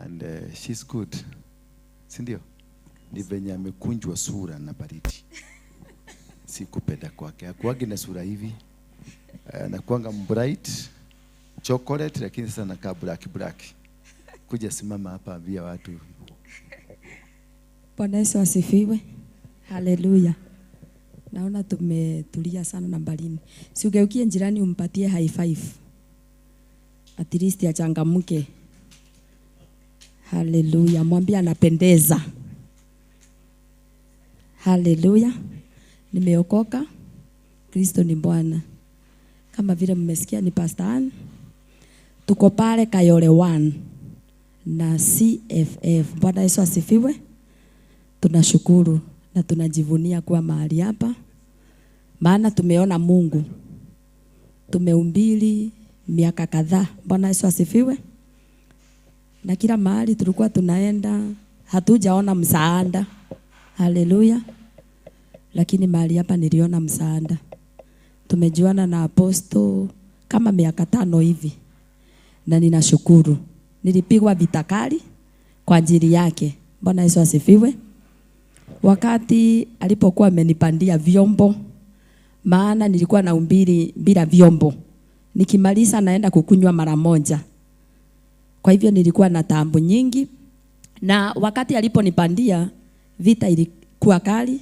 and she's good. Si ndio? Ni venye amekunjwa sura na baridi. Sikupenda kwake. Hakuwagi na sura hivi. Anakuanga bright chocolate, lakini sasa nakaa black. Kuja simama hapa ambia watu. Bwana Yesu asifiwe. Haleluya. Naona tumetulia sana nambarini. Si ugeukie jirani umpatie high five. At least achangamke. Haleluya. Mwambie anapendeza. Haleluya. Nimeokoka. Kristo ni Bwana. Kama vile mmesikia ni Pastor Ann. Tuko pale Kayole 1 na CFF. Bwana Yesu asifiwe. Tunashukuru na tunajivunia kuwa mahali hapa. Maana tumeona Mungu. Tumeumbili miaka kadhaa. Bwana Yesu asifiwe. Na kila mahali tulikuwa tunaenda hatujaona msaada. Haleluya. Lakini mahali hapa niliona msaada. Tumejuana na apostle kama miaka 5 hivi. Na ninashukuru. Nilipigwa vita kali kwa ajili yake. Bwana Yesu asifiwe. Wakati alipokuwa amenipandia vyombo, maana nilikuwa naumbiri bila vyombo. Nikimaliza naenda kukunywa mara moja. Kwa hivyo nilikuwa na taabu nyingi. Na wakati aliponipandia vita ilikuwa kali.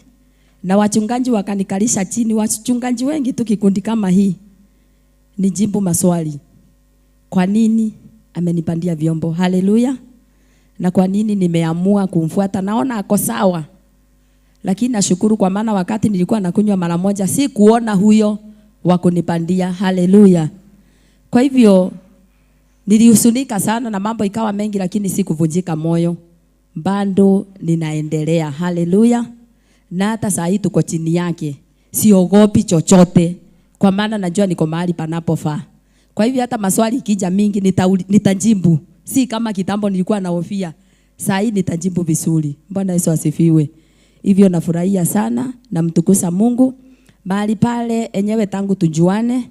Na wachungaji wakanikalisha chini. Wachungaji wengi tu kikundi kama hii. Nijibu maswali. Kwa nini amenipandia vyombo? Haleluya. Na kwa nini nimeamua kumfuata? Naona ako sawa. Lakini nashukuru kwa maana wakati nilikuwa nakunywa mara moja si kuona huyo wa kunipandia. Haleluya. Kwa hivyo nilihuzunika sana na mambo ikawa mengi, lakini sikuvunjika moyo. Bado ninaendelea. Haleluya. Na hata saa hii tuko chini yake. Siogopi chochote kwa maana najua niko mahali panapofaa. Kwa hivyo hata maswali ikija mingi nitajibu. Si kama kitambo nilikuwa nahofia. Saa hii nitajibu vizuri. Bwana Yesu asifiwe. Hivyo nafurahia sana na mtukuza Mungu. Mahali pale enyewe tangu tujuane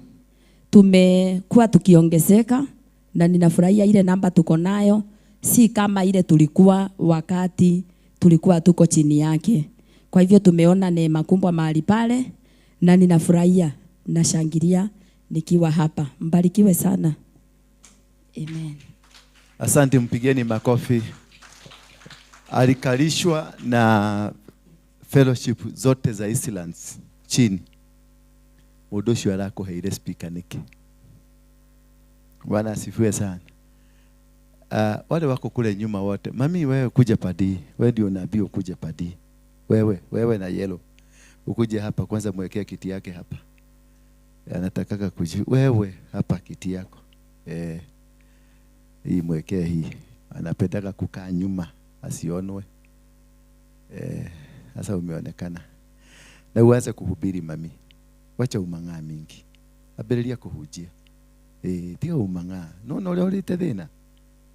tumekuwa tukiongezeka na ninafurahia ile namba tuko nayo. Si kama ile tulikuwa wakati tulikuwa tuko chini yake. Kwa hivyo tumeona neema kubwa mahali pale na ninafurahia na shangilia nikiwa hapa. Mbarikiwe sana. Amen. Asante, mpigeni makofi. Alikalishwa na fellowship zote za Islands chini. Mudoshi walako haile speaker niki. Bwana asifiwe sana. Wale wako kule nyuma wote. Mami wewe kuja padi. Wewe ndio nabii kuja padi. Wewe na yellow. Ukuje hapa kwanza mwekea kiti yake hapa. Anatakaka kuji. Wewe hapa kiti yako. Hii mwekea hii. Anapendaka kukaa nyuma asionwe. Sasa umeonekana. Na uanze kuhubiri mami. Wacha umang'aa mingi. Abereria kuhujia. Tiga umang'aa. Nono leo lite thina.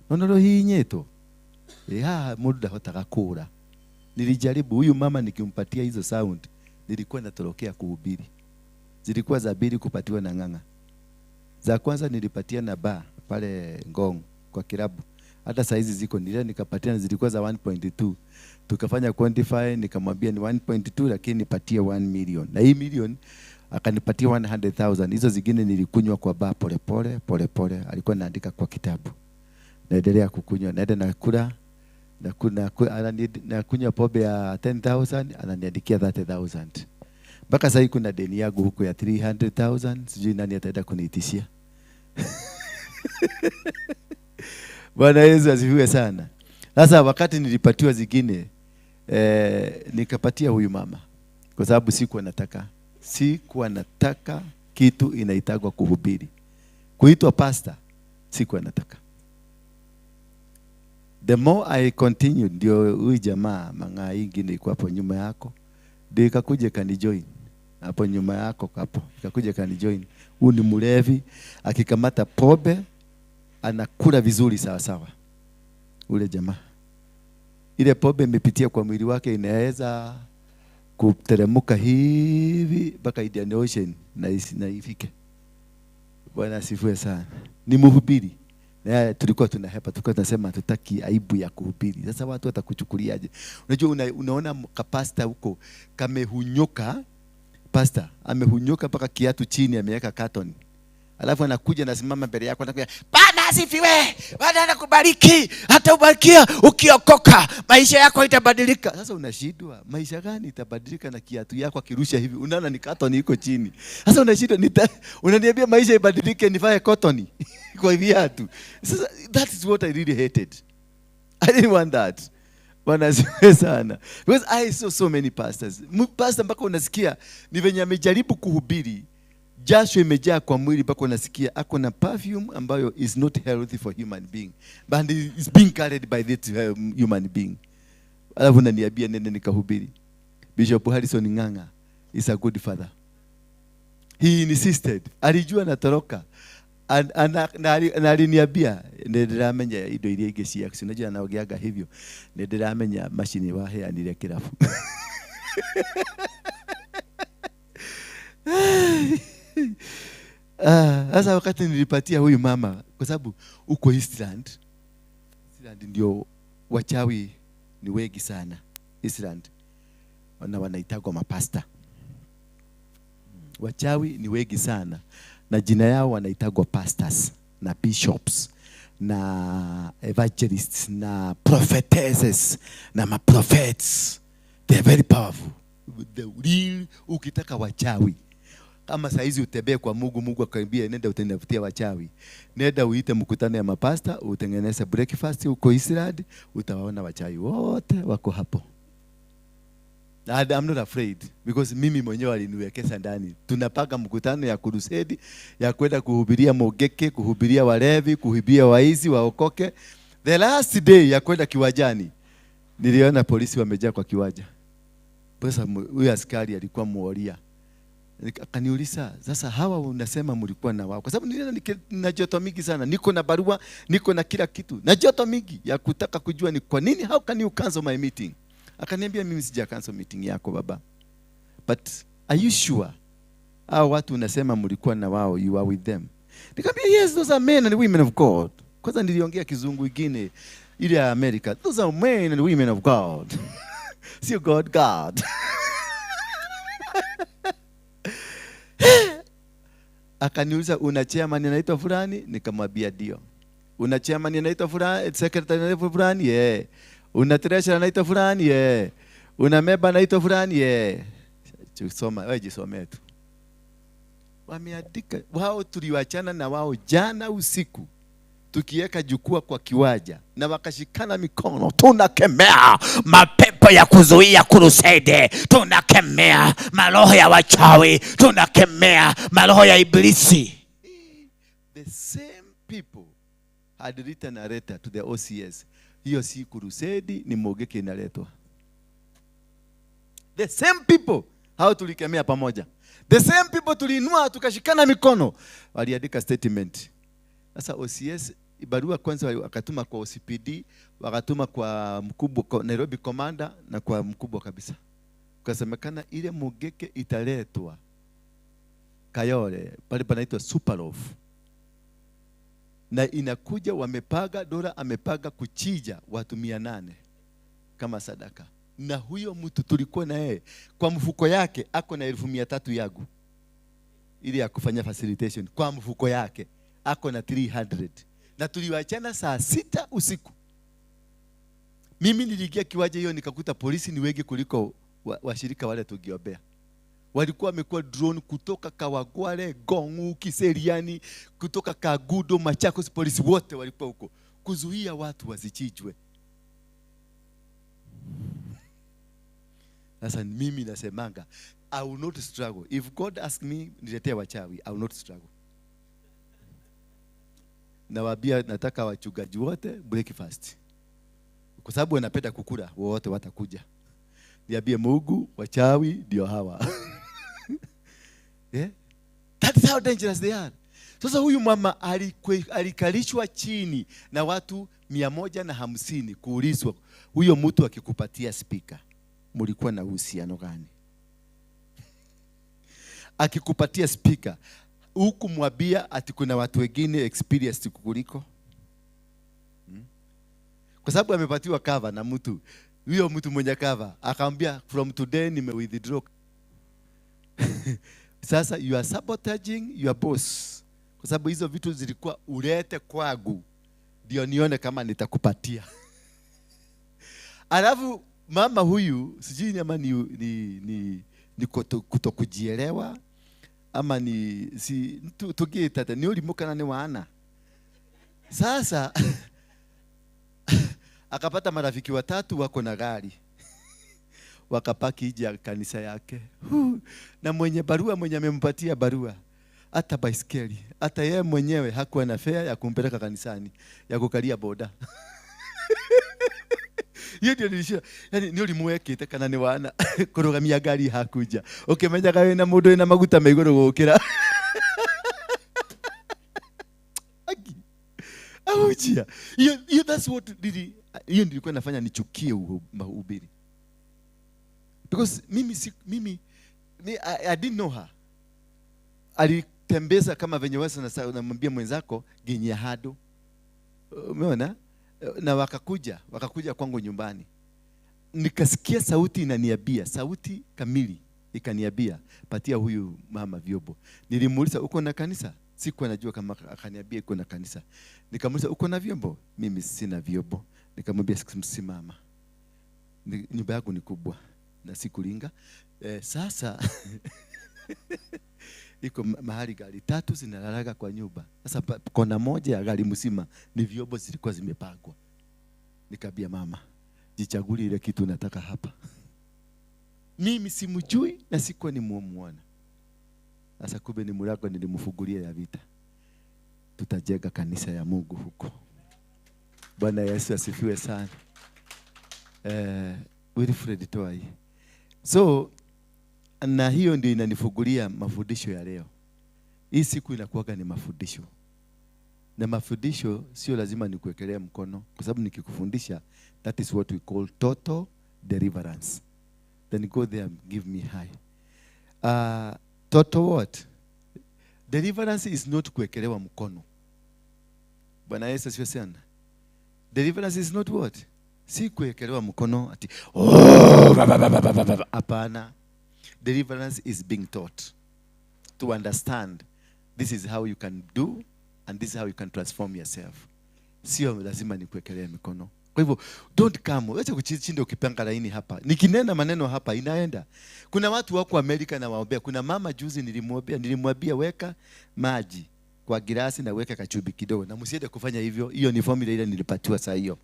Nono leo hii nyeto. Muda hotaga kura. Nilijaribu huyu mama nikimpatia hizo sound. Nilikuwa natorokea kuhubiri. Zilikuwa za bili kupatiwa na ng'ang'a. Za kwanza nilipatia na bar pale Ngong kwa kilabu. Hata saizi ziko nile nikapatia zilikuwa za 1.2. Tukafanya quantify nikamwambia ni 1.2 lakini nipatie 1 million. Na hii million akanipatia 100,000. Hizo zingine nilikunywa kwa bar pole. Alikuwa anaandika kwa kitabu. Naendelea kukunywa, naenda nakula na kunywa pombe ya 10,000 ananiandikia 30,000. Mpaka sasa kuna deni yangu huko ya 300,000, sijui nani ataenda kuniitishia. Bwana Yesu asifiwe sana. Sasa wakati nilipatiwa zingine nikapatia huyu mama kwa sababu sikuwa nataka kitu inaitagwa kuhubiri. Kuitwa pastor sikuwa nataka. The more I continued, ndio huyu jamaa mang'aa ingine iko hapo nyuma yako. Ndio ikakuja kanijoin. Hapo nyuma yako hapo. Ikakuja kanijoin. Huyu ni mlevi, akikamata pombe anakula vizuri sawa. Ule jamaa. Ile pombe imepitia kwa mwili wake inaweza kuteremuka hivi mpaka Indian Ocean na ifike. Bwana asifiwe sana. Ni mhubiri. Na tulikuwa tunasema hatutaki aibu ya kuhubiri. Sasa watu watakuchukuliaje? Unajua unaona kapasta huko kamehunyoka, pastor amehunyoka mpaka kiatu chini ameweka carton. Alafu anakuja na simama mbele yako anakuja, "Bwana asifiwe. Bwana anakubariki. Hata ubarikia ukiokoka, maisha yako itabadilika." Sasa unashindwa, maisha gani itabadilika na kiatu yako akirusha hivi? Unaona ni carton iko chini. Sasa unashindwa, unaniambia maisha ibadilike nivae cotton kwa viatu. Sasa that is what I really hated. I didn't want that. Bwana asifiwe sana. Because I saw so many pastors. Pastor mpaka unasikia ni venye amejaribu kuhubiri, jasho imejaa kwa mwili mpaka unasikia ako na perfume ambayo is not healthy for human being, but is being carried by that human being. Alafu unaniambia nene nikahubiri. Bishop Harrison Ng'ang'a is a good he insisted. Alijua natoroka. Na aliniambia ndiramenya indo iria ingi cia action. Unajua anaogeaga hivyo. Ndiramenya machine waheanire kirafu. Sasa wakati nilipatia huyu mama, kwa sababu uko Eastland ndio wachawi ni wengi sana Eastland, na wanaitagwa mapasta. Wachawi ni wengi sana na jina yao wanaitagwa pastors na bishops na evangelists na prophetesses na maprophets. They are very powerful. The real, ukitaka wachawi kama saizi utembee kwa Mungu akaambia nenda utanifutia wachawi, nenda uite mkutano ya mapasta, utengeneze breakfast huko Israel, utawaona wachawi wote wako hapo. And I'm not afraid because mimi mwenyewe aliniwekeza ndani. Tunapanga mkutano ya crusade ya kwenda kuhubiria mogeke, kuhubiria walevi, kuhubiria waizi waokoke. The last day ya kwenda kiwajani, niliona polisi wamejaa kwa kiwaja. Pesa huyu askari alikuwa muoria. Akaniuliza, sasa hawa unasema mlikuwa na wao? Kwa sababu niliona nina joto mingi sana. Niko na barua, niko na kila kitu. Na joto mingi ya kutaka kujua ni kwa nini, how can you cancel my meeting? Akaniambia, mimi sija cancel meeting yako baba. But are you sure? Hao watu unasema mlikuwa na wao, you are with them? Nikamwambia, yes, those are men and women of God. Kwanza niliongea kizungu kingine ile ya America. Those are men and women of God. Sio God. Akaniuliza, una chairman anaitwa fulani? Nikamwambia ndio. Una chairman anaitwa fulani, secretary anaitwa fulani? Yeah. Una treasurer anaitwa fulani? Yeah. Una member anaitwa fulani? Yeah. Tusoma, wewe jisomee tu. Wameandika, wao tuliwachana na wao jana usiku. Tukiweka jukwaa kwa kiwaja na wakashikana mikono, tunakemea mapepo ya kuzuia crusade, tunakemea maroho ya wachawi, tunakemea maroho ya ibilisi. The same people had written a letter to the OCS. Hiyo si crusade, ni mogeke inaletwa. The same people, hao tulikemea pamoja. The same people tuliinua tukashikana mikono, waliandika statement. Sasa OCS barua kwanza wakatuma kwa OCPD, wakatuma kwa mkubwa kwa Nairobi commander na kwa mkubwa kabisa. Kusemekana ile mogeke italetwa Kayole, pale panaitwa Superloaf. Na inakuja wamepaga, dola amepaga kuchija watu 800 kama sadaka. Na huyo mtu tulikuwa na yeye kwa mfuko yake ako na 1300 yangu ili ya kufanya facilitation. Kwa mfuko yake ako na 300. Na tuliwachana saa 6 usiku. Mimi niliingia kiwaje hiyo nikakuta polisi ni wengi kuliko washirika wale tugiombea. Walikuwa wamekuwa drone kutoka Kawagware, Gongu, Kiseriani, kutoka Kagudo, Machakos, polisi wote walikuwa huko kuzuia watu wasichijwe. Sasa mimi nasemanga, I will not struggle. If God asks me niletee wachawi, I will not struggle. Nawaambia nataka wachungaji wote breakfast. Kwa sababu wanapenda kukula, wote watakuja. Niambie Mungu, wachawi ndio hawa. Yeah? That's how dangerous they are. Sasa huyu mama alikalishwa chini na watu 150 kuulizwa, huyo mtu akikupatia speaker, mlikuwa na uhusiano gani? Akikupatia speaker, huku mwambia ati kuna watu wengine experienced kukuliko? Kwa sababu amepatiwa cover na mtu. Huyo mtu mwenye cover akamwambia from today nime withdraw. Sasa you are sabotaging your boss. Kwa sababu hizo vitu zilikuwa ulete kwangu ndio nione kama nitakupatia. Alafu mama huyu sijui ama ni kutokujielewa ama ni si tugieta ni ulimukana ni wana. Sasa akapata marafiki watatu wako na gari. Wakapaki nje ya kanisa yake. Na mwenye barua mwenye amempatia barua hata baiskeli, hata yeye mwenyewe hakuwa na fare ya kumpeleka kanisani, ya kukalia boda. Hiyo ndio nilishia. Yaani ndio limuwekete kana ni wana kurugamia gari hakuja. Ukimenya gawe na mundu ina maguta meiguru gukira. Auchia. Hiyo that's what did hiyo nilikuwa nafanya nichukie mahubiri. Because I didn't know her. Alitembeza kama venye wewe unamwambia mwenzako ginya hado. Umeona? Na wakakuja kwangu nyumbani. Nikasikia sauti inaniambia, sauti kamili ikaniambia, patia huyu mama vyombo. Nilimuuliza uko na kanisa? Sikuwa najua kama akaniambia uko na kanisa. Nikamuuliza uko na vyombo? Mimi sina vyombo. Nikamwambia simama. Nyumba yangu ni kubwa na sikulinga. Sasa iko mahali gari 3 zinalalaga kwa nyumba. Sasa kona moja ya gari mzima ni vyombo zilikuwa zimepangwa. Nikambia mama, jichagulie ile kitu nataka hapa. Mimi simjui na sikuwa nimuona. Sasa kumbe ni mlango nilimfungulia ya vita. Tutajenga kanisa ya Mungu huko. Bwana Yesu asifiwe sana. Wilfred Toai. So na hiyo ndio inanifungulia mafundisho ya leo. Hii siku inakuwaga ni mafundisho. Na mafundisho sio lazima nikuwekelea mkono, kwa sababu nikikufundisha that is what we call total deliverance. Then go there and give me high. Total what? Deliverance is not kuwekelewa mkono. Bwana Yesu asifiwe sana. Deliverance is not what? Si kuwekelewa mkono ati hapana. Deliverance is being taught to understand this is how you can do and this is how you can transform yourself. Sio lazima nikuwekelee mikono. Kwa hivyo don't come. Wacha kuchinda ukipanga laini hapa. Nikinena maneno hapa inaenda. Kuna watu wako Amerika na waombea. Kuna mama juzi nilimwambia weka maji kwa gilasi na weka kachubi kidogo. Na msiende kufanya hivyo. Hiyo ni formula ile nilipatiwa saa hiyo.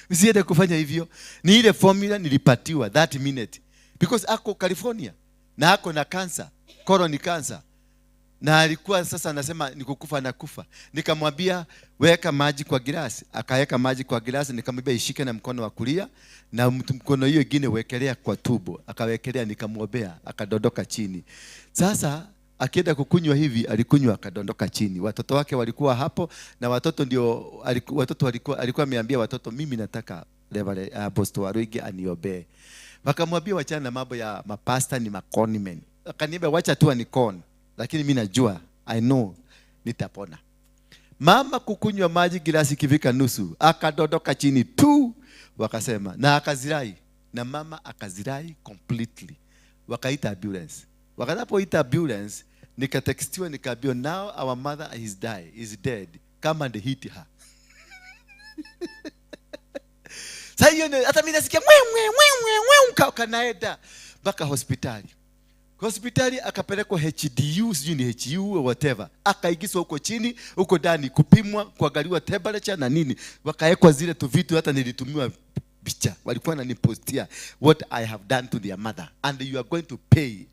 Msiende kufanya hivyo. Ni ile formula nilipatiwa that minute. Because ako California na ako na cancer, colon cancer. Na alikuwa sasa anasema nikukufa na kufa. Nikamwambia weka maji kwa gilasi. Akaweka maji kwa gilasi, nikamwambia ishike na mkono wa kulia na mkono hiyo nyingine wekelea kwa tubo. Akawekelea, nikamwombea, akadondoka chini. Sasa akienda kukunywa hivi, alikunywa akadondoka chini. Watoto wake walikuwa hapo na watoto alikuwa ameambia watoto mimi nataka Apostle Waruinge aniombee. Wakamwambia wachana na mambo ya mapasta ni maconmen. Akaniambia wacha tu anikon. Lakini mimi najua, I know nitapona. Mama kukunywa maji gilasi kivika nusu, akadondoka chini tu. Wakasema na akazirai, na mama akazirai completely. Wakaita ambulance. Wakanapoita ambulance, nikatextiwa nikaambiwa now our mother is dead. Come and hit her. Sasa hiyo hata mimi nasikia kanaenda mpaka hospitali. Hospitali akapelekwa HDU, sijui ni HU or whatever. Akaigizwa huko chini, huko ndani kupimwa, kuangaliwa temperature na nini. Wakaekwa zile tu vitu, hata nilitumiwa picha. Walikuwa wananipostia what I have done to their mother, and you are going to pay.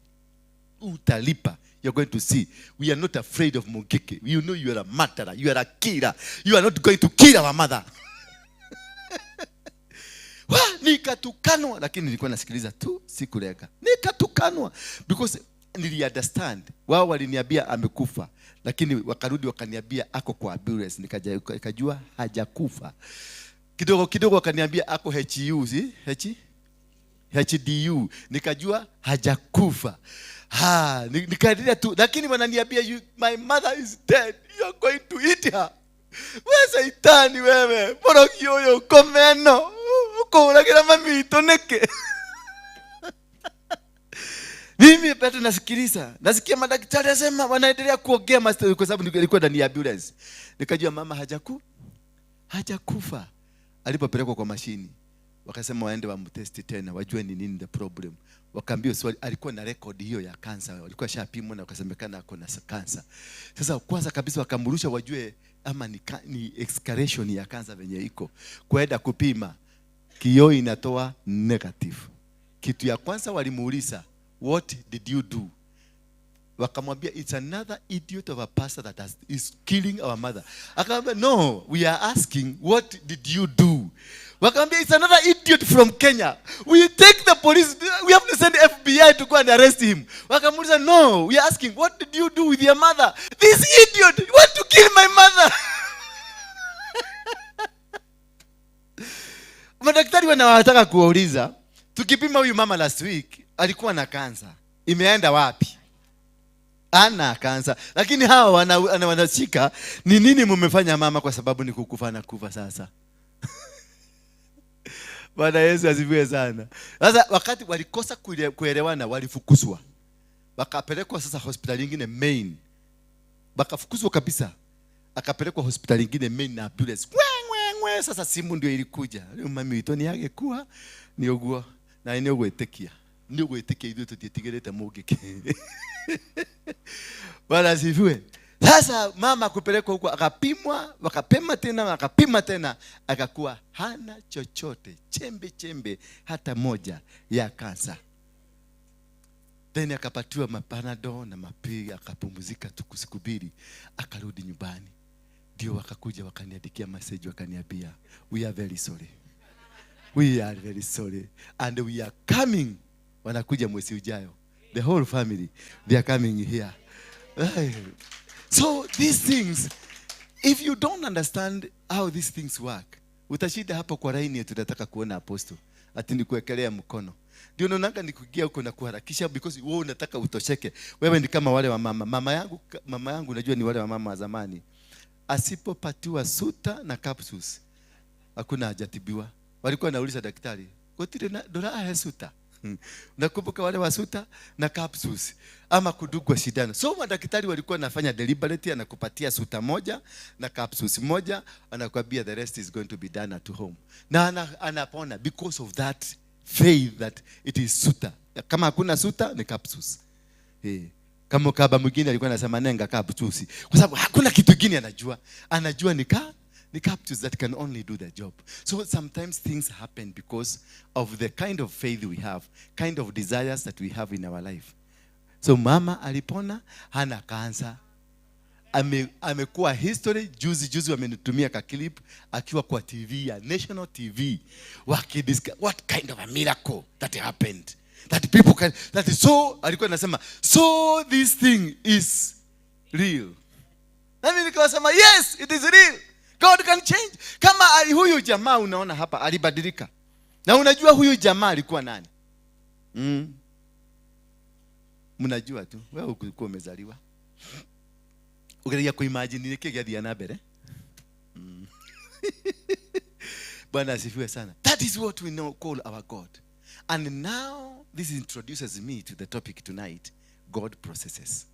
Utalipa. You're going to see. We are not afraid of Mungiki. You know you are a murderer, you are a killer. You are not going to kill our mother. Nikatukanwa, lakini nilikuwa nasikiliza tu, sikuleka. Nikatukanwa because nili understand. Wao waliniambia amekufa, lakini wakarudi wakaniambia ako kwa ambulance. Nikajua hajakufa. Kidogo wakaniambia ako HU, HDU. Nikajua hajakufa. Nikaendelea tu, lakini wananiambia my mother is dead. You are going to eat her. Wewe saitani wewe. Bora kiyoyo komeno. Uko unakira mami itoneke. Mimi bado nasikiliza. Nasikia madaktari wasema wanaendelea kuongea master kwa sababu nilikuwa ndani ya ambulance. Nikajua mama hajakufa. Alipopelekwa kwa mashini, wakasema waende wamtesti tena, wajue ni nini the problem. Wakaambia swali, alikuwa na record hiyo ya cancer. Walikuwa shapimwa na wakasemekana ako na cancer. Sasa kwanza kabisa wakamrusha wajue ama ni excavation ya cancer venye iko. Kwenda kupima, kioo inatoa negative. Kitu ya kwanza walimuuliza, what did you do? Wakamwambia, it's another idiot of a pastor that is killing our mother. Akamwambia, no, we are asking, what did you do? Wakamwambia, it's another idiot from Kenya. We take the police, we have to send FBI to go and arrest him. Wakamuuliza, no, we are asking, what did you do with your mother? This idiot want to kill my mother. Madaktari wanawataka kuuliza, tukipima huyu mama last week, alikuwa na kansa. Imeenda wapi? Ana kansa. Lakini hawa wanashika, ni nini mumefanya mama kwa sababu ni kukufa na kufa sasa. Bwana Yesu asifiwe sana. Sasa wakati walikosa kuelewana, walifukuzwa. Wakapelekwa sasa hospitali nyingine main. Wakafukuzwa kabisa. Akapelekwa hospitali nyingine main na ambulance. Sasa simu ndio ilikuja. Mami itoni yake kuwa ni ogwo na ni ogwetekia. Ni ogwetekia ndio tutitigerete mugike. Bwana asifiwe. Sasa mama kupelekwa huko akapimwa, wakapima tena, akakuwa hana chochote, chembe hata moja ya kansa. Then akapatiwa mapanado na mapiga, akapumzika tukusikubiri, akarudi nyumbani. Ndio wakakuja wakaniandikia message wakaniambia, we are very sorry. We are very sorry and we are coming. Wanakuja mwezi ujao. The whole family, they are coming here. So these things, if you don't understand how these things work, utashida hapo kwa laini tunataka kuona apostle ati nikuwekelea mkono. Ndio unaona nikugia huko na kuharakisha because wewe unataka utosheke. Wewe ni kama wale wa mama. Mama yangu unajua ni wale wa mama wa zamani. Asipopatiwa suta na capsules, hakuna hajatibiwa. Walikuwa nauliza daktari, "Kotire na dola suta?" Nakumbuka wale wa suta na capsules ama kudugwa shindano. So madaktari walikuwa nafanya deliberate, anakupatia suta moja na capsules moja, anakuambia the rest is going to be done at home. Na anapona because of that faith that it is suta. Kama hakuna suta ni capsules. Kama kaba mwingine alikuwa anasema nenga capsules. Kwa sababu hakuna kitu kingine anajua. Anajua ni capsules that can only do the job. So sometimes things happen because of the kind of faith we have, kind of desires that we have in our life. So mama alipona, hana kansa. Amekuwa history. Juzi wamenitumia ka clip akiwa kwa TV ya National TV wakidiscuss what kind of a miracle that happened. That people can, that is so, alikuwa anasema, so this thing is real. Na mimi nikasema, yes, it is real. God can change. Kama huyu jamaa unaona hapa alibadilika. Na unajua huyu jamaa alikuwa nani? Mnajua tu. Wewe ulikuwa umezaliwa. Ukianza kuimagine ni kile giathia na mbere. Bwana asifiwe sana. That is what we know call our God. And now this introduces me to the topic tonight, God processes.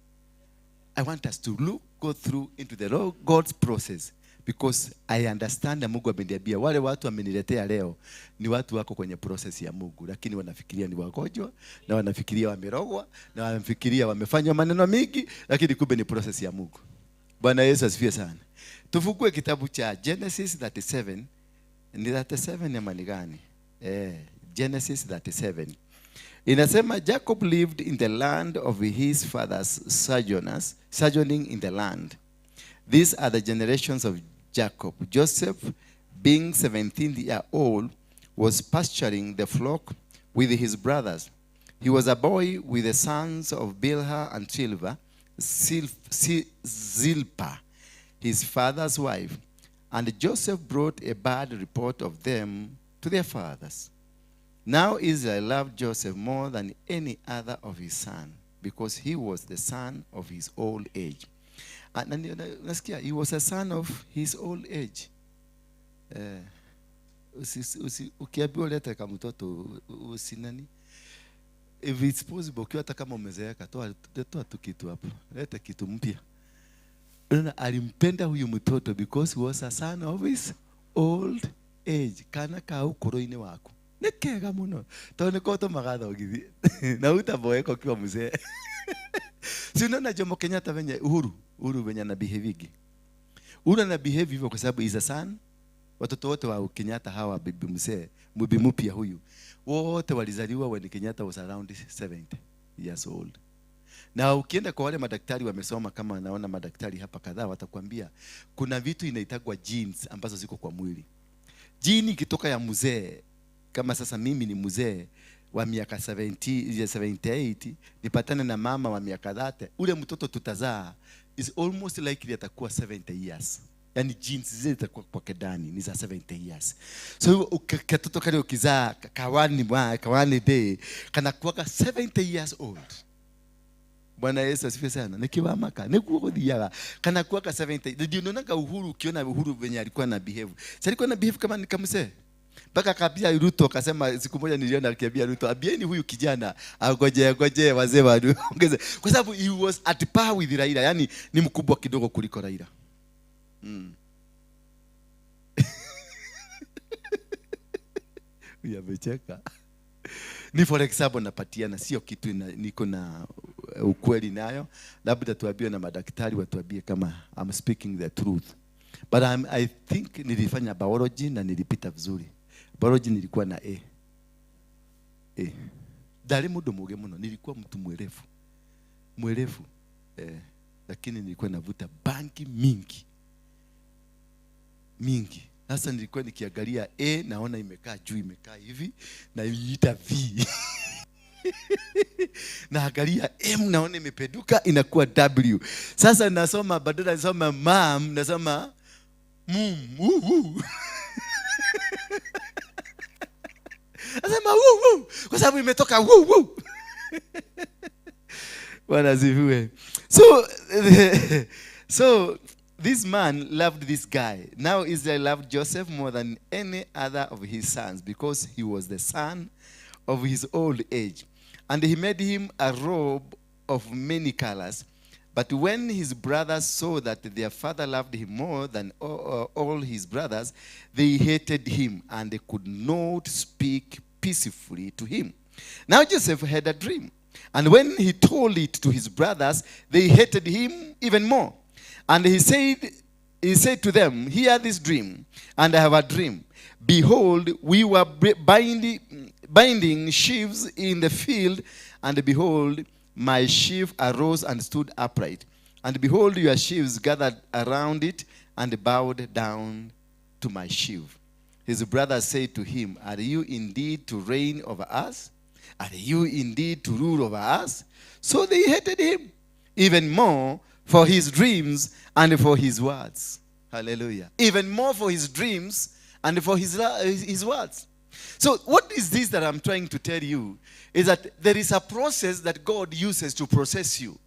I want us to go through into the God's process. Because I understand na Mungu ameniambia wale watu ameniletea leo ni watu wako kwenye process ya Mungu, lakini wanafikiria ni wagonjwa na wanafikiria wamerogwa na wanafikiria wamefanywa maneno mengi, lakini kumbe ni process ya Mungu. Bwana Yesu asifiwe sana. Tufungue kitabu cha Genesis 37. Ni 37 ya mali gani? Genesis 37. Inasema Jacob lived in the land of his fathers sojourning in the land. These are the generations of Jacob. Joseph, being 17 years old, was pasturing the flock with his brothers. He was a boy with the sons of Bilhah and Zilpah, his father's wife. And Joseph brought a bad report of them to their fathers. Now Israel loved Joseph more than any other of his sons, because he was the son of his old age. Unasikia, he was a son of his old age. Ukiambiwa leta kama mtoto usinani, if it's possible, ukiwa hata kama umezeeka, toa tu kitu hapo, leta kitu mpya. Alimpenda huyu mtoto because he was a son of his old age. Kana ka ukoroine wako nekega muno tone ko to magatha ugithi na utaboeka ukiwa mzee. Si unaona Jomo Kenyatta venye Uhuru venye na behave. Uhuru na behave hivyo kwa sababu is a son. Watoto wote wa Kenyatta hawa bibi mzee, bibi mpya huyu, wote walizaliwa when Kenyatta was around 70 years old. Na ukienda kwa wale madaktari wamesoma, kama naona madaktari hapa kadhaa, watakwambia kuna vitu inaitagwa genes ambazo ziko kwa mwili. Gene ikitoka ya mzee, kama sasa mimi ni mzee wa miaka 78, nipatane na mama wa miaka 30, ule mtoto tutazaa is almost likely atakuwa 70 years. Yani genes zile zitakuwa kwa kedani ni za 70 years. So katoto kale ukizaa kawani day kana kuwa 70 years old. Bwana Yesu asifiwe sana. Nikiwa maka nikugothiaga kana kuwa 70. Ndio unaona Uhuru, ukiona Uhuru venye alikuwa na behave. Sasa alikuwa na behave kama nikamsee. Mpaka kabia Ruto akasema, siku moja niliona akiambia Ruto, abieni huyu kijana agoje wazee waongeze, kwa sababu he was at par with Raila, yani ni mkubwa kidogo kuliko Raila. Yamecheka. Ni for example napatiana, sio kitu niko na ukweli nayo, labda tuambiwe na madaktari watuambie kama I'm speaking the truth. But I think nilifanya biology na nilipita vizuri. Biology nilikuwa na A. Dali mudo muge muno, nilikuwa mtu mwerefu. Lakini nilikuwa navuta banki mingi. Sasa nilikuwa nikiangalia A naona imekaa juu, imekaa hivi na iita V. Na angalia M naona imepeduka inakuwa W. Sasa nasoma, badala nasoma mam, nasoma mum. Nasema kwa sababu imetoka Bwana asifiwe. So this man loved this guy. Now Israel loved Joseph more than any other of his sons because he was the son of his old age. And he made him a robe of many colors. But when his brothers saw that their father loved him more than all his brothers, they hated him and they could not speak peacefully to him. Now Joseph had a dream. And when he told it to his brothers, they hated him even more. And he said to them, hear this dream, and I have a dream. Behold, we were binding sheaves in the field, and behold, my sheaf arose and stood upright. And behold, your sheaves gathered around it and bowed down to my sheaf. His brothers said to him, are you indeed to reign over us? Are you indeed to rule over us? So they hated him even more for his dreams and for his words. Hallelujah. Even more for his dreams and for his words. So what is this that I'm trying to tell you? Is that there is a process that God uses to process you.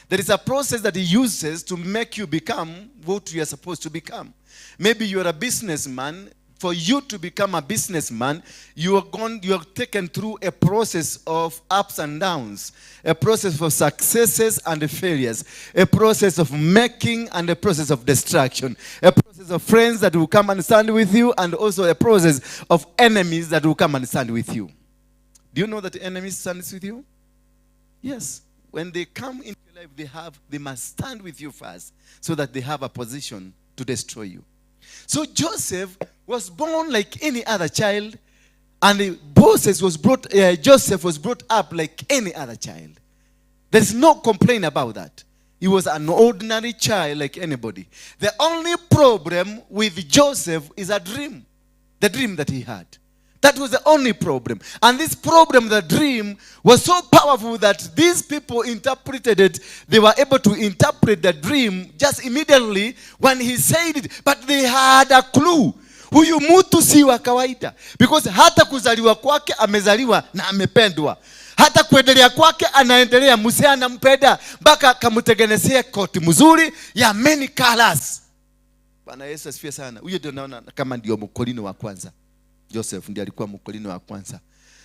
There is a process that he uses to make you become what you are supposed to become. Maybe you are a businessman. For you to become a businessman, you are taken through a process of ups and downs, a process of successes and failures, a process of making and a process of destruction, a process of friends that will come and stand with you, and also a process of enemies that will come and stand with you. Do you know that enemies stand with you? Yes. When they come into your life, they must stand with you first, so that they have a position to destroy you. So Joseph was born like any other child, and Joseph was brought up like any other child. There's no complaint about that. He was an ordinary child like anybody. The only problem with Joseph is a dream. The dream that he had. That was the only problem. And this problem, the dream, was so powerful that these people interpreted it. They were able to interpret the dream just immediately when he said it. But they had a clue. Huyu mtu si wa kawaida. Because hata kuzaliwa kwake amezaliwa na amependwa. Hata kuendelea kwake anaendelea, mzee anampenda mpaka akamtengenezea koti mzuri ya many colors. Bwana Yesu asifiwe sana. Huyo ndio naona kama ndio mkolino wa kwanza. Joseph ndiye alikuwa mkolino wa kwanza,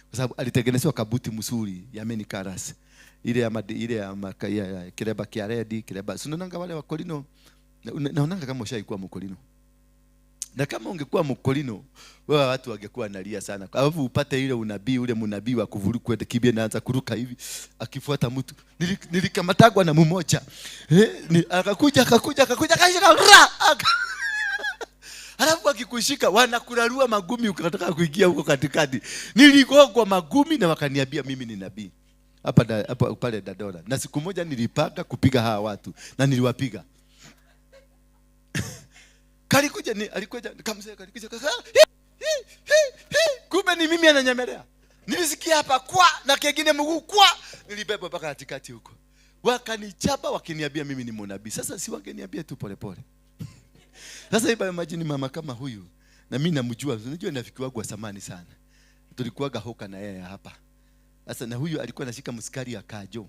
kwa sababu alitengenezewa kabuti mzuri ya many colors. Ile ya kireba kia red, kireba. Unaona wale wakolino, naona kama ushaikuwa mkolino. Na kama ungekuwa mkolino, wewe watu wangekuwa nalia sana. Kwa sababu upate ile unabii, ule mnabii wa kuvuruka kwenda kibia na anza kuruka hivi akifuata mtu. Nilikamatagwa na mmoja. Akakuja kashika ra. Halafu akikushika wanakurarua magumi ukataka kuingia huko katikati. Niligogwa magumi na wakaniambia mimi ni nabii. Hapa pale Dadora. Na siku moja nilipanga kupiga hawa watu na niliwapiga. Alikuja nikamsema kalikuja kumbe ni mimi ananyemelea. Nilisikia hapa kwa na kingine mguu kwa, nilibeba mpaka katikati huko. Wakanichapa wakiniambia mimi ni mnabii. Sasa si wangeniambia tu pole pole. Sasa hivi imagine mama kama huyu, na mimi namjua, unajua rafiki wangu wa zamani sana. Tulikuwaga hoka na yeye hapa. Sasa na huyu alikuwa anashika msikari ya Kajo.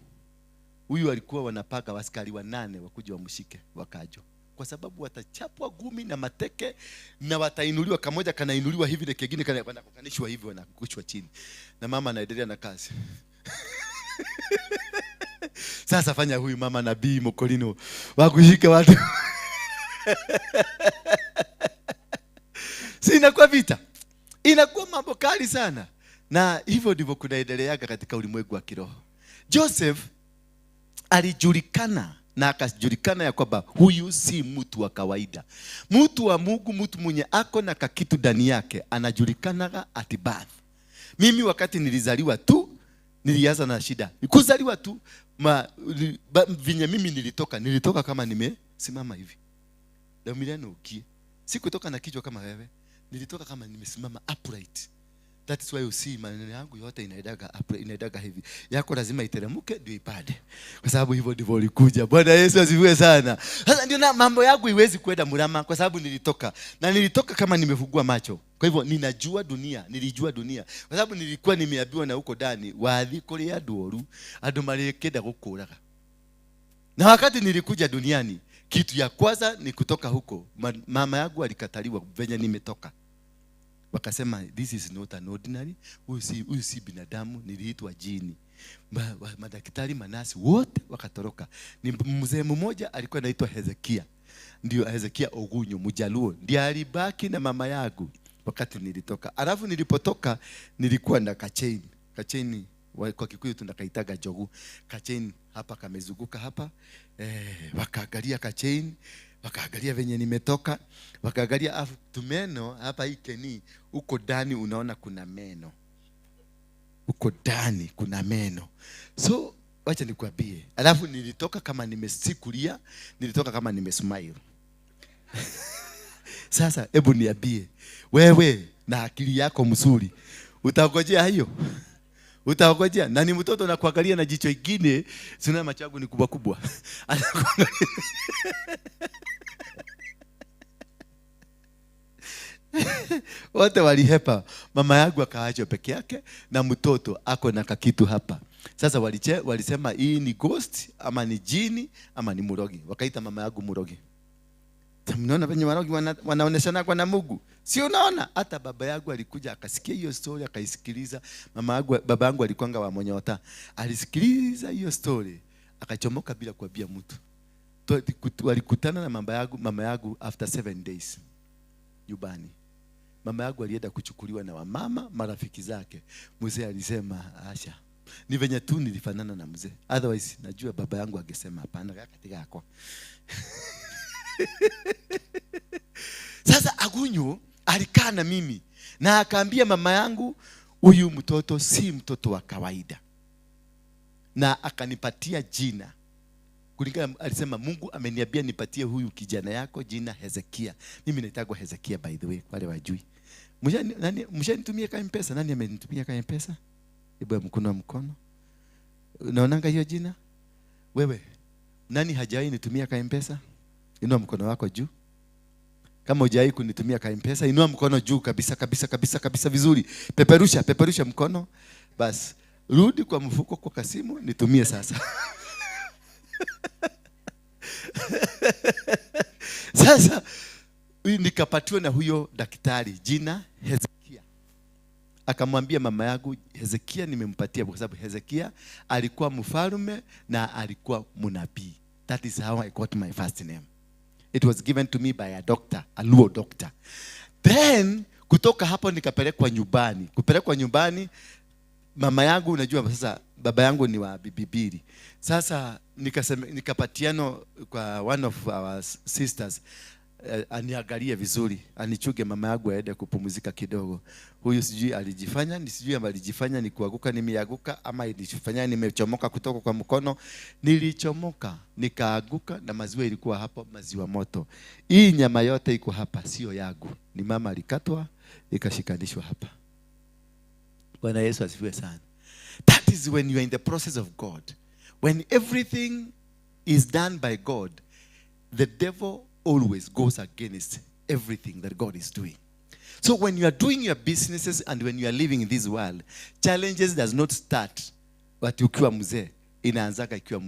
Huyu alikuwa wanapaga waskari 8 wakuja wamshike wa Kajo. Kwa sababu watachapwa gumi na mateke na watainuliwa, kamoja kanainuliwa hivi na kingine wanakukanishwa hivi wanakushwa chini. Na mama anaendelea na kazi. Sasa fanya huyu mama nabii mkolino wakushika watu. Si inakuwa vita. Inakuwa mambo kali sana. Na hivyo ndivyo kunaendeleaga katika ulimwengu wa kiroho. Joseph alijulikana na akajulikana ya kwamba huyu si mtu wa kawaida. Mtu wa Mungu, mtu mwenye ako na kakitu ndani yake, anajulikana at birth. Mimi wakati nilizaliwa tu, nilianza na shida. Kuzaliwa tu, vinye mimi nilitoka kama nimesimama hivi. Ndio miliano ukie. Sikutoka na kichwa kama wewe. Nilitoka kama nimesimama upright. That is why you see maneno yangu yote inaidaga hivi. Yako lazima iteremke ndio ipande. Kwa sababu hivyo ndivyo ulikuja. Bwana Yesu asifiwe sana. Sasa ndio na mambo yangu iwezi kwenda mrama kwa sababu nilitoka. Na nilitoka kama nimefungua macho. Kwa hivyo nilijua dunia. Kwa sababu nilikuwa nimeambiwa na huko ndani wathi kuri adoru andu marekenda gukuraga. Na wakati nilikuja duniani, kitu ya kwanza ni kutoka huko. Mama yangu alikataliwa venye nimetoka. Wakasema this is not an ordinary, huyu si binadamu, niliitwa jini. Madaktari manasi wote wakatoroka. Ni mzee mmoja alikuwa anaitwa Hezekia. Ndio Hezekia Ogunyo Mjaluo. Ndiye alibaki na mama yangu wakati nilitoka. Alafu nilipotoka nilikuwa na kachain kwa Kikuyu tunakaitaga jogu. Kachain hapa kamezunguka hapa. Wakaangalia kachain, wakaangalia venye nimetoka, wakaangalia tumeno hapa ikeni uko ndani unaona kuna meno. Uko ndani kuna meno. So wacha nikwambie. Alafu nilitoka kama nimesikulia, nilitoka kama nimesmile. Sasa hebu niambie, wewe na akili yako mzuri, utangojea hiyo? Utaongojea na ni mtoto na kuangalia na jicho ingine, sina macho yangu ni kubwa kubwa. Wote walihepa. Mama yangu akaachwa peke yake na mtoto ako na kakitu hapa. Sasa walisema hii ni ghost ama ni jini ama ni murogi. Wakaita mama yangu murogi. Mnaona venye warogi wanaoneshana kwa na Mungu. Si unaona? Hata baba yangu alikuja akasikia hiyo story akaisikiliza. Baba yangu alikuanga wa Monyota. Alisikiliza hiyo story akachomoka bila kuambia mtu. Walikutana na mama yangu after 7 days nyumbani. Mama yangu alienda kuchukuliwa na wamama marafiki zake. Mzee alisema Asha, ni venye tu nilifanana na mzee. Otherwise najua baba yangu angesema hapana katika yako. Sasa Agunyo alikaa na mimi na akaambia mama yangu huyu mtoto si mtoto wa kawaida. Na akanipatia jina. Kulingana alisema Mungu ameniambia nipatie huyu kijana yako jina Hezekia. Mimi naitwa Hezekia by the way, wale wajui. Mshanitumia kama M-Pesa? Nani amenitumia kama M-Pesa? Hebu mkono. Unaonanga hiyo jina? Wewe. Nani hajawahi nitumia kama M-Pesa? Inua mkono wako juu. Kama hujawahi kunitumia kama M-Pesa, inua mkono juu kabisa vizuri. Peperusha mkono. Bas. rudi kwa mfuko kwa kasimu nitumie sasa. Sasa nikapatiwa na huyo daktari jina Hezekia. Akamwambia mama yangu, Hezekia nimempatia kwa sababu Hezekia alikuwa mfalme na alikuwa mnabii. That is how I got my first name. It was given to me by a doctor, a Luo doctor. Then kutoka hapo nikapelekwa nyumbani. Kupelekwa nyumbani, mama yangu unajua sasa baba yangu ni wa bibibiri. Sasa nikapatiano kwa one of our sisters, aniangalie vizuri, anichuge mama yangu aende kupumzika kidogo. Huyu sijui alijifanya, alijifanya ni kuanguka nimeanguka ama ilijifanya nimechomoka kutoka kwa mkono. Nilichomoka, nikaanguka na maziwa ilikuwa hapo, maziwa moto. Hii nyama yote iko hapa sio yangu. Ni mama alikatwa ikashikanishwa hapa. Bwana Yesu asifiwe sana. That is when you are in the process of God. When everything is done by God, the devil always goes against everything that God is doing. So when you are doing your businesses and when you are living in this world, challenges does not start but ukiwa mzee, inaanzaka ikiwa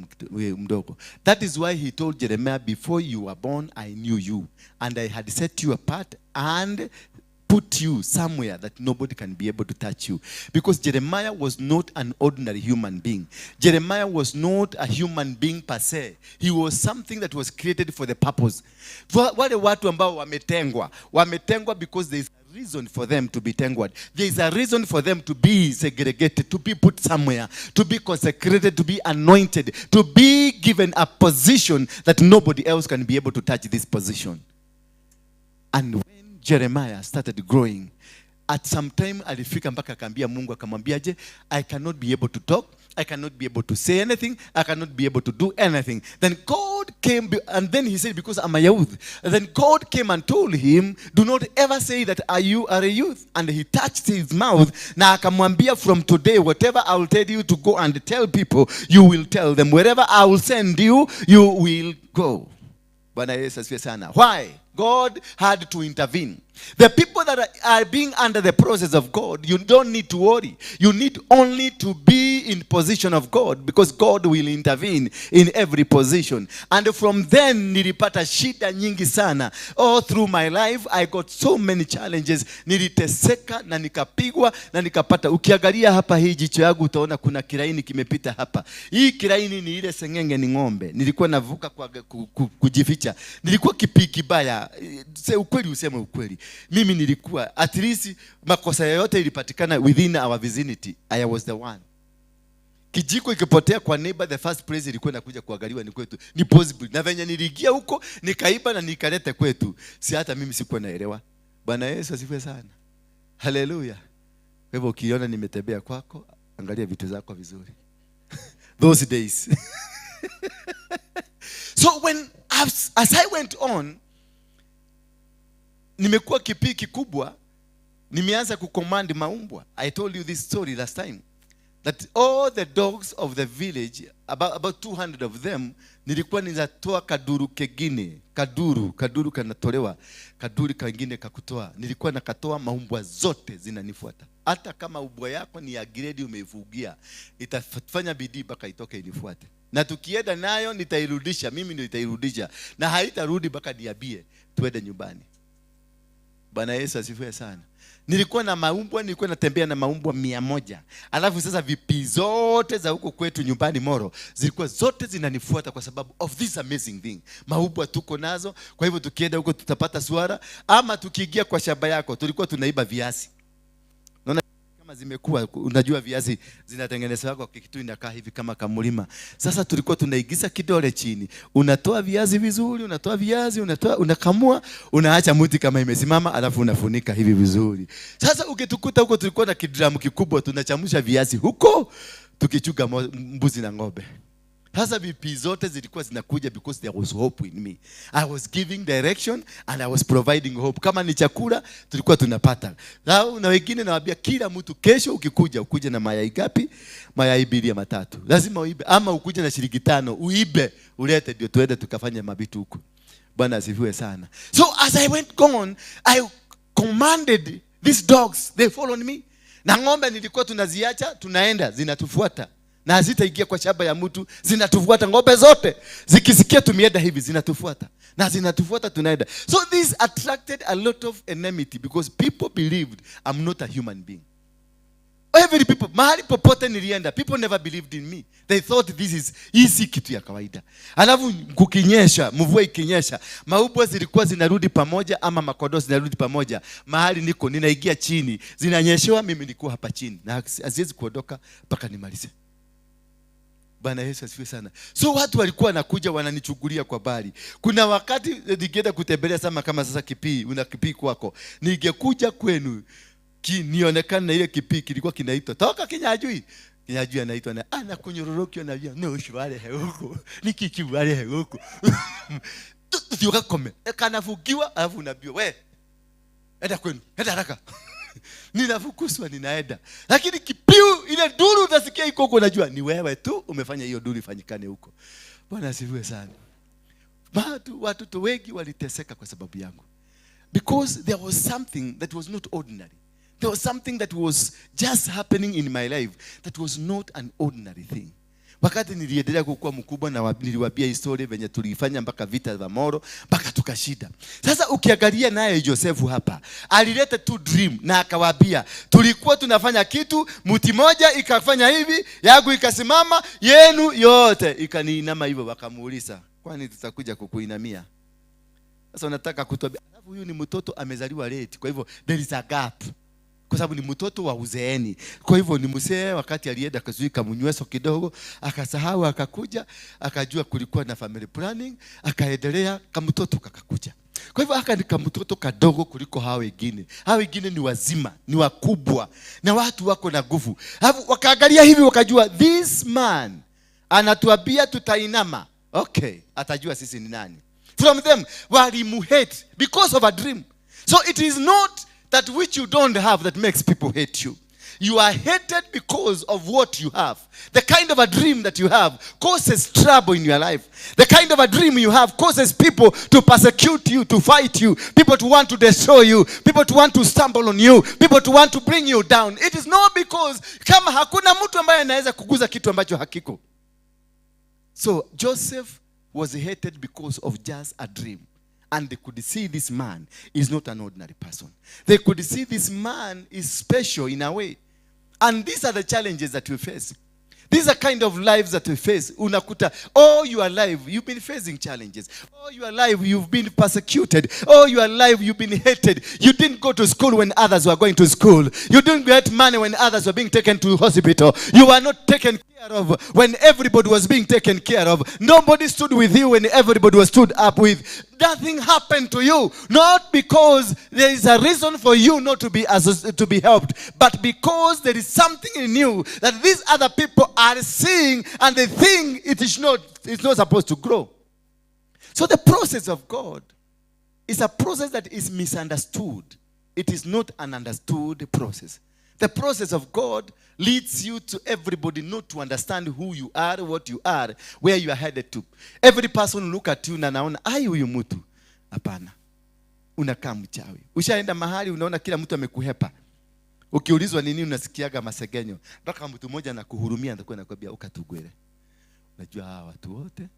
mdogo. That is why he told Jeremiah, before you were born I knew you and I had set you apart and put you somewhere that nobody can be able to touch you. Because Jeremiah was not an ordinary human being. Jeremiah was not a human being per se. He was something that was created for the purpose. Wale watu ambao wametengwa because there is a reason for them to be tengwed. There is a reason for them to be segregated, to be put somewhere, to be consecrated, to be anointed, to be given a position that nobody else can be able to touch this position. And when Jeremiah started growing, at some time alifika mpaka akaambia Mungu, akamwambiaje, I cannot be able to talk, I cannot be able to say anything, I cannot be able to do anything. Then God came, and then he said, because I'm a youth. And then God came and told him, do not ever say that you are a youth. And he touched his mouth. Na akamwambia, from today, whatever I will tell you to go and tell people, you will tell them. Wherever I will send you, you will go. Bwana Yesu asifiwe sana. Why? God had to intervene. The people that are being under the process of God, you don't need to worry. You need only to be in position of God, because God will intervene in every position. And from then, nilipata shida nyingi sana. All through my life, I got so many challenges. Niliteseka na nikapigwa na nikapata. Ukiangalia hapa hii jicho yangu utaona kuna kiraini kimepita hapa. Hii kiraini ni ile sengenge ni ng'ombe. Nilikuwa navuka kwa kujificha. Nilikuwa kibaya. Ukweli useme ukweli. Mimi nilikuwa, at least makosa yote ilipatikana within our vicinity. I was the one. Kijiko ikipotea kwa neighbor, the first place ilikuwa inakuja kuangaliwa ni kwetu. Ni possible. Na venye niliingia huko, nikaiba na nikaleta kwetu. Si hata mimi sikuwa naelewa. Bwana Yesu asifiwe sana. Hallelujah. Kwa hivyo ukiona nimetembea kwako, angalia vitu zako vizuri. Those days. So when as I went on, nimekuwa kipiki kubwa, nimeanza kucommand maumbwa. I told you this story last time, that all the dogs of the village, about 200 of them, nilikuwa ninatoa kaduru kegine, kaduru kanatolewa, kaduru kangine kakutoa. Nilikuwa nakatoa, maumbwa zote zinanifuata. Hata kama umbwa yako ni ya grade umeifugia, itafanya bidii mpaka itoke inifuate. Na tukienda nayo nitairudisha, mimi ndio nitairudisha. Na haitarudi mpaka niambie tuende nyumbani. Bwana Yesu asifiwe sana. Nilikuwa na maumbwa, nilikuwa natembea na maumbwa 100. Alafu sasa vipi zote za huko kwetu nyumbani Moro, zilikuwa zote zinanifuata kwa sababu of this amazing thing. Maumbwa tuko nazo, kwa hivyo tukienda huko tutapata swara, ama tukiingia kwa shamba yako, tulikuwa tunaiba viazi. Unaona kama zimekuwa, unajua viazi zinatengenezwa kwa kitu inakaa hivi kama kamulima. Sasa tulikuwa tunaigiza kidole chini. Unatoa viazi vizuri, unakamua, unaacha mti kama imesimama, alafu unafunika hivi vizuri. Sasa ukitukuta huko tulikuwa na kidramu kikubwa, tunachamsha viazi huko, tukichuga mbuzi na ng'ombe. Sasa vipi zote zilikuwa zinakuja because there was hope in me. I was giving direction and I was providing hope. Kama ni chakula tulikuwa tunapata. Na wengine nawaambia kila mtu, kesho ukuje na mayai gapi? Mayai 2 ama 3. Lazima uibe, ama ukuje na shilingi 5 uibe, ulete ndio tuende tukafanya mabitu huko. Bwana asifiwe sana. So as I went on, I commanded these dogs, they followed me. Na ng'ombe nilikuwa tunaziacha, tunaenda, zinatufuata. Na hazitaingia kwa shamba ya mtu, zinatufuata ng'ombe zote. Zikisikia tumeenda hivi, zinatufuata. Na zinatufuata tunaenda. So this attracted a lot of enmity because people believed I'm not a human being. Every people, mahali popote nilienda, people never believed in me. They thought this is easy, kitu ya kawaida. Alafu kukinyesha, mvua ikinyesha, maubwa zilikuwa zinarudi pamoja ama makodoo zinarudi pamoja. Mahali niko ninaingia chini, zinanyeshewa, mimi niko hapa chini na haziwezi kuondoka mpaka nimalize. Bwana Yesu asifiwe sana. So watu walikuwa wanakuja wananichukulia kwa bali. Kuna wakati nikienda kutembelea sama kama sasa Kipii, una Kipii kwako. Ningekuja kwenu nionekana na ile Kipii kilikuwa kinaitwa toka Kinyajui. Kinyajui anaitwa na anakunyururukio na vya no shwale huko. Nikikiwale huko. Tuyoka kome. Kanavugiwa alafu unaambiwa we enda kwenu, enda haraka. Ninafukuswa ninaenda. Lakini Kipiu ile duru utasikia iko huko, unajua ni wewe tu umefanya hiyo duru ifanyikane huko. Bwana asifiwe sana. Watu wengi waliteseka kwa sababu yangu. Because there was something that was not ordinary. There was something that was just happening in my life that was not an ordinary thing. Wakati niliendelea kukua mkubwa na niliwaambia historia venye tulifanya mpaka vita vya Moro mpaka tukashida. Sasa ukiangalia naye Josefu hapa, alileta tu dream na akawaambia, tulikuwa tunafanya kitu, mti moja ikafanya hivi, yangu ikasimama, yenu yote ikaniinama hivyo. Wakamuuliza, kwani tutakuja kukuinamia? Sasa unataka kutuambia alafu huyu ni mtoto amezaliwa late, kwa hivyo there is a gap. Kwa sababu ni mtoto wa uzeeni. Kwa hivyo ni mzee, wakati alienda kazuika mnyweso kidogo, akasahau, akakuja, akajua kulikuwa na family planning, akaendelea, kama mtoto kakakuja. Kwa hivyo aka ni kama mtoto kadogo kuliko hao wengine. Hao wengine ni wazima, ni wakubwa, na watu wako na nguvu. Wakaangalia hivi wakajua this man anatuambia tutainama. Okay, atajua sisi ni nani. From them, walimuhate because of a dream. So it is not that which you don't have that makes people hate you. You are hated because of what you have. The kind of a dream that you have causes trouble in your life. The kind of a dream you have causes people to persecute you, to fight you, people to want to destroy you, people to want to stumble on you, people to want to bring you down. It is not because kama hakuna mtu ambaye anaweza kuguza kitu ambacho hakiko. So Joseph was hated because of just a dream. And they could see this man is not an ordinary person. They could see this man is special in a way. And these are the challenges that we face. These are kind of lives that we face. Unakuta, all your life, you've been facing challenges. All your life, you've been persecuted. All your life, you've been hated. You didn't go to school when others were going to school. You didn't get money when others were being taken to hospital. You were not taken care of when everybody was being taken care of. Nobody stood with you when everybody was stood up with. Nothing happened to you, not because there is a reason for you not to be helped, but because there is something in you that these other people are seeing and they think it's not supposed to grow. So the process of God is a process that is misunderstood. It is not an understood process. The process of God leads you to everybody not to understand who you are, what you are, where you are headed to. Every person look at you na naona, ai huyu mtu. Hapana. Unakaa mchawi. Ushaenda mahali unaona kila mtu amekuhepa. Ukiulizwa nini unasikiaga masegenyo. Mpaka mtu mmoja anakuhurumia atakuwa anakuambia ukatugwele. Unajua hawa watu wote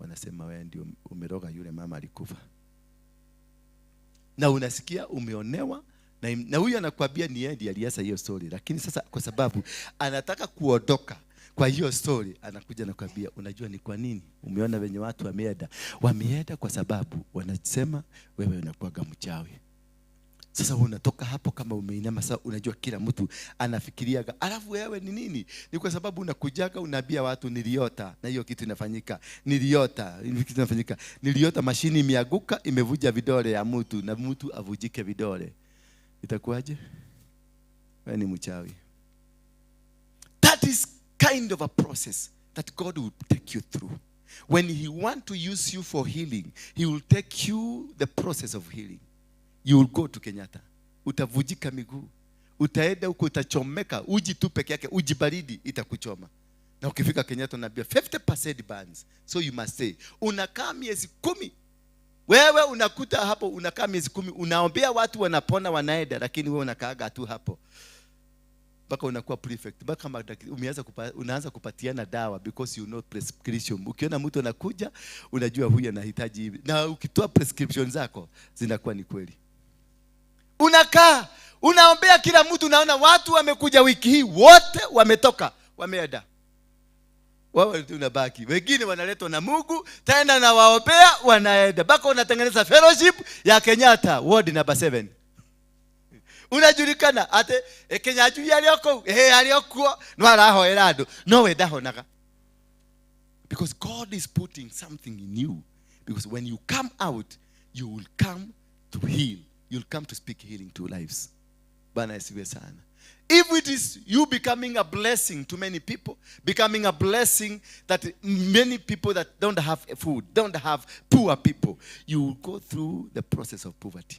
wanasema wewe ndio umeroga yule mama alikufa. Na unasikia umeonewa. Na huyu anakuambia ni yeye ndiye alianza hiyo story, lakini sasa kwa sababu anataka kuondoka kwa hiyo story anakuja na kuambia unajua ni kwa nini umeona wenye watu wameenda kwa sababu wanasema wewe unakuaga mchawi. Sasa unatoka hapo kama umeinama, sasa unajua kila mtu anafikiriaga alafu wewe ni nini? Ni kwa sababu unakujaga unaambia watu niliota na hiyo kitu inafanyika. Niliota mashini imeanguka imevuja vidole ya mtu na mtu avujike vidole. Itakuwaje? Wewe ni mchawi. That is kind of a process that God will take you through. When he want to use you for healing, he will take you the process of healing. You will go to Kenyatta. Utavujika miguu. Utaenda huko utachomeka, uji tu peke yake, uji baridi itakuchoma. Na ukifika Kenyatta unaambia 50% burns. So you must say, unakaa miezi 10. Wewe unakuta hapo unakaa miezi 10, unaombea watu wanapona wanaenda, lakini wewe unakaaga tu hapo. Baka unakuwa prefect. Baka unaanza kupatiana dawa because you know prescription. Ukiona mtu anakuja, unajua huyu anahitaji hivi. Na ukitoa prescription zako, zinakuwa ni kweli. Unakaa, unaombea kila mtu, unaona watu wamekuja wiki hii, wote wametoka, wameenda. Wao tunabaki. Wengine wanaletwa na Mungu, tena na waombea wanaenda. Baka unatengeneza fellowship ya Kenyatta, ward number 7. Unajulikana ate Kenyatta yalioko yalioko no arahoera andu no we ndahonaga. Because God is putting something in you. Because when you come out, you will come to heal. You'll come to speak healing to lives. Bwana asifiwe sana. If it is you becoming a blessing to many people, becoming a blessing that many people that don't have food, don't have poor people, you will go through the process of poverty.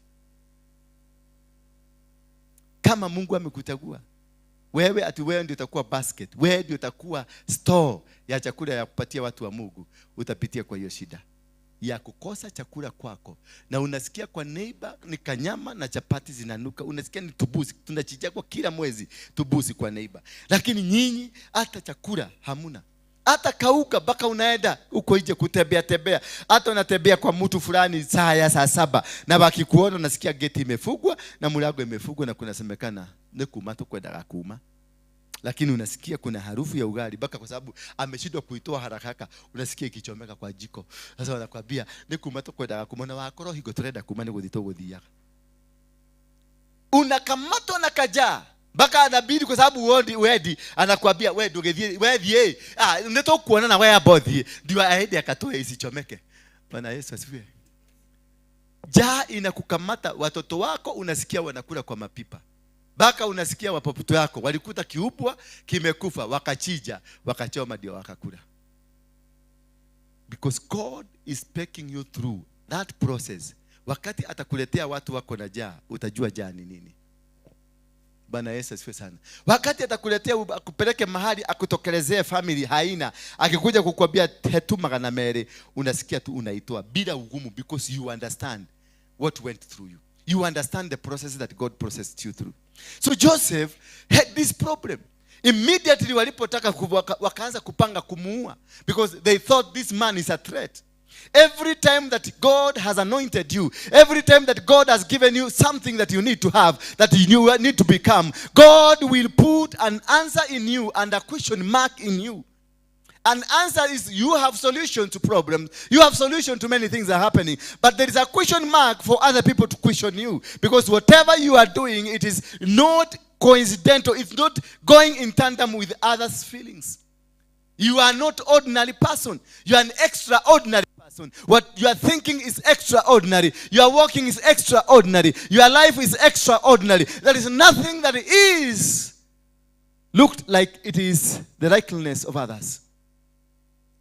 Kama Mungu amekuchagua wewe, ati wewe ndio utakuwa basket, wewe ndio utakuwa store ya chakula ya kupatia watu wa Mungu, utapitia kwa hiyo shida ya kukosa chakula kwako. Na unasikia kwa neighbor ni kanyama na chapati zinanuka, unasikia ni tubusi, tunachijia kwa kila mwezi tubusi kwa neighbor. Lakini nyinyi hata chakula hamuna. Hata kauka baka unaenda uko nje kutembea. Hata unatembea kwa mtu fulani saa 7 na baki kuona unasikia geti imefungwa na mlango imefungwa na kunasemekana ni kumato kwenda kuma. Lakini unasikia kuna harufu ya ugali baka kwa sababu ameshindwa kuitoa haraka, unasikia ikichomeka kwa jiko. Sasa wanakuambia ni kumato kwenda kumona wakoro higo turenda kumane gudito gudhiya. Unakamatwa na kajaa baka anabidi kwa sababu wedi anakuambia wewe ndugethie wewe ndio kuona na wewe body ndio aende akatoe isichomeke. Bwana Yesu asifiwe. Jaa inakukamata, watoto wako unasikia wanakula kwa mapipa. Baka unasikia wapoputo yako walikuta kiupwa kimekufa, wakachija wakachoma ndio wakakula. Because God is taking you through that process. Wakati atakuletea watu wako na jaa, utajua jaa ni nini. Bwana Yesu asifiwe sana. Wakati atakuletea akupeleke mahali akutokelezee family haina, akikuja kukuambia hetuma na mere, unasikia tu unaitoa bila ugumu, because you understand what went through you. You understand the process that God processed you through. So Joseph had this problem. Immediately walipotaka wakaanza kupanga kumuua, because they thought this man is a threat. Every time that God has anointed you, every time that God has given you something that you need to have, that you need to become, God will put an answer in you and a question mark in you. An answer is you have solution to problems. You have solution to many things that are happening. But there is a question mark for other people to question you. Because whatever you are doing, it is not coincidental. It's not going in tandem with others' feelings. You are not ordinary person. You are an extraordinary person. What you are thinking is extraordinary. Your walking is extraordinary. Your life is extraordinary. There is nothing that is looked like it is the likeness of others.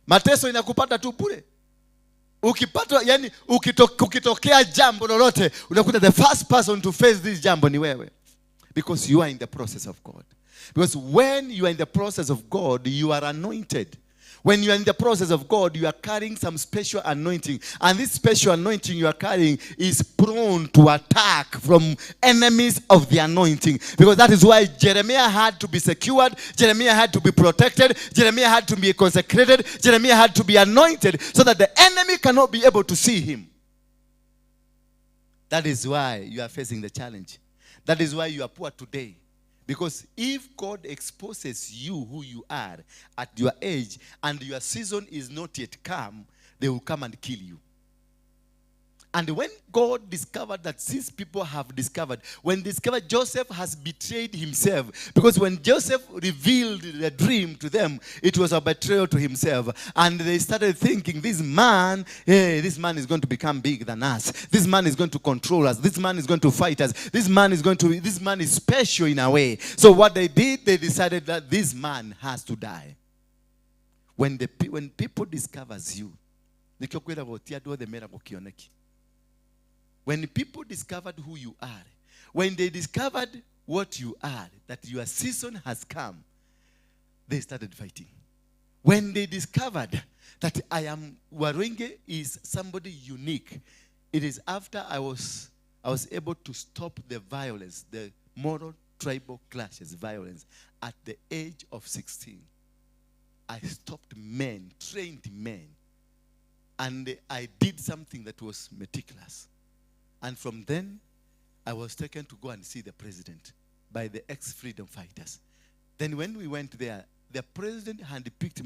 Mateso inakupata tu bure. Ukipata, yani ukitokea jambo lolote, unakuta the first person to face this jambo ni wewe. Because you are in the process of God. Because when you are in the process of God, you are anointed. When you are in the process of God, you are carrying some special anointing. And this special anointing you are carrying is prone to attack from enemies of the anointing. Because that is why Jeremiah had to be secured. Jeremiah had to be protected. Jeremiah had to be consecrated. Jeremiah had to be anointed so that the enemy cannot be able to see him. That is why you are facing the challenge. That is why you are poor today. Because if God exposes you who you are at your age and your season is not yet come, they will come and kill you. And when God discovered that these people have discovered, when discovered Joseph has betrayed himself, because when Joseph revealed the dream to them, it was a betrayal to himself. And they started thinking, this man is going to become big than us. This man is going to control us. This man is going to fight us. This man is special in a way. So what they did, they decided that this man has to die. When people discovers you, when people discovered who you are, when they discovered what you are, that your season has come, they started fighting. When they discovered that Waruinge is somebody unique, it is after I was able to stop the violence, the moral tribal clashes, violence. At the age of 16, I stopped men, trained men. And I did something that was meticulous. And from then, I was taken to go and see the president by the ex-freedom fighters. Then when we went there, the president handpicked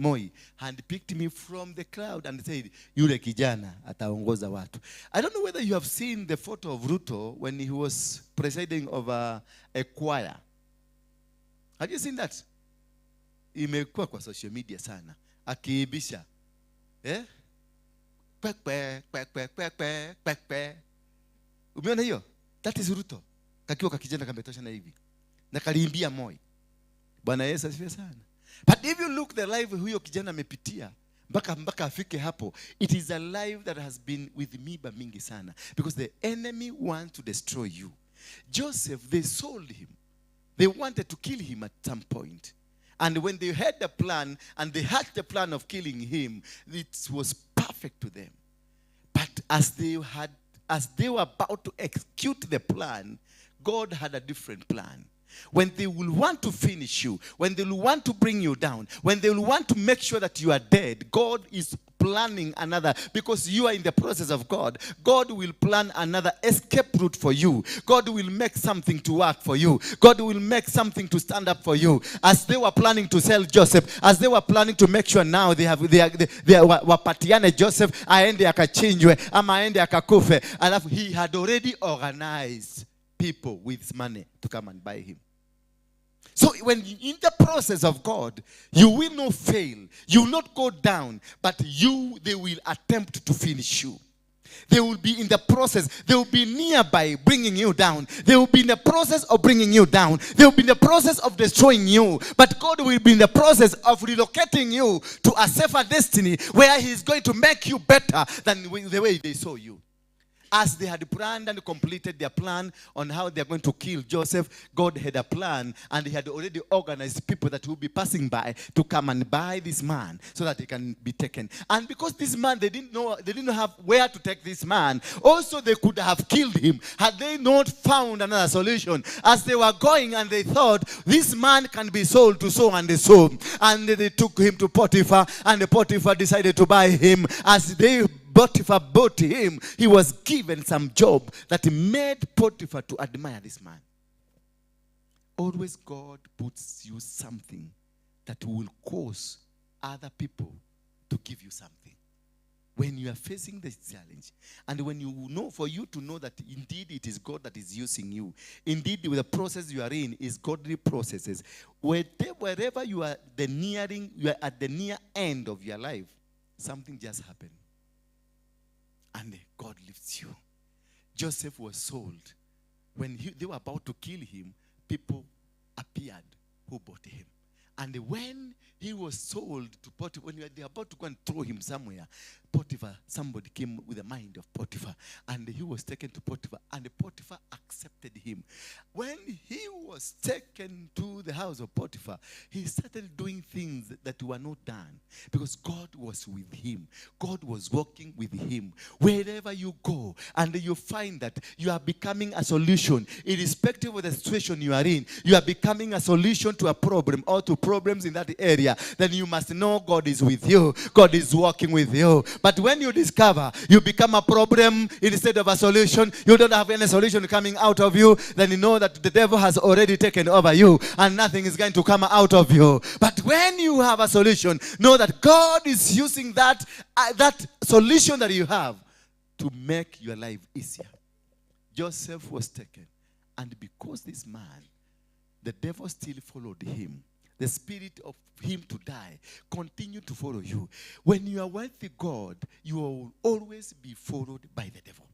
me from the crowd and said, "Yule kijana ataongoza watu." I don't know whether you have seen the photo of Ruto when he was presiding over a choir. Have you seen that? Imekuwa kwa social media sana. Akiibisha. Eh? Kwekwe, kwekwe, kwekwe, kwekwe. Umeona hiyo? That is Ruto. Kakiwa kakijana kametosha na hivi. Na kaliimbia Moi. Bwana Yesu asifiwe sana. But if you look the life huyo kijana amepitia mpaka afike hapo, it is a life that has been with me ba mingi sana, because the enemy wants to destroy you. Joseph, they sold him. They wanted to kill him at some point. And when they had the plan and they had the plan of killing him, it was perfect to them. But as they were about to execute the plan, God had a different plan. When they will want to finish you, when they will want to bring you down, when they will want to make sure that you are dead, God is planning another, because you are in the process of God. God will plan another escape route for you. God will make something to work for you. God will make something to stand up for you. As they were planning to sell Joseph, as they were planning to make sure now they wapatiane Joseph, aende akachinjwe ama aende akakufe. Alafu he had already organized people with money to come and buy him. So when in the process of God, you will not fail, you will not go down, but they will attempt to finish you. They will be in the process, they will be nearby bringing you down. They will be in the process of bringing you down. They will be in the process of destroying you. But God will be in the process of relocating you to a safer destiny where He is going to make you better than the way they saw you. As they had planned and completed their plan on how they are going to kill Joseph, God had a plan, and He had already organized people that will be passing by to come and buy this man so that he can be taken. And because this man, they didn't have where to take this man. Also, they could have killed him had they not found another solution. As they were going and they thought, this man can be sold to so and so. And they took him to Potiphar, and the Potiphar decided to buy him. As Potiphar bought him, he was given some job that made Potiphar to admire this man. Always God puts you something that will cause other people to give you something. When you are facing this challenge, and when you know, for you to know that indeed it is God that is using you, indeed the process you are in is godly processes, wherever you are at the near end of your life, something just happened. And God lifts you. Joseph was sold. When they were about to kill him, people appeared who bought him. And when he was sold to Potiphar, when they were about to go and throw him somewhere, somebody came with the mind of Potiphar, and he was taken to Potiphar, and Potiphar accepted him. When he was taken to the house of Potiphar, he started doing things that were not done, because God was with him. God was working with him. Wherever you go, and you find that you are becoming a solution, irrespective of the situation you are in, you are becoming a solution to a problem or to problems in that area, then you must know God is with you. God is working with you. But when you discover you become a problem instead of a solution, you don't have any solution coming out of you, then you know that the devil has already taken over you and nothing is going to come out of you. But when you have a solution, know that God is using that solution that you have to make your life easier. Joseph was taken, and because this man, the devil still followed him. The spirit of him to die continue to follow you. When you are with God, you will always be followed by the devil.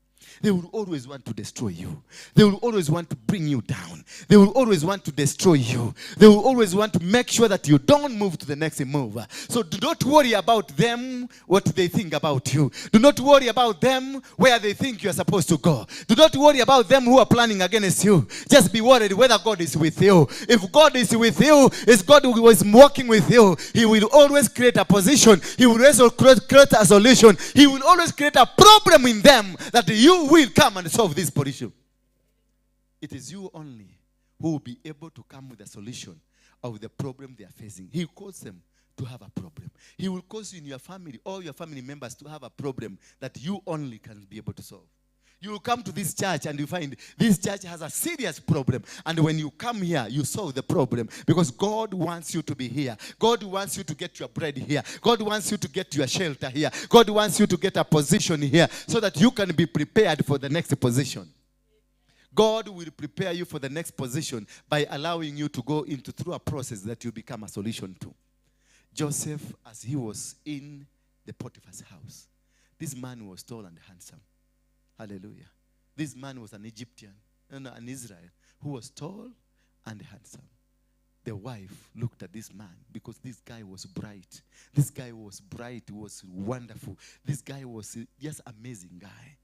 They will always want to destroy you. They will always want to bring you down. They will always want to destroy you. They will always want to make sure that you don't move to the next move. So do not worry about them, what they think about you. Do not worry about them, where they think you are supposed to go. Do not worry about them who are planning against you. Just be worried whether God is with you. If God is with you, if God was working with you, He will always create a position. He will also create a solution. He will always create a problem in them that you will come and solve this issue. It is you only who will be able to come with a solution of the problem they are facing. He will cause them to have a problem. He will cause you in your family, all your family members, to have a problem that you only can be able to solve. You will come to this church and you find this church has a serious problem. And when you come here, you solve the problem. Because God wants you to be here. God wants you to get your bread here. God wants you to get your shelter here. God wants you to get a position here so that you can be prepared for the next position. God will prepare you for the next position by allowing you to go through a process that you become a solution to. Joseph, as he was in the Potiphar's house, this man was tall and handsome. Hallelujah. This man was an Egyptian, an Israel, who was tall and handsome. The wife looked at this man because this guy was bright. This guy was bright, was wonderful. This guy was just amazing guy.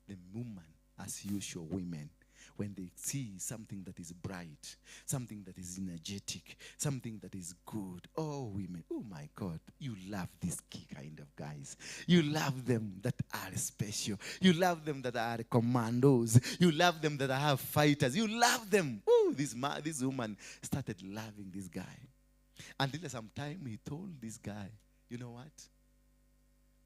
The woman, as usual, women, when they see something that is bright, something that is energetic, something that is good, oh, women, oh my God, you love these kind of guys. You love them that are special. You love them that are commandos. You love them that are fighters. You love them. Oh, this woman started loving this guy. Until sometime he told this guy, you know what?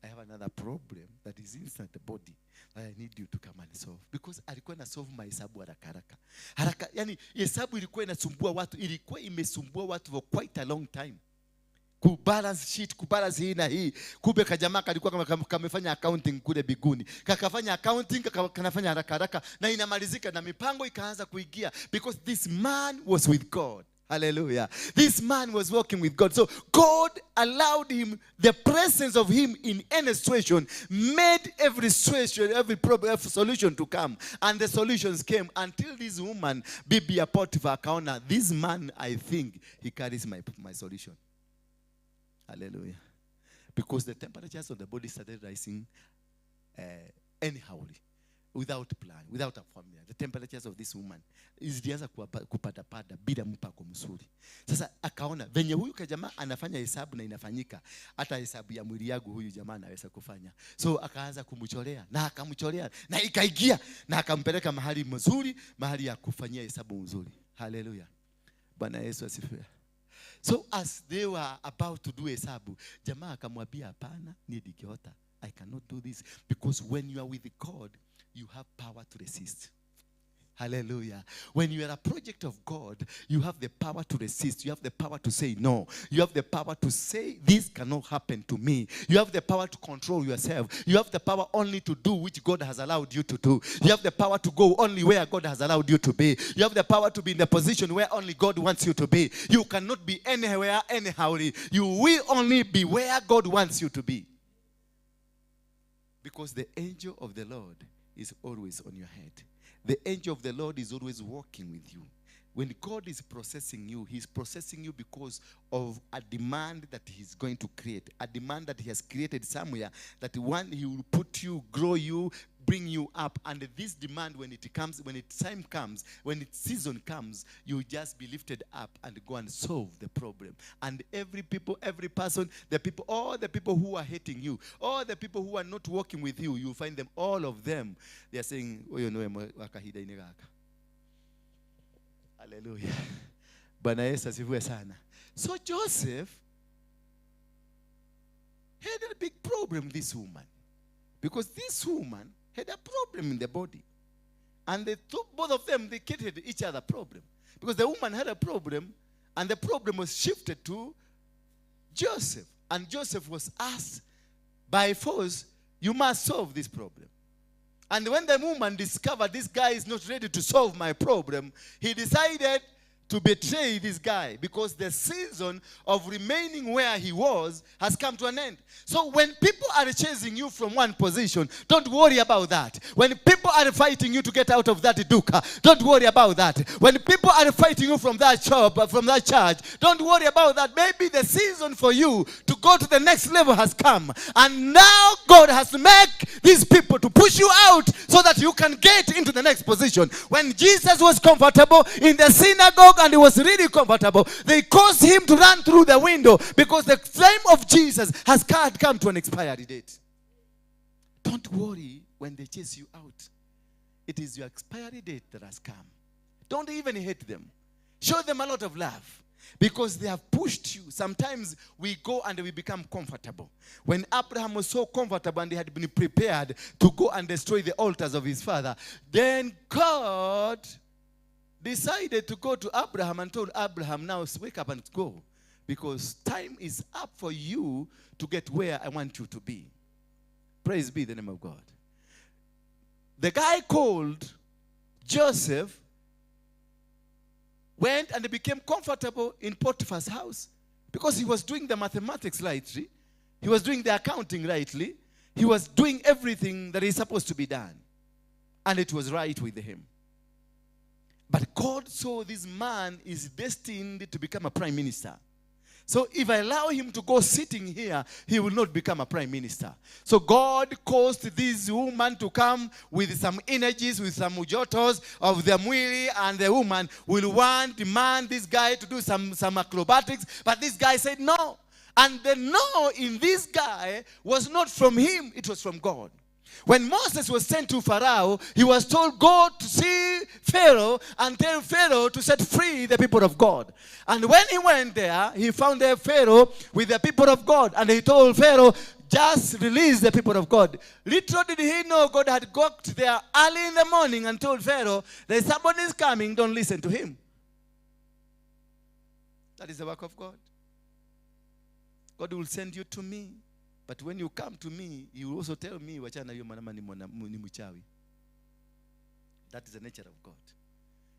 I have another problem that is inside the body that I need you to come and solve. Because alikuwa na solve mahesabu haraka. Haraka, yani hesabu ilikuwa inasumbua watu, ilikuwa imesumbua watu for quite a long time. Kubalance sheet, kubalance hii na hii. Kumbe kajamaa kalikuwa kamefanya accounting kule biguni. Kakafanya accounting, kanafanya haraka na inamalizika na mipango ikaanza kuingia because this man was with God. Hallelujah. This man was walking with God. So God allowed him, the presence of him in any situation made every situation, every problem, every solution to come. And the solutions came until this woman, Bibi Potiphar, akaona, this man, I think, he carries my solution. Hallelujah. Because the temperatures of the body started rising anyhow. Without plan, without a formula. The temperatures of this woman zilianza kupata bila mpako mzuri. Sasa akaona venye huyu jamaa anafanya hesabu na inafanyika, hata hesabu ya mwili yangu huyu jamaa anaweza kufanya. So akaanza kumchorea na akamchorea na ikaigia na akampeleka mahali mzuri, mahali ya kufanyia hesabu mzuri. Hallelujah. Bwana Yesu asifiwe. So as they were about to do hesabu, jamaa akamwambia hapana, ni dikiota. I cannot do this because when you are with God, you have power to resist. Hallelujah. When you are a project of God, you have the power to resist. You have the power to say no. You have the power to say, this cannot happen to me. You have the power to control yourself. You have the power only to do which God has allowed you to do. You have the power to go only where God has allowed you to be. You have the power to be in the position where only God wants you to be. You cannot be anywhere, anyhow. You will only be where God wants you to be. Because the angel of the Lord is always on your head. The angel of the Lord is always walking with you. When God is processing you, he's processing you because of a demand that he's going to create. A demand that he has created somewhere, that one, he will put you, grow you, bring you up. And this demand, when it comes, when its time comes, when its season comes, you just be lifted up and go and solve the problem. And every people, every person, the people, all the people who are hating you, all the people who are not working with you, you find them, all of them, they are saying, oh, you know, wakahida inegaka. Hallelujah. Bwana Yesu asifiwe sana. So Joseph had a big problem with this woman. Because this woman had a problem in the body. And they took both of them, they created each other problem. Because the woman had a problem, and the problem was shifted to Joseph. And Joseph was asked by force, you must solve this problem. And when the woman discovered this guy is not ready to solve my problem, he decided to betray this guy because the season of remaining where he was has come to an end. So when people are chasing you from one position, don't worry about that. When people are fighting you to get out of that dukkha, don't worry about that. When people are fighting you from that job, from that charge, don't worry about that. Maybe the season for you to go to the next level has come. And now God has to make these people to push you out so that you can get into the next position. When Jesus was comfortable in the synagogue, and he was really comfortable, they caused him to run through the window because the flame of Jesus has come to an expiry date. Don't worry when they chase you out. It is your expiry date that has come. Don't even hate them. Show them a lot of love. Because they have pushed you. Sometimes we go and we become comfortable. When Abraham was so comfortable and he had been prepared to go and destroy the altars of his father, then God decided to go to Abraham and told Abraham, now wake up and go. Because time is up for you to get where I want you to be. Praise be the name of God. The guy called Joseph went and became comfortable in Potiphar's house because he was doing the mathematics rightly. He was doing the accounting rightly. He was doing everything that is supposed to be done. And it was right with him. But God saw this man is destined to become a prime minister. So if I allow him to go sitting here, he will not become a prime minister. So God caused this woman to come with some energies, with some jotos of the mwili, and the woman will demand this guy to do some acrobatics. But this guy said no. And the no in this guy was not from him, it was from God. When Moses was sent to Pharaoh, he was told, go to see Pharaoh and tell Pharaoh to set free the people of God. And when he went there, he found the Pharaoh with the people of God. And he told Pharaoh, just release the people of God. Little did he know God had got there early in the morning and told Pharaoh, there's somebody is coming, don't listen to him. That is the work of God. God will send you to me. But when you come to me, you will also tell me, wachana yu manama ni mchawi. That is the nature of God.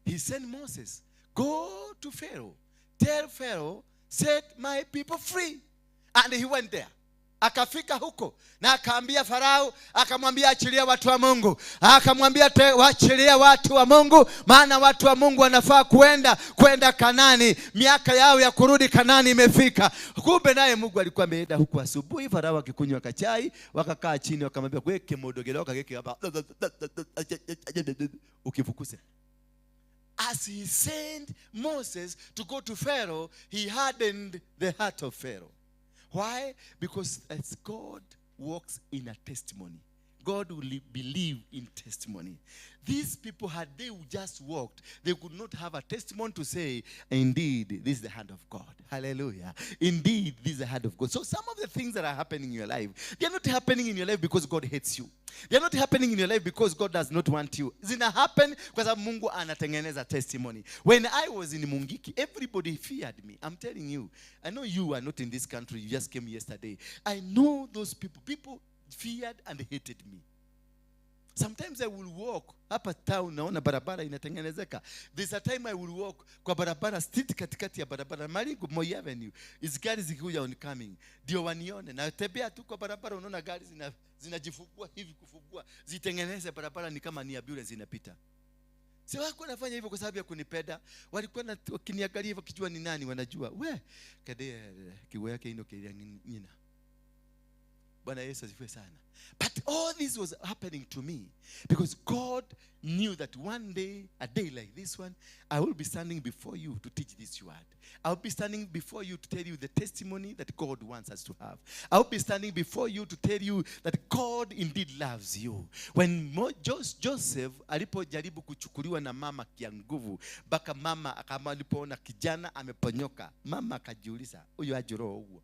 He sent Moses, go to Pharaoh. Tell Pharaoh, set my people free. And he went there. Akafika huko. Na akaambia Farao, akamwambia achilia watu wa Mungu. Akamwambia waachilia watu wa Mungu, maana watu wa Mungu wanafaa kwenda Kanani. Miaka yao ya kurudi Kanani imefika. Kumbe naye Mungu alikuwa ameenda huko asubuhi. Farao akikunywa kachai, wakakaa chini wakamwambia weke modogelo kageke hapa. Ukifukuse. As he sent Moses to go to Pharaoh, he hardened the heart of Pharaoh. Why? Because as God walks in a testimony, God will believe in testimony. These people, had they just walked, they could not have a testimony to say, indeed, this is the hand of God. Hallelujah. Indeed, this is the hand of God. So some of the things that are happening in your life, they are not happening in your life because God hates you. They are not happening in your life because God does not want you. Zina happen because Mungu anatengeneza testimony. When I was in Mungiki, everybody feared me. I'm telling you. I know you are not in this country. You just came yesterday. I know those people. People feared and hated me. Sometimes I will walk hapa town, naona barabara inatengenezeka. There's a time I will walk kwa barabara street katikati ya barabara Maringo Moi Avenue. Is gari zikuja oncoming. Ndio wanione. Na tembea tu kwa barabara unaona gari zinajifungua hivi kufungua. Zitengeneze barabara ni kama ni ambulance inapita. Si wako nafanya hivyo kwa sababu ya kunipenda. Walikuwa wakiniangalia hivyo kijua ni nani wanajua. We kade kiwe yake ino kilia nyina. Bwana Yesu asifiwe sana. But all this was happening to me because God knew that one day, a day like this one, I will be standing before you to teach this word. I will be standing before you to tell you the testimony that God wants us to have. I will be standing before you to tell you that God indeed loves you. When Joseph alipojaribu kuchukuliwa na mama kia nguvu, baka mama akalipoona kijana ameponyoka, mama akajiuliza, huyu aje roho huo?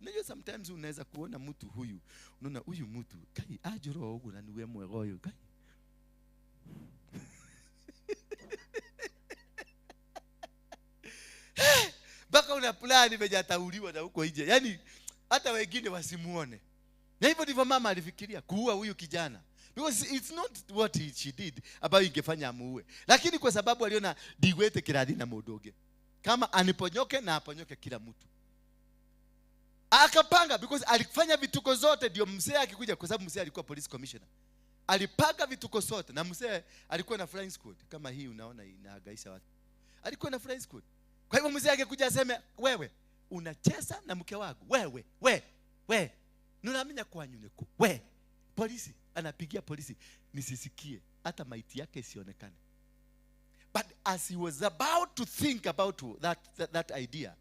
Najua sometimes unaweza kuona mtu huyu, unaona huyu mtu kai aje roho huko na niwe mwegoyo kai. Baka una plan imejatauliwa na huko nje. Yaani hata wengine wasimuone. Na hivyo ndivyo mama alifikiria kuua huyu kijana. Because it's not what she did ambayo ingefanya amuue. Lakini kwa sababu aliona diwete kiradi na modoge. Kama aniponyoke na aponyoke kila mtu. Akapanga because alifanya vituko zote ndio mzee akikuja kwa sababu mzee alikuwa police commissioner. Alipanga vituko zote na mzee alikuwa na flying squad kama hii unaona inahangaisha watu. Alikuwa na flying squad. Kwa hivyo mzee akikuja aseme wewe unacheza na mke wangu. Wewe. Ninaamini kwa nyuneko. Polisi anapigia polisi nisisikie hata maiti yake isionekane. But as he was about to think about that idea,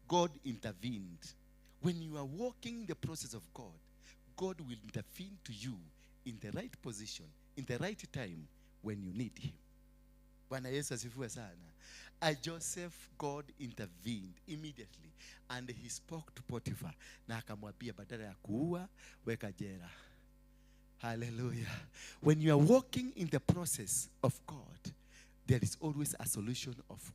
God intervened. When you are walking the process of God, God will intervene to you in the right position, in the right time when you need him. Bwana Yesu asifiwe sana. Joseph, God intervened immediately and he spoke to Potiphar na akamwambia badala ya kuua weka jela. Hallelujah. When you are walking in the process of God, there is always a solution of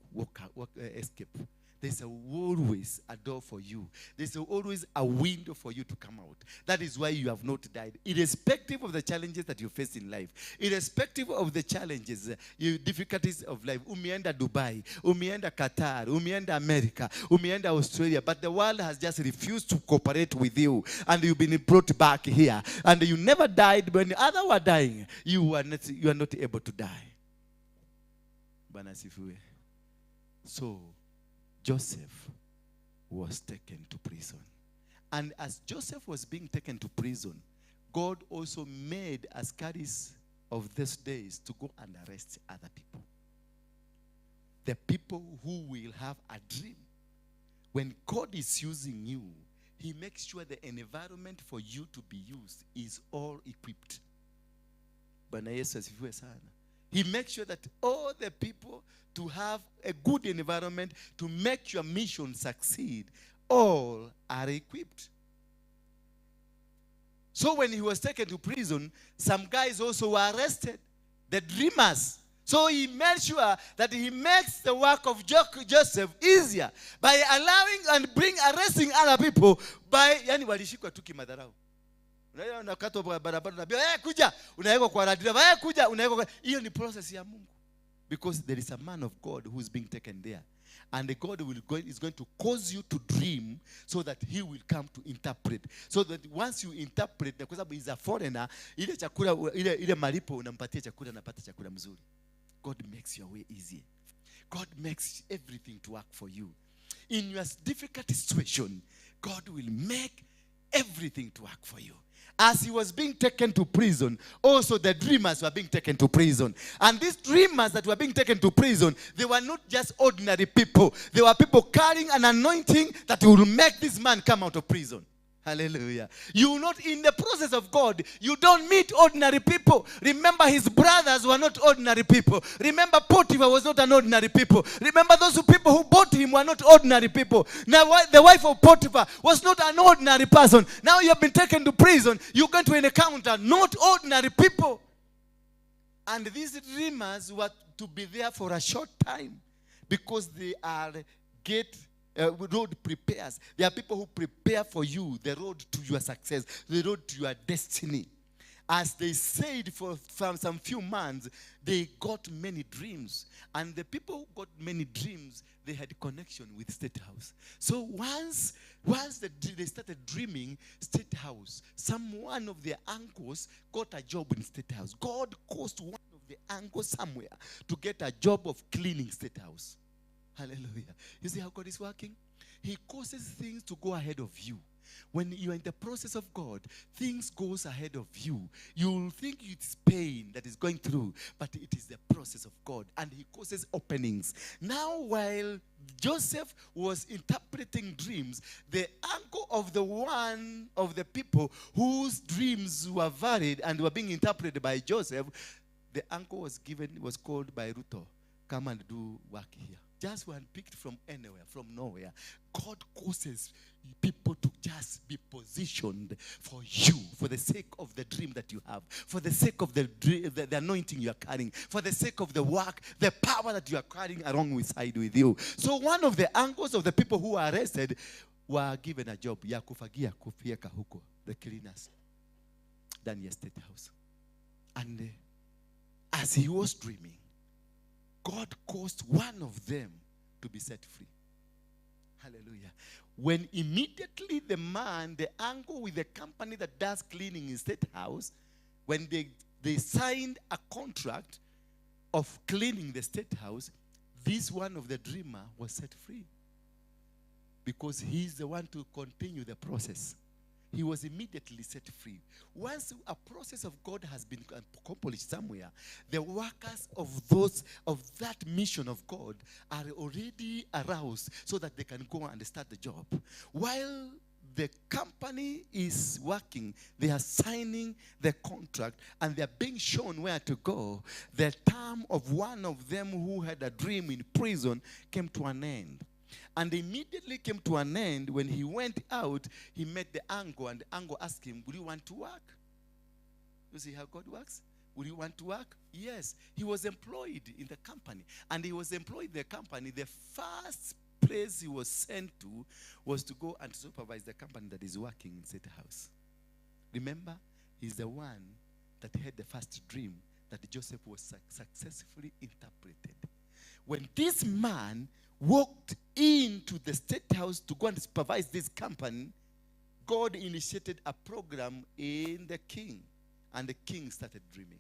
escape. There's always a door for you. There's always a window for you to come out. That is why you have not died. Irrespective of the challenges that you face in life. Irrespective of the challenges, difficulties of life. Umeenda Dubai, umeenda Qatar, umeenda America, umeenda Australia. But the world has just refused to cooperate with you. And you've been brought back here. And you never died. When others were dying, you are not able to die. Bwana asifiwe. So, Joseph was taken to prison. And as Joseph was being taken to prison, God also made askaris of these days to go and arrest other people. The people who will have a dream. When God is using you, he makes sure the environment for you to be used is all equipped. Bwana Yesu asifiwe sana. He makes sure that all the people to have a good environment to make your mission succeed, all are equipped. So when he was taken to prison, some guys also were arrested, the dreamers. So he made sure that he makes the work of Joseph easier by allowing and arresting other people by yani walishikwa tu kimadharau. Unakatwa barabara unaambia kuja unawekwa kwa radira kuja unawekwa hiyo ni process ya Mungu, because there is a man of God who is being taken there, and God is going to cause you to dream so that he will come to interpret, so that once you interpret, kwa sababu is a foreigner, ile chakula ile malipo unampatia chakula, napata chakula mzuri. God makes your way easy. God makes everything to work for you. In your difficult situation, God will make everything to work for you. As he was being taken to prison, also the dreamers were being taken to prison. And these dreamers that were being taken to prison, they were not just ordinary people. They were people carrying an anointing that will make this man come out of prison. Hallelujah. You not in the process of God, you don't meet ordinary people. Remember, his brothers were not ordinary people. Remember, Potiphar was not an ordinary people. Remember, those people who bought him were not ordinary people. Now, the wife of Potiphar was not an ordinary person. Now you have been taken to prison. You're going to encounter not ordinary people. And these dreamers were to be there for a short time, because they are road prepares. There are people who prepare for you the road to your success, the road to your destiny. As they said from some few months, they got many dreams. And the people who got many dreams, they had connection with State House. So once they started dreaming State House, one of their uncles got a job in State House. God caused one of the uncles somewhere to get a job of cleaning State House. Hallelujah. You see how God is working? He causes things to go ahead of you. When you are in the process of God, things goes ahead of you. You will think it's pain that is going through, but it is the process of God. And he causes openings. Now, while Joseph was interpreting dreams, the uncle of one of the people whose dreams were varied and were being interpreted by Joseph, the uncle was called by Ruto, come and do work here. Just one picked from anywhere, from nowhere. God causes people to just be positioned for you, for the sake of the dream that you have, for the sake of the anointing you are carrying, for the sake of the work, the power that you are carrying along with you. So one of the uncles of the people who were arrested were given a job, ya kufagia kufieka huko, the cleaners, Daniel State House. And as he was dreaming, God caused one of them to be set free. Hallelujah. When immediately the uncle with the company that does cleaning in State House, when they signed a contract of cleaning the State House, this one of the dreamer was set free. Because he's the one to continue the process. He was immediately set free. Once a process of God has been accomplished somewhere, the workers of that mission of God are already aroused so that they can go and start the job. While the company is working, they are signing the contract, and they are being shown where to go, the term of one of them who had a dream in prison came to an end. And immediately came to an end. When he went out, he met the uncle, and the uncle asked him, would you want to work? You see how God works? Would you want to work? Yes. He was employed in the company. And he was employed in the company. The first place he was sent to was to go and supervise the company that is working in State House. Remember, he's the one that had the first dream that Joseph was successfully interpreted. When this man walked into the State House to go and supervise this company, God initiated a program in the king, and the king started dreaming.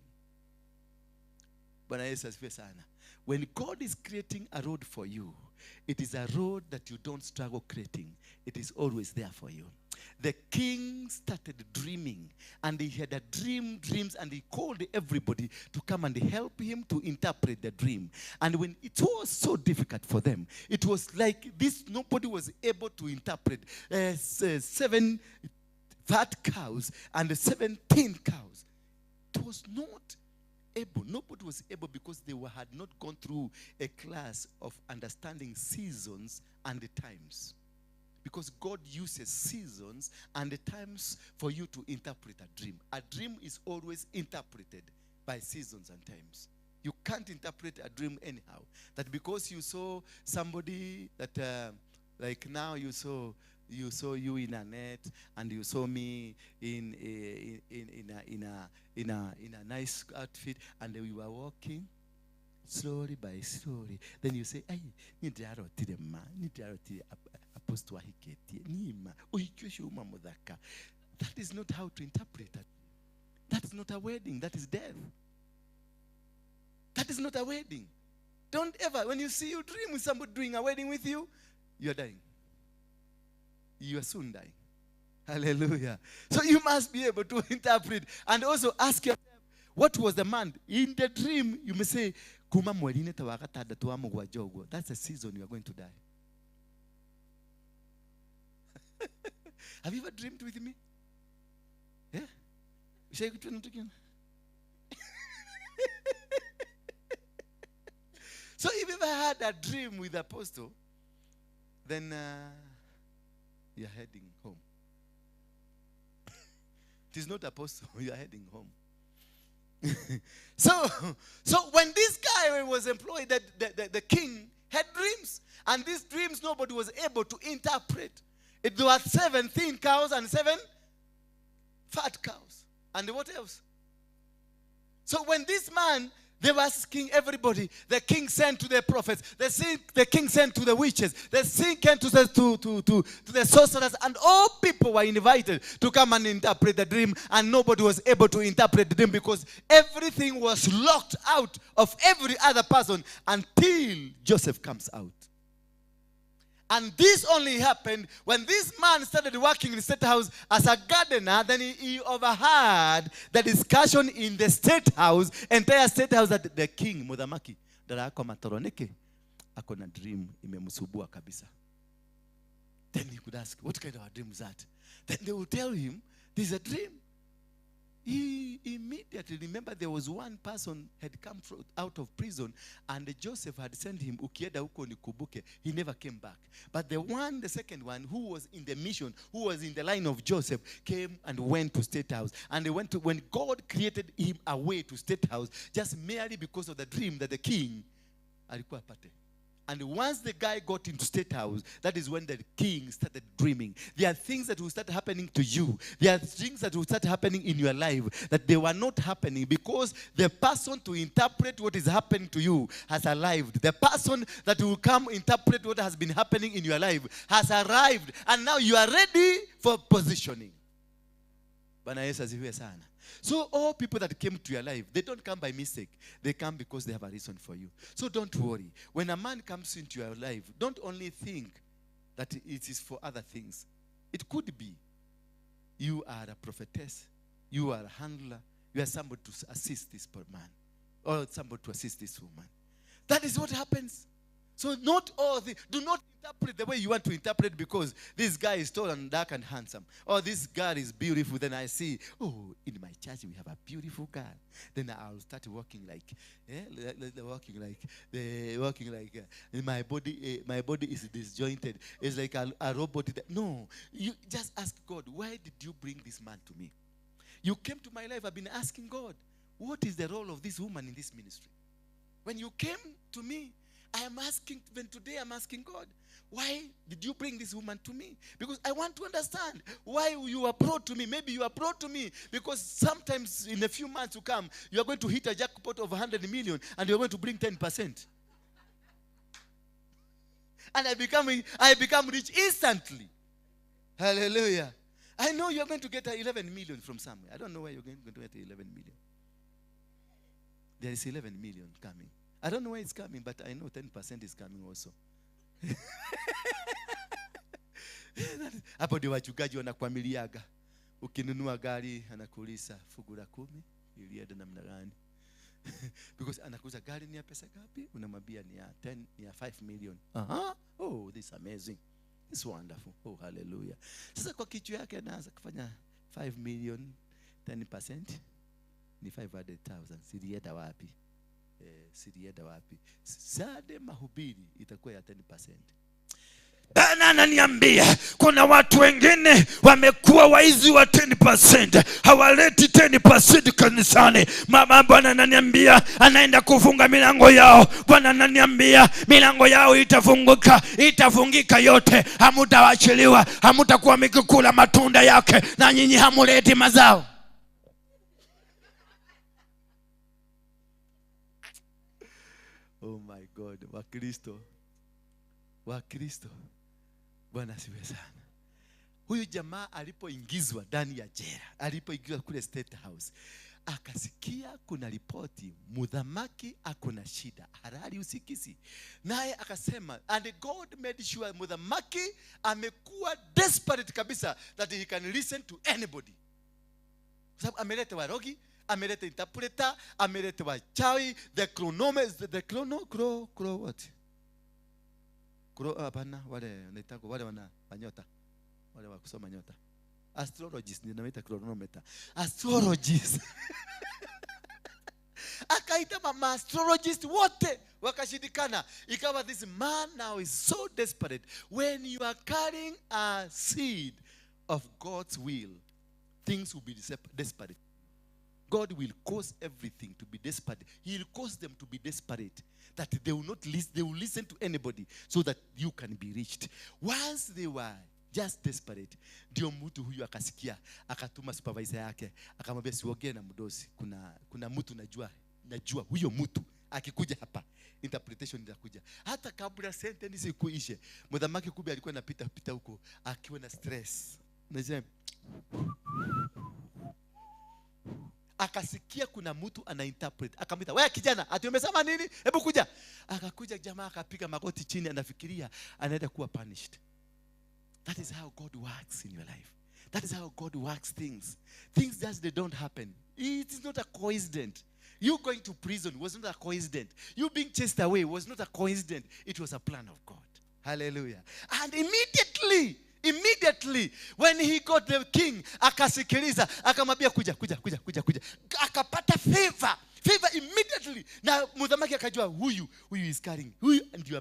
When God is creating a road for you, it is a road that you don't struggle creating. It is always there for you. The king started dreaming, and he had dreams, and he called everybody to come and help him to interpret the dream. And when it was so difficult for them, it was like this, nobody was able to interpret 7 fat cows and 17 cows. It was not able. Nobody was able because they had not gone through a class of understanding seasons and the times. Because God uses seasons and the times for you to interpret a dream. A dream is always interpreted by seasons and times. You can't interpret a dream anyhow. That because you saw somebody that, like now you saw you in a net, and you saw me in a nice outfit, and we were walking slowly by slowly. Then you say, "Ay, ni diarotire ma, ni diarotire apostle ahiketi, ni ma, ohikyosho uma mudhaka." That is not how to interpret that. That is not a wedding. That is death. That is not a wedding. Don't ever, when you see you dream with somebody doing a wedding with you, you are dying. You are soon dying. Hallelujah. So you must be able to interpret and also ask yourself, what was the man? In the dream, you may say, that's the season you are going to die. Have you ever dreamed with me? Yeah? So if you ever had a dream with the apostle, then you're heading home. It is not apostle, you are heading home. So when this guy was employed, the king had dreams. And these dreams nobody was able to interpret. It was 17 cows and 7 fat cows. And what else? So when this man, they were asking everybody, the king sent to the prophets, the king sent to the witches, the king sent to the sorcerers, and all people were invited to come and interpret the dream, and nobody was able to interpret the dream because everything was locked out of every other person until Joseph comes out. And this only happened when this man started working in the State House as a gardener. Then he overheard the discussion in the State House, entire State House, that the king, Mudhamaki, that akomatoroneke, akona dream, imemusubua kabisa. Then he could ask, what kind of a dream is that? Then they will tell him, this is a dream. He immediately remembered there was one person had come out of prison, and Joseph had sent him, ukieda huko nikubuke. He never came back. But the second one, who was in the mission, who was in the line of Joseph, came and went to State House. And they went to, when God created him a way to State House, just merely because of the dream that the king alikuwa apate. And once the guy got into State House, that is when the king started dreaming. There are things that will start happening to you. There are things that will start happening in your life that they were not happening because the person to interpret what is happening to you has arrived. The person that will come interpret what has been happening in your life has arrived. And now you are ready for positioning. So all people that came to your life, they don't come by mistake. They come because they have a reason for you. So don't worry. When a man comes into your life, don't only think that it is for other things. It could be you are a prophetess, you are a handler, you are somebody to assist this man, or somebody to assist this woman. That is what happens. So not all the, do not interpret the way you want to interpret because this guy is tall and dark and handsome. Or this girl is beautiful. Then I see, oh, in my church we have a beautiful girl. Then I'll start walking like, my body is disjointed. It's like a robot. No, you just ask God, why did you bring this man to me? You came to my life. I've been asking God, what is the role of this woman in this ministry? When you came to me, I am asking, when today I'm asking God, why did you bring this woman to me? Because I want to understand why you are brought to me. Maybe you are brought to me because sometimes in a few months to come, you are going to hit a jackpot of 100 million and you're going to bring 10%. And I become rich instantly. Hallelujah. I know you're going to get 11 million from somewhere. I don't know where you're going to get 11 million. There is 11 million coming. I don't know where it's coming, but I know 10% is coming also. Hapo ndio wachungaji wanakuamiliaga. Ukinunua gari anakuuliza fungu la 10 ilienda namna gani? Because anakuuliza gari ni ya pesa ngapi? Unamwambia ni ya 10, ni ya 5 million. Oh, this is amazing. It's wonderful. Oh, hallelujah. Sasa kwa kichwa yake anaanza kufanya 5 million 10% ni 500,000. Silienda wapi? Silienda wapi? Sade mahubiri itakuwa ya 10%. Bwana ananiambia kuna watu wengine wamekuwa waizi wa 10%, hawaleti 10% kanisani. Mama, Bwana ananiambia anaenda kufunga milango yao. Bwana ananiambia milango yao itafungika yote. Hamutawachiliwa, hamutakuwa mkikula matunda yake na nyinyi hamuleti mazao. Oh my God, Wakristo. Bwana asifiwe sana. Huyu jamaa alipoingizwa ndani ya jela, alipoingizwa kule State House, akasikia kuna ripoti mudhamaki akona shida, harari usikisi. Naye akasema, and God made sure mudhamaki amekuwa desperate kabisa that he can listen to anybody. Sababu ameleta warogi, ameleta interpreter, ameleta wachawi, the hapana, wale wanaitako wale wana manyota, wale wa kusoma nyota, astrologist, ninaita chronometer, astrologist. Akaita mama astrologist wote wakashindikana. Ikawa this man now is so desperate. When you are carrying a seed of God's will, things will be desperate. God will cause everything to be desperate. He will cause them to be desperate, that they will not listen, they will listen to anybody so that you can be reached. Once they were just desperate, ndio mtu huyu akasikia, akatuma supervisor yake, akamwambia siongee na mdosi, kuna mtu najua huyo mtu akikuja hapa interpretation itakuja. Hata kabla sentence ikuishe, mdhamaki kubi alikuwa anapita huko akiwa na stress. Unajua, akasikia kuna mtu ana interpret, akamwita, wewe kijana, ati umesema nini? Hebu kuja. Akakuja jamaa akapiga magoti chini, anafikiria anaenda kuwa punished. That is how God works in your life. That is how God works things. Things just they don't happen. It is not a coincidence. You going to prison was not a coincidence. You being chased away was not a coincidence. It was a plan of God. Hallelujah. And immediately when he got the king, akasikiliza, akamwambia kuja. Akapata favor immediately. Na mudhamaki akajua huyu is carrying. Huyu ndio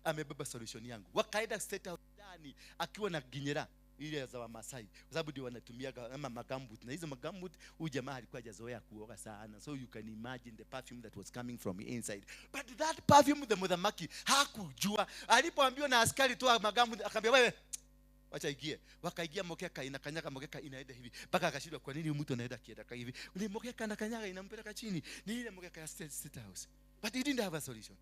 amebeba solution yangu. Wakaenda State House ndani akiwa na ginyera ile za Wamasai, kwa sababu ndio wanatumia kama magambut, na hizo magambut huyu jamaa alikuwa hajazoea kuoga sana, so you can imagine the perfume that was coming from inside. But that perfume the mudhamaki hakujua. Alipoambiwa na askari toa magambut, akamwambia wewe wacha igie. Wakaigia mokeka, inakanyaga mokeka inaenda hivi. Baka akashindwa kwa nini mtu anaenda kienda hivi. Ni mokeka anakanyaga inampeleka chini. Ni ile mokeka ya State House. But he didn't have a solution.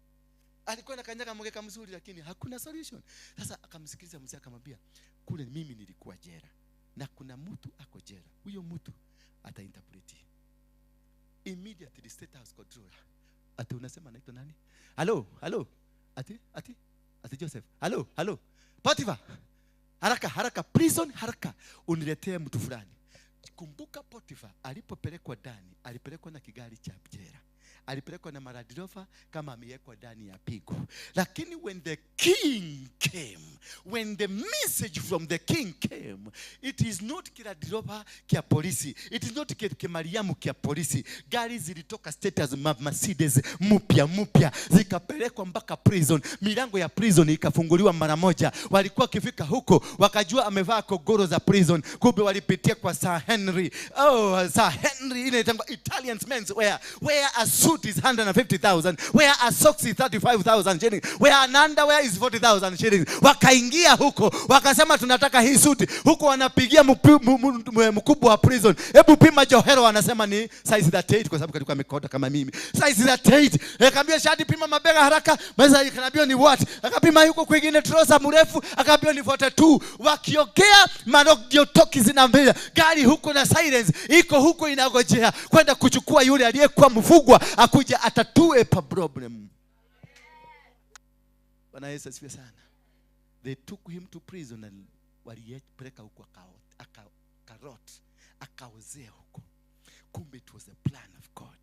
Alikuwa anakanyaga mokeka mzuri lakini hakuna solution. Sasa akamsikiliza mzee akamwambia, kule mimi nilikuwa jela na kuna mtu ako jela. Huyo mtu atainterpret. Immediately State House controller. Ati unasema anaitwa nani? Hello. Ati Joseph. Hello. Potiphar. Haraka, prison haraka. Uniletee mtu fulani. Kumbuka Potiphar alipopelekwa ndani, alipelekwa na kigari cha jela. alipelekwa na maradirofa kama amewekwa ndani ya pigo. Lakini when the king came, when the message from the king came, it is not kila dirofa kia polisi, it is not Mariamu kia polisi. Gari zilitoka status Mercedes mpya zikapelekwa mpaka prison. Milango ya prison ikafunguliwa mara moja. Walikuwa kifika huko wakajua amevaa kogoro za prison, kumbe walipitia kwa Sir Henry. Sir Henry inaitwa Italian men's wear, where a suit is 150,000, where a socks is 35,000 shillings, where an underwear is 40,000 shillings. Wakaingia huko wakasema tunataka hii suti. Huko wanapigia mkubwa wa prison, hebu pima johero. Anasema ni size 38 kwa sababu alikuwa amekoda kama mimi. Size 38. Akamwambia shati pima mabega haraka. Meza ikaniambia ni what? Akapima yuko kwingine trouser mrefu, akapima ni 42. Wakiongea manogio toki zinambia. Gari huko na silence iko huko inagojea kwenda kuchukua yule aliyekuwa mfugwa akuja atatue pa problem. Bwana Yesu asifiwe sana. They took him to prison and walipeleka huko akaozea huko. Kumbe it was a plan of God.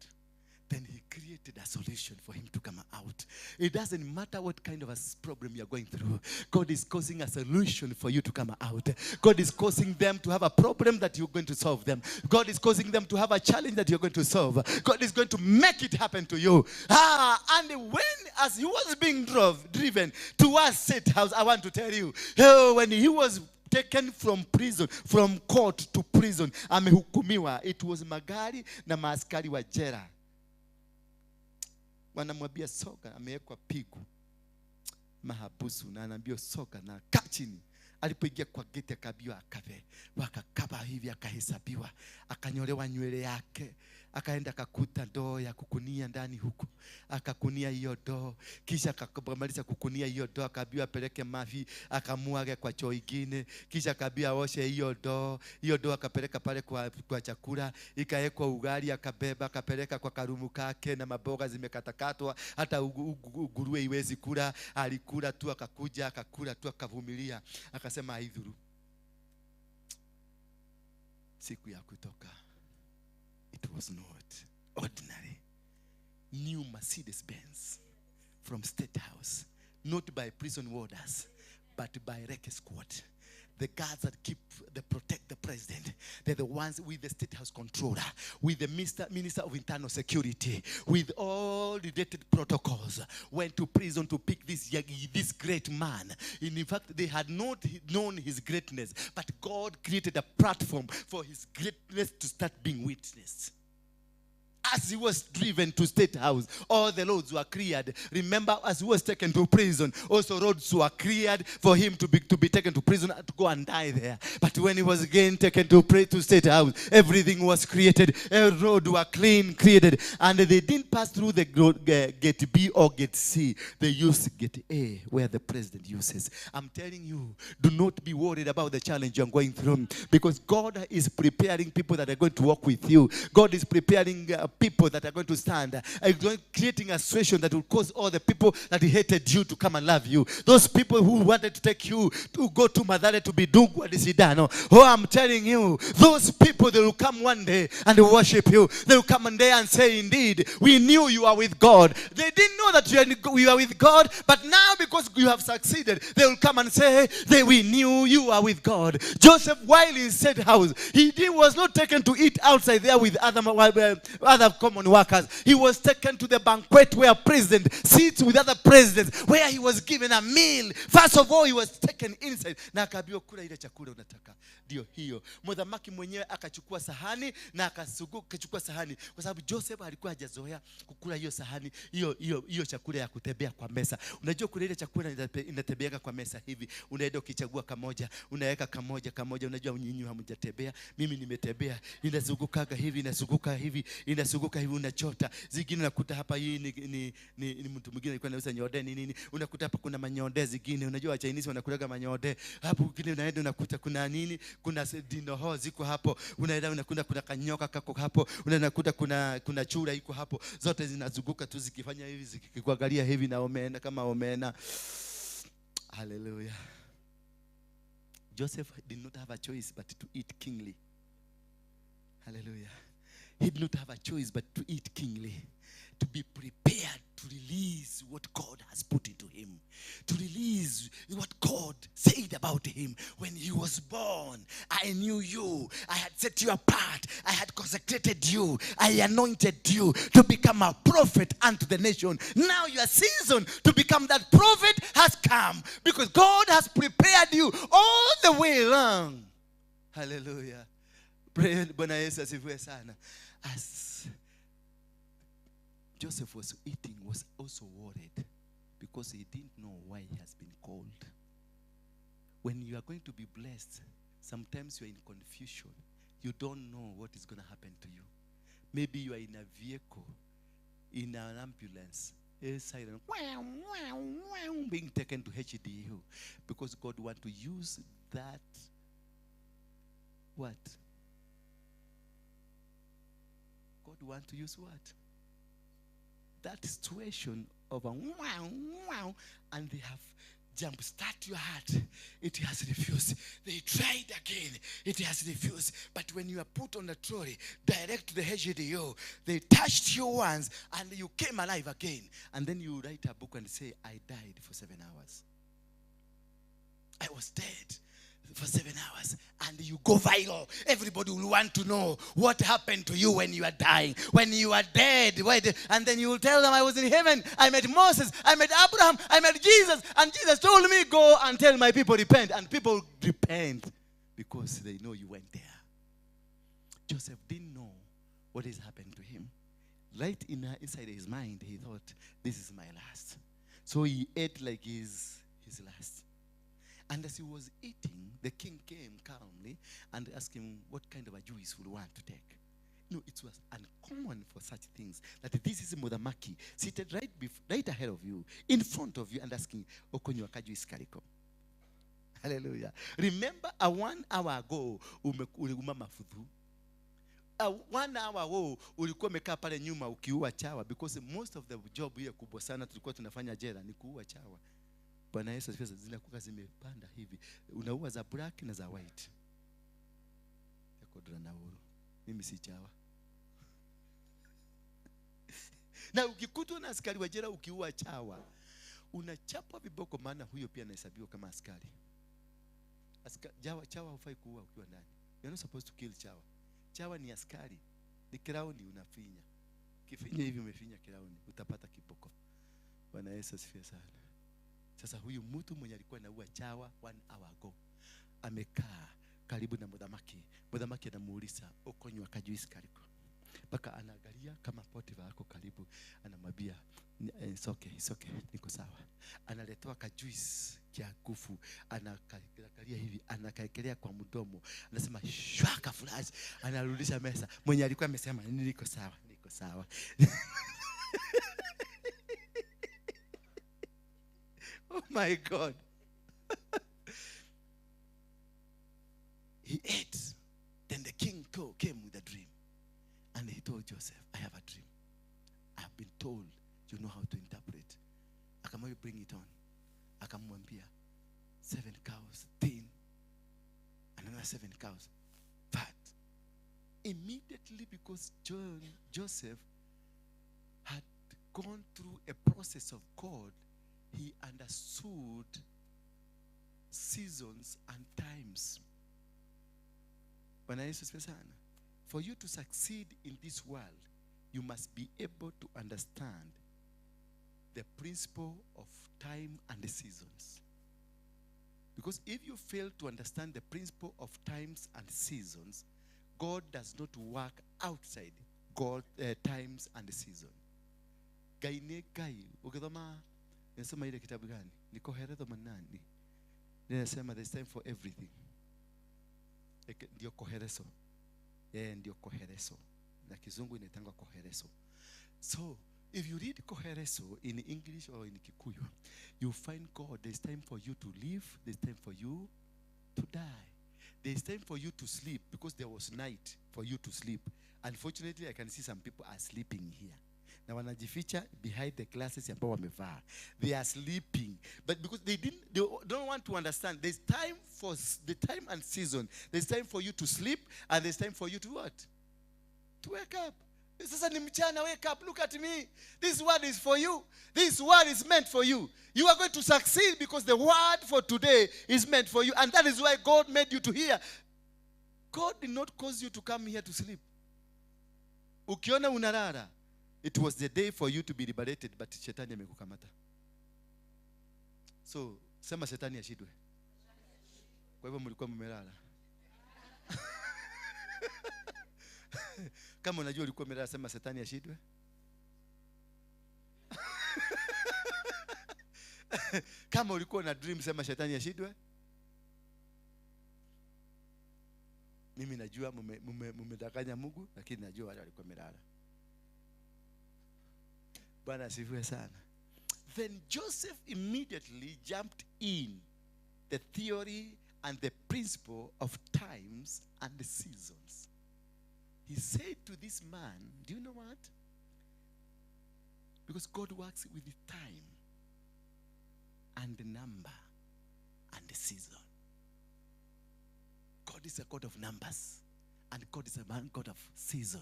Then he created a solution for him to come out. It doesn't matter what kind of a problem you're going through. God is causing a solution for you to come out. God is causing them to have a problem that you're going to solve them. God is causing them to have a challenge that you're going to solve. God is going to make it happen to you. And when, as he was being driven towards State House, I want to tell you, when he was taken from prison, from court to prison, amehukumiwa, it was magari na maaskari wa jela. Wanamwambia soka, amewekwa pigo mahabusu na anaambiwa soka na kachini. Alipoingia kwa geti akaambiwa akabe, wakakaba hivi akahesabiwa, akanyolewa nywele yake, akaenda akakuta ndoo ya kukunia ndani huko, akakunia hiyo ndoo, kisha akamaliza kukunia hiyo ndoo akaambiwa apeleke mavi, akamwaga kwa choo ingine, kisha akaambiwa oshe hiyo ndoo akapeleka pale kwa chakula, ikawekwa ugali akabeba akapeleka kwa karumu kake na maboga zimekatakatwa, hata nguruwe iwezi kula, alikula tu akakuja akakula tu akavumilia, akasema haidhuru. Siku ya kutoka, it was not ordinary. New Mercedes Benz from State House, not by prison warders, but by wreck squad. The guards that protect the president, they're the ones with the State House controller, with the Minister of Internal Security, with all related protocols, went to prison to pick this great man. In fact, they had not known his greatness, but God created a platform for his greatness to start being witnessed. As he was driven to State House, all the roads were cleared. Remember, as he was taken to prison, also roads were cleared for him to be taken to prison and to go and die there. But when he was again taken to State House, everything was created. Every road were created. And they didn't pass through the gate B or gate C. They used gate A, where the president uses. I'm telling you, do not be worried about the challenge you're going through, because God is preparing people that are going to walk with you. God is preparing people that are going to stand, creating a situation that will cause all the people that hated you to come and love you. Those people who wanted to take you to go to Madale to be Dungwa Disidano. Oh, I'm telling you, those people, they will come one day and worship you. They will come one day and say, indeed, we knew you are with God. They didn't know that you are with God, but now because you have succeeded, they will come and say, we knew you are with God. Joseph, while in State House, he was not taken to eat outside there with other common workers. He was taken to the banquet where president sits with other presidents, where he was given a meal. First of all, he was taken inside. Na akaambiwa kula ile chakula unataka. Ndio hiyo. Mwadhamaki mwenyewe akachukua sahani na akachukua sahani, kwa sababu Joseph alikuwa hajazoea kukula hiyo sahani, hiyo chakula ya kutembea kwa mesa. Unajua kula ile chakula inatembeaga kwa mesa hivi. Unaenda ukichagua kamoja, unaweka kamoja. Unajua nyinyi hamjatembea, mimi nimetembea. Inazungukaga hivi, inazunguka hivi, unachota. Zingine unakuta hapa hii ni mtu mwingine alikuwa anauza nyode nini. Unakuta hapa kuna manyode zingine. Unajua wa Chinese wanakulaga manyode. Hapo kile unaenda unakuta kuna nini? Kuna dinoho ziko hapo. Unaenda unakuta kuna kanyoka kako hapo. Unakuta kuna chura iko hapo. Zote zinazunguka tu zikifanya hivi, zikikuangalia hivi na omena kama omena. Hallelujah. Joseph did not have a choice but to eat kingly. Hallelujah. he did not have a choice but to eat kingly, to be prepared to release what God has put into him, to release what God said about him when he was born. I knew you. I had set you apart. I had consecrated you. I anointed you to become a prophet unto the nation. Now your season to become that prophet has come, because God has prepared you all the way along. Hallelujah. Pray, Bwana Yesu asifiwe sana. As Joseph was eating, was also worried because he didn't know why he has been called. When you are going to be blessed, sometimes you are in confusion. You don't know what is going to happen to you. Maybe you are in a vehicle, in an ambulance, a siren, being taken to HDU, because God wants to use that, what? God wants to use what? That situation of a wow, and they have jump-start your heart. It has refused. They tried again. It has refused. But when you are put on a trolley, direct to the HDO, they touched you once, and you came alive again. And then you write a book and say, I died for 7 hours. I was dead for 7 hours, and you go viral. Everybody will want to know what happened to you when you are dying, when you are dead. And then you will tell them, I was in heaven, I met Moses, I met Abraham, I met Jesus, and Jesus told me, go and tell my people repent. And people repent because they know you went there. Joseph didn't know what is happening to him. Right inside his mind, he thought, this is my last. So he ate like his last. And as he was eating, the king came calmly and asked him what kind of a juice would want to take. No, it was uncommon for such things that this is Mudamaki seated right ahead of you, in front of you, and asking, Okonywa juice kariko. Hallelujah. Remember, 1 hour ago, umama fudu. 1 hour ago, ulikuwa umekaa pale nyuma ukiua chawa, because most of the job here kubwa sana tulikuwa tunafanya jela ni kuua chawa. Bwana Yesu asifiwe. Zinakuwa zimepanda hivi. Unaua za black na za white. Yakodra na uru. Mimi si chawa. Na ukikutwa na askari wa jela ukiua chawa, unachapwa viboko, maana huyo pia anahesabiwa kama askari. Chawa hufai kuua ukiwa ndani. You're not supposed to kill chawa. Chawa ni askari. Ni kirauni unafinya. Kifinya hivi umefinya kirauni, utapata kiboko. Bwana Yesu asifiwe sana. Sasa huyu mtu mwenye alikuwa anaua chawa 1 hour ago, amekaa karibu na Mudamaki. Mudamaki anamuuliza, Okonywa kajuisi kariko. Paka anaangalia kama Potifa yako karibu, anamwambia, it's okay, niko sawa. Analetoa kajuisi kia kufu, anakaangalia hivi, anakaekelea kwa mdomo, anasema shwaka flash, anarudisha mesa. Mwenye alikuwa amesema niko sawa. Oh my God. He ate. Then the king came with a dream. And he told Joseph, I have a dream. I have been told you know how to interpret. Akamwambia, bring it on. Akamwambia, 7 cows, thin. Another 7 cows, fat. Immediately, because Joseph had gone through a process of God, he understood seasons and times. Bwana Yesu asifiwe sana. For you to succeed in this world, you must be able to understand the principle of time and the seasons. Because if you fail to understand the principle of times and seasons, God does not work outside times and the season. Gaine gai, ukidhoma nasema ile kitabu gani? Niko heredho manani. Ninasema there's time for everything. Ndio kohereso. Ndio kohereso. Na kizungu inaitangwa kohereso. So, if you read kohereso in English or in Kikuyu, you find God, there's time for you to live, there's time for you to die. There's time for you to sleep, because there was night for you to sleep. Unfortunately, I can see some people are sleeping here. Na wanajificha behind the glasses ambao wamevaa. They are sleeping, but because they don't want to understand. There's time for the time and season. There's time for you to sleep, and there's time for you to what? To wake up. Sasa ni mchana, wake up. Look at me. This word is for you. This word is meant for you. You are going to succeed because the word for today is meant for you. And that is why God made you to hear. God did not cause you to come here to sleep. Ukiona unalala, it was the day for you to be liberated, but shetani amekukamata. So, sema shetani ashindwe. Kwa hivyo mlikuwa mmelala. Kama unajua ulikuwa umelala, sema shetani ashindwe. Kama ulikuwa na dream, sema shetani ashindwe. Mimi najua mmedanganya Mungu, lakini najua wale walikuwa wamelala. Bwana asifiwe sana. Then Joseph immediately jumped in the theory and the principle of times and the seasons. He said to this man, do you know what? Because God works with the time and the number and the season. God is a God of numbers, and God is a God of season,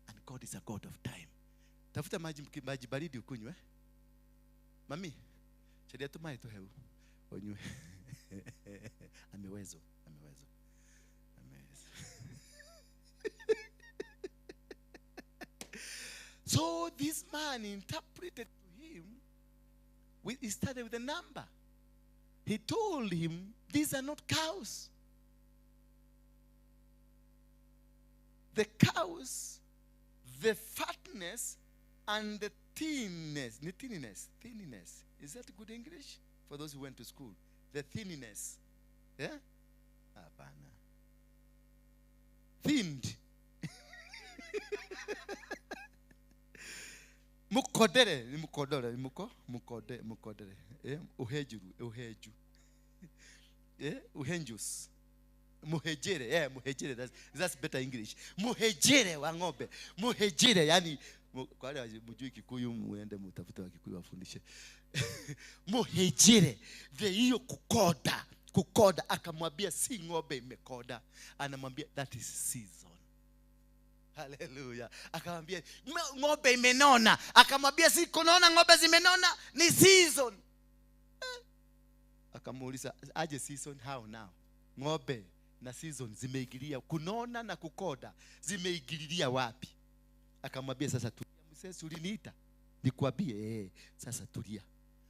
and God is a God of time. Tafuta maji baridi ukunywe. Mami, sheria tu mai tu heu. Onywe. Amewezo. So this man interpreted to him, he started with a number. He told him, these are not cows. The cows, the fatness, and the thinness. Thinniness. Is that good English? For those who went to school. The thinniness. Yeah? Apana. Thinned. Mukodere. Uheju. Uhenjus. Muhejere. That's better English. Muhejere wa ng'ombe. Muhejere, yani kwa wale mjui Kikuyu, muende mtafute wa Kikuyu wafundishe. Muhejere. Hiyo kukoda akamwambia si ng'ombe imekoda. Anamwambia that is season. Hallelujah. Akamwambia ng'ombe imenona. Akamwambia si kunaona ng'ombe zimenona, ni season. Akamuuliza aje season how now? Ng'ombe na season zimeigilia, kunona na kukoda zimeigililia wapi? Akamwambia sasa tulia. Msesi uliniita nikwambie sasa tulia.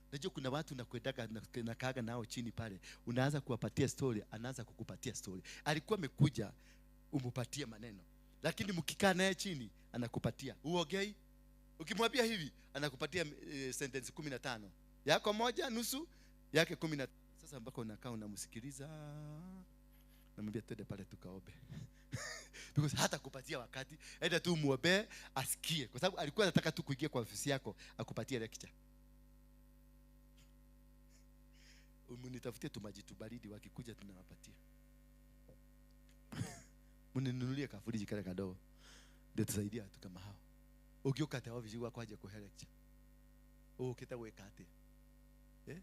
Unajua kuna watu nakwendaga na kaaga nao chini pale, unaanza kuwapatia story, anaanza kukupatia story. Alikuwa amekuja umupatie maneno, lakini mkikaa naye chini anakupatia uogei. Ukimwambia hivi anakupatia sentence 15, yako moja nusu yake 15. Sasa mpaka unakaa unamsikiliza, namwambia twende pale tukaombe. Because hata kupatia wakati, enda tu muombe asikie, kwa sababu alikuwa anataka tu kuingia kwa ofisi yako akupatie lecture. Umunitafutie tu maji tu baridi, wakikuja tunawapatia. Muninunulie kafuriji kale kadogo, ndio tusaidia watu kama hao. Ukioka tawa vizuri kwa aje ku lecture. Ukitaweka ate.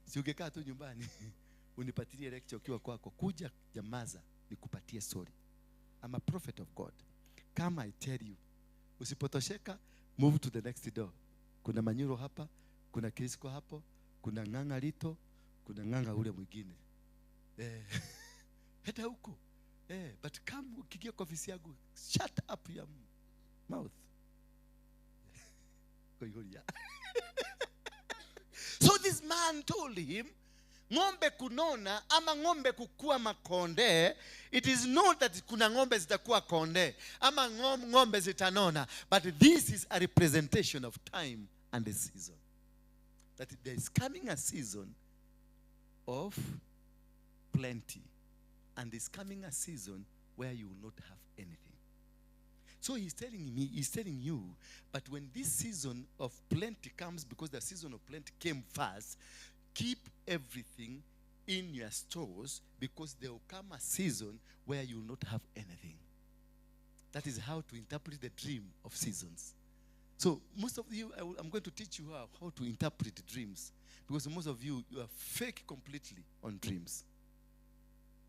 Si ungekaa tu nyumbani unipatilie lecture ukiwa kwako, kuja jamaza nikupatie story. I'm a prophet of God. Come I tell you. Usipotosheka, move to the next door. Kuna Manyuro hapa, kuna Kirisiko hapo, kuna Ng'ang'a Lito, kuna Ng'ang'a ule mwingine. Hata huko. But come ukigia kwa ofisi yangu, shut up your mouth. So this man told him, ng'ombe kunona ama ng'ombe kukua makonde, it is not that kuna ng'ombe zitakuwa konde ama ng'ombe zitanona, but this is a representation of time and the season. That there is coming a season of plenty, and is coming a season where you will not have anything. So he's telling you, but when this season of plenty comes, because the season of plenty came first, keep everything in your stores, because there will come a season where you will not have anything. That is how to interpret the dream of seasons. So most of you, I'm going to teach you how to interpret dreams, because most of you are fake completely on dreams.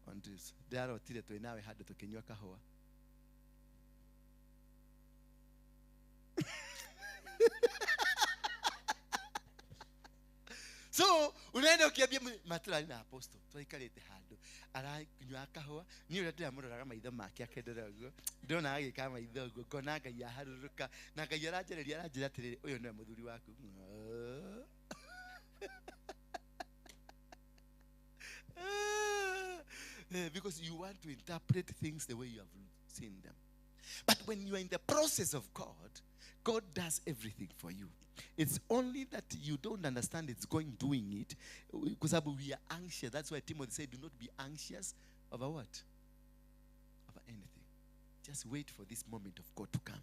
On dreams. There are tile to inawe hada to kenywa kahoa. So unaenda ukiambia matula na apostle twikarite handu ara kunywa kahwa ni uri ndiramurora maitho make akendereguo ndona agika maitho guo kona ngai aharuruka na ngai aranjira atiriri uyu ni muthuri waku. Because you want to interpret things the way you have seen them. But when you are in the process of God, God does everything for you. It's only that you don't understand it's doing it. Because we are anxious. That's why Timothy said, do not be anxious over what? Over anything. Just wait for this moment of God to come.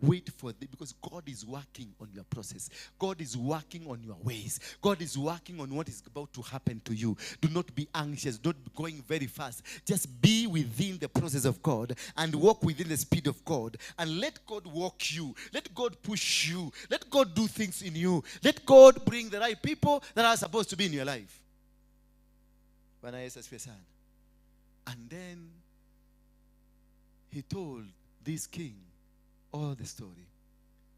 Wait for because God is working on your process. God is working on your ways. God is working on what is about to happen to you. Do not be anxious. Don't be going very fast. Just be within the process of God and walk within the speed of God. And let God walk you. Let God push you. Let God do things in you. Let God bring the right people that are supposed to be in your life. And then he told this king all the story.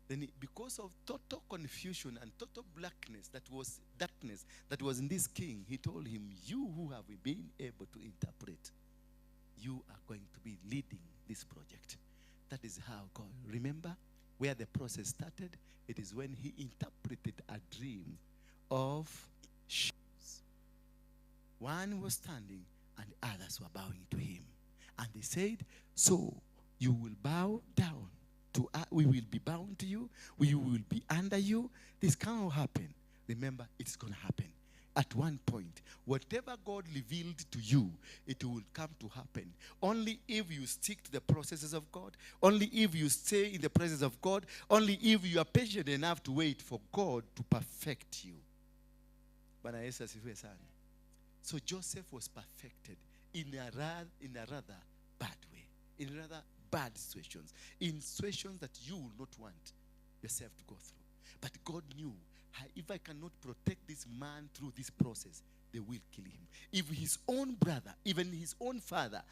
Then because of total confusion and total darkness that was in this king, he told him, you who have been able to interpret, you are going to be leading this project. That is how God, remember where the process started? It is when he interpreted a dream of shoes. One was standing and the others were bowing to him. And they said, so you will bow down. We will be bound to you. We will be under you. This cannot happen. Remember, it's going to happen. At one point, whatever God revealed to you, it will come to happen. Only if you stick to the processes of God. Only if you stay in the presence of God. Only if you are patient enough to wait for God to perfect you. So Joseph was perfected in a rather bad way. In rather bad situations, in situations that you will not want yourself to go through. But God knew, if I cannot protect this man through this process, they will kill him. If his own brother, even his own father,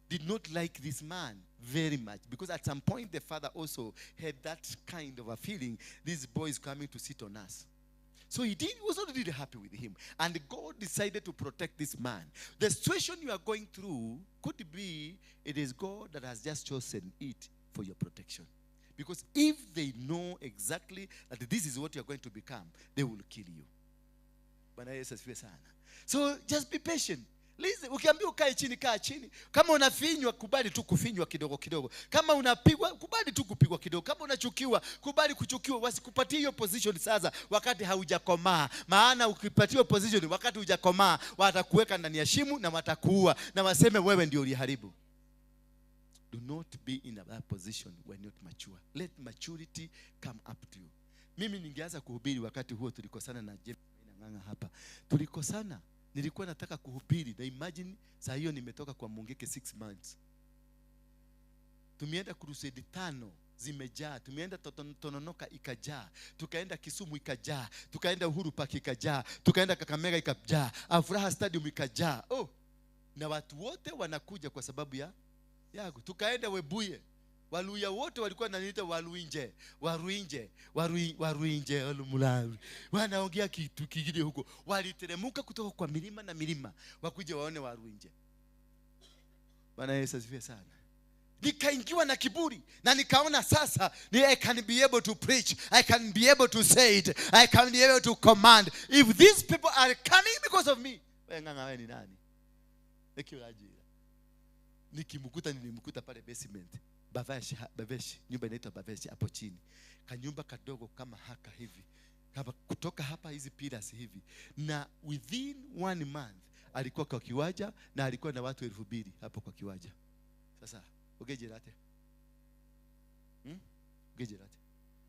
did not like this man very much, because at some point the father also had that kind of a feeling, this boy is coming to sit on us. So he was not really happy with him. And God decided to protect this man. The situation you are going through could be, it is God that has just chosen it for your protection. Because if they know exactly that this is what you are going to become, they will kill you. So just be patient. Listen, ukiambiwa ukae chini, kaa chini. Kama unafinywa, kubali tu kufinywa kidogo kidogo. Kama unapigwa, kubali tu kupigwa kidogo. Kama unachukiwa, kubali kuchukiwa. Wasikupatie hiyo position sasa wakati haujakomaa. Maana ukipatia position wakati hujakomaa, watakuweka ndani ya shimo na watakuua na waseme wewe ndio uliharibu. Do not be in that position when not mature. Let maturity come up to you. Mimi ningeanza kuhubiri wakati huo tulikosana na James na Nganga hapa. Tulikosana. Nilikuwa nataka kuhubiri na imagine saa hiyo nimetoka kwa Mungeke 6 months. Tumeenda crusade 5 zimejaa, tumeenda Tononoka ikajaa, tukaenda Kisumu ikajaa, tukaenda Uhuru Park ikajaa, tukaenda Kakamega ikajaa, Afraha Stadium ikajaa. Na watu wote wanakuja kwa sababu ya yangu. Tukaenda Webuye. Waluya wote walikuwa wananiita Waruinge, Olumulawi. Wanaongea kitu kingine huko. Waliteremuka kutoka kwa milima na milima wakuje waone Waruinge. Bwana Yesu asifiwe sana. Nikaingiwa na kiburi na nikaona sasa I can be able to preach, I can be able to say it, I can be able to command. If these people are coming because of me, Nganga wewe ni nani? Nilimkuta pale basement. Baveshi, nyumba inaitwa Baveshi hapo chini. Kanyumba kadogo kama haka hivi. Kama kutoka hapa hizi pillars hivi. Na within 1 month alikuwa kwa kiwanja na alikuwa na watu 2,000 hapo kwa kiwanja. Sasa ugejerate. Ugejerate.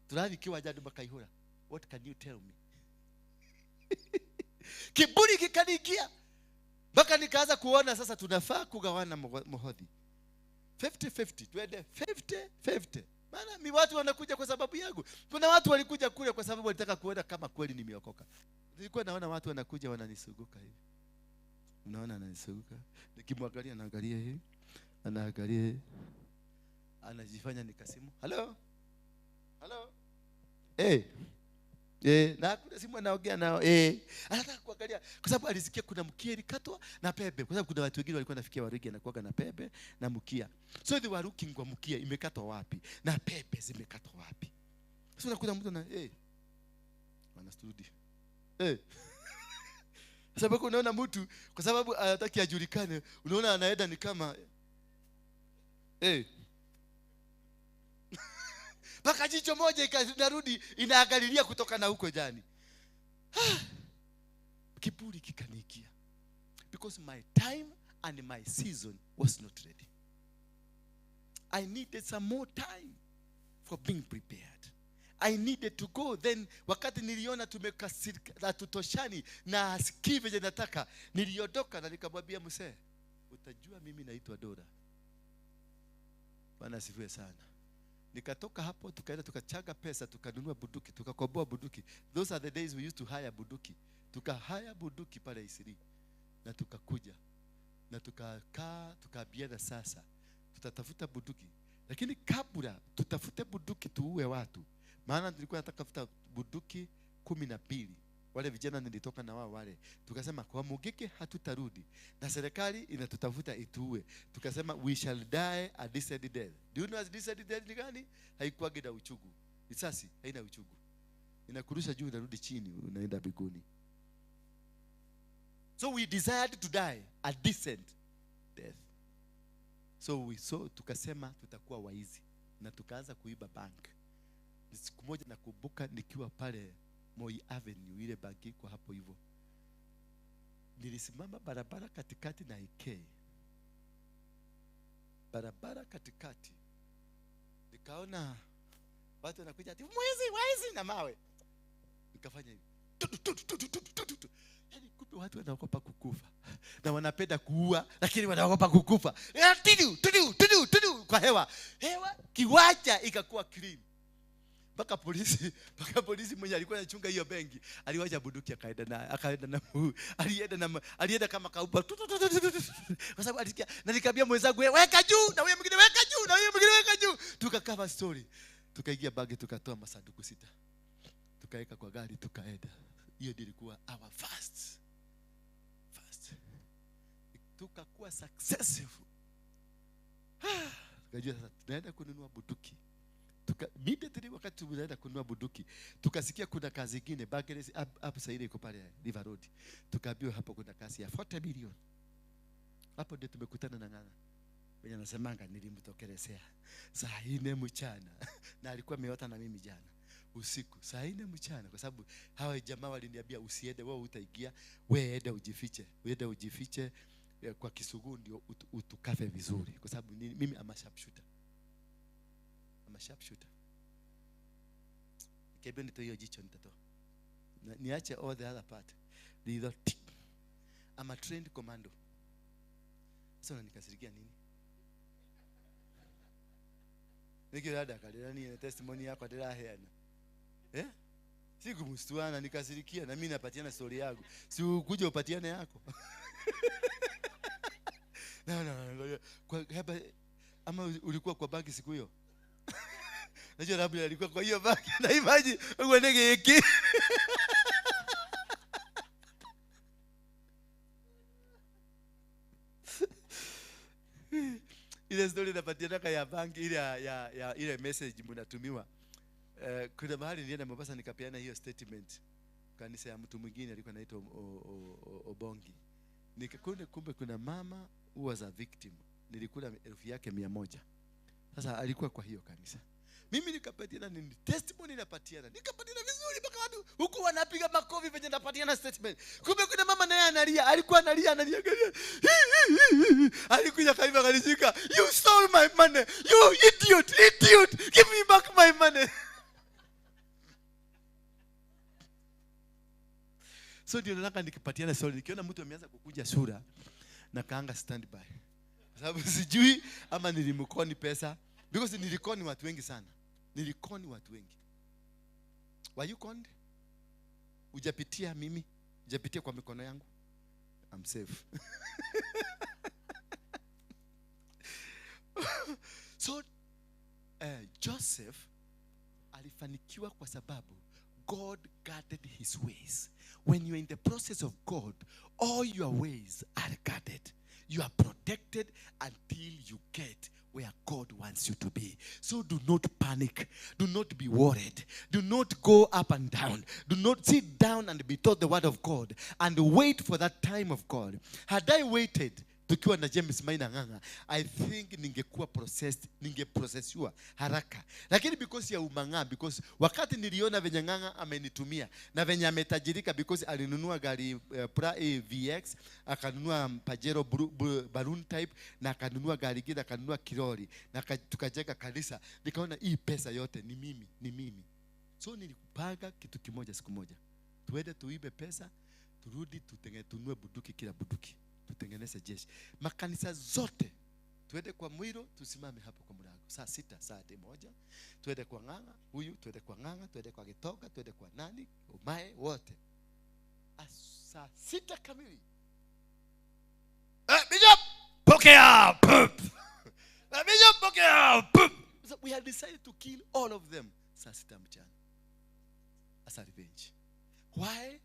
Turavi kiwanja ndo makaihura. What can you tell me? Kiburi kikanigia. Baka nikaanza kuona sasa tunafaa kugawana muhodhi. 50-50, twende 50-50. Maana watu wanakuja kwa sababu yangu. Kuna watu walikuja kule kwa sababu walitaka kuona kama kweli nimeokoka. Nilikuwa naona watu wanakuja wananisuguka hivi. Unaona ananisuguka. Nikimwangalia naangalia hivi. Anaangalia hivi. Anajifanya nikasimu. Hello? Hello? Hey. Na kuna simu anaongea nao. Anataka kuangalia kwa sababu alisikia kuna mkia ilikatwa na pembe. Kwa sababu kuna watu wengine walikuwa nafikia Waruinge anakuwa na pembe na mkia. So they were looking kwa mkia imekatwa wapi na pembe zimekatwa wapi. So unakuta mtu na wanastudi. Sababu unaona mtu kwa sababu anataka ajulikane, unaona anaenda ni kama mpaka jicho moja ikarudi inaangalilia kutoka na huko jani. Kiburi kikanikia. Because my time and my season was not ready. I needed some more time for being prepared. I needed to go. Then wakati niliona tumekasirika tutoshani na sikii venye nataka, niliondoka na nikamwambia mzee, utajua mimi naitwa Dora. Bwana asifiwe sana. Nikatoka hapo tukaenda tukachaga pesa tukanunua bunduki tukakomboa bunduki. Those are the days we used to hire bunduki. Tukahaya bunduki pale Isiri. Na tukakuja. Na tukakaa tukaambiana sasa tutatafuta bunduki. Lakini kabla tutafute bunduki tuue watu. Maana tulikuwa nataka bunduki 12. Wale vijana nilitoka na wao wale. Tukasema kwa mugike hatutarudi. Na serikali inatutafuta ituue. Tukasema we shall die a decent death. Do you know as decent death ni gani? Haikuagi na uchugu. Risasi haina uchugu. Inakurusha juu unarudi chini unaenda mbinguni. So we decided to die a decent death. So tukasema tutakuwa waizi na tukaanza kuiba bank. Siku moja nakumbuka nikiwa pale Moi Avenue ile banki kwa hapo hivyo. Nilisimama barabara katikati na IK. Barabara katikati. Nikaona watu wanakuja ati waizi na mawe. Nikafanya hivi. Yaani kumbe watu wanaogopa kukufa. Na wanapenda kuua lakini wanaogopa kukufa. Tudu kwa hewa. Hewa kiwacha ikakuwa clean. Mpaka polisi mwenye alikuwa anachunga hiyo benki aliwacha bunduki alienda kama kaupa. Kwa sababu alisikia na nikamwambia mwenzangu weka juu na wewe mwingine weka juu na wewe mwingine weka juu. Tukakava story. Tukaingia bagi tukatoa masanduku 6. Tukaweka kwa gari tukaenda. Hiyo ilikuwa our first. Tukakuwa successful. Tukajua sasa tunaenda kununua bunduki. Immediately wakati tunaenda kununua bunduki tukasikia kuna kazi nyingine Bagerezi hapo sasa ile iko pale River Road. Tukaambiwa hapo kuna kazi ya 40 million. Hapo ndio tumekutana na Ng'ana. Wenye nasemanga nilimtokelezea saa 4 mchana na alikuwa ameota na mimi jana usiku saa 4 mchana kwa sababu hawa jamaa waliniambia usiende wewe utaingia wewe enda ujifiche kwa Kisugu ndio utukafe vizuri kwa sababu mimi ama sharpshooter. Kebe nito hiyo jicho nitatoa. Niache all the other part. I'm a trained commando. Sasa unanikasirikia nini? Nikirada kalera ni testimony yako dela heana. Sikumstuana nikasirikia na mimi napatiana story yangu. Si ukuje upatiane yako. No. Kwa haba ama ulikuwa kwa banki siku hiyo? Najua labda alikuwa kwa hiyo banki na imagine uende hiki. Ile story napatiana ya banki ile message mnatumiwa. Kuna mahali nilienda Mombasa nikapeana hiyo statement. Kanisa ya mtu mwingine alikuwa anaitwa Obongi. Kumbe kuna mama who was a victim. Nilikula 1,000 yake 100. Sasa alikuwa kwa hiyo kanisa. Mimi nikapatiana nini testimony napatiana. Nikapatiana vizuri mpaka watu huku wanapiga makofi venye napatiana statement. Kumbe kuna mama naye analia, alikuwa analia. Alikuja kaiba kanishika. You stole my money. You idiot. Give me back my money. So ndio nataka nikipatiana sorry. Nikiona mtu ameanza kukuja sura na kaanga standby. Kwa sababu sijui ama nilimkoni pesa. Because nilikoni watu wengi sana. Were you conned? Ujapitia mimi? Ujapitia kwa mikono yangu? I'm safe. So Joseph alifanikiwa kwa sababu God guarded his ways. When you're in the process of God, all your ways are guarded. You are protected until you get where God wants you to be. So do not panic. Do not be worried. Do not go up and down. Do not sit down and be taught the word of God and wait for that time of God. Had I waited, tukiwa na James Maina Ng'ang'a, I think ningeprocessiwa haraka. Lakini because ya umang'a, because wakati niliona venye Ng'ang'a amenitumia na venye ametajirika, because alinunua gari VX, akanunua Pajero balloon type, na akanunua gari gida, akanunua kiroli, na tukajenga kanisa, nikaona hii pesa yote ni mimi. So nilikupanga kitu kimoja siku moja. Tuende tuibe pesa, turudi tununue buduki, kila buduki tutengeneze jeshi. Makanisa zote tuende kwa Mwiro, tusimame hapo kwa mlango saa 6 saa 1. Tuende kwa Ng'ang'a huyu, tuende kwa Ng'ang'a, tuende kwa Gitoga, tuende kwa nani, Umae, wote saa 6 kamili. Bishop pokea pup. Bishop pokea pup. So we had decided to kill all of them saa 6 mchana as a revenge. Why?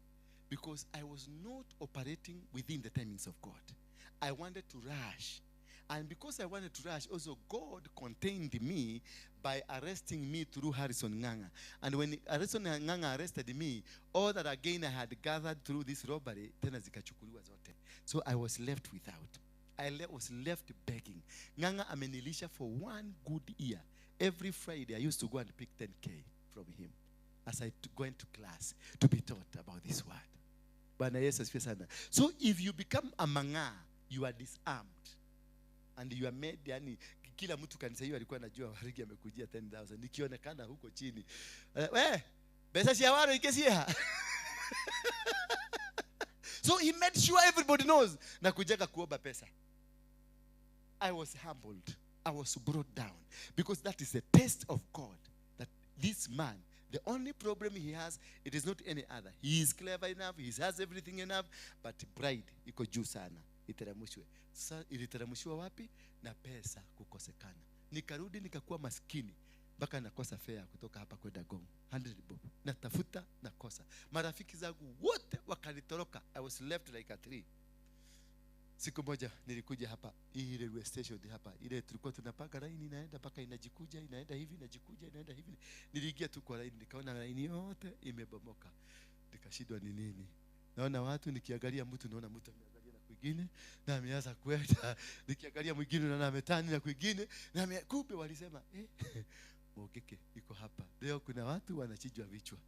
Because I was not operating within the timings of God. I wanted to rush. And because I wanted to rush, also God contained me by arresting me through Harrison Ng'ang'a. And when Harrison Ng'ang'a arrested me, all that again I had gathered through this robbery, tena zikachukuliwa zote. So I was left without. I was left begging. Ng'ang'a amenilisha for 1 good year. Every Friday I used to go and pick 10K from him as I went to class to be taught about this word. Bwana Yesu asifiwe sana. So if you become a mang'a, you are disarmed. And you are made, yani kila mtu kanisa hiyo alikuwa anajua Waruinge amekujia 10,000. Nikionekana huko chini. Pesa si awaro ikesia. So he made sure everybody knows na kujenga kuomba pesa. I was humbled. I was brought down. Because that is the test of God. That this man, the only problem he has, it is not any other. He is clever enough, he has everything enough, but pride iko juu sana. Iteramushwe. Sasa iliteramushwa wapi? Na pesa kukosekana. Nikarudi nikakuwa maskini mpaka nakosa fare kutoka hapa kwenda Gong 100 bob. Natafuta nakosa. Marafiki zangu wote wakanitoroka. I was left like a tree. Siku moja nilikuja hapa hii railway station hapa, ile tulikuwa tunapanga line inaenda mpaka inajikuja, inaenda hivi, inajikuja, inaenda hivi. Niliingia tu kwa line, nikaona line yote imebomoka. Nikashindwa ni nini. Naona watu, nikiangalia mtu naona mtu ameangalia na kwingine na ameanza kwenda, nikiangalia mwingine naona ametani na kwingine na kumbe walisema Mogeke iko hapa. Leo kuna watu wanachijwa vichwa.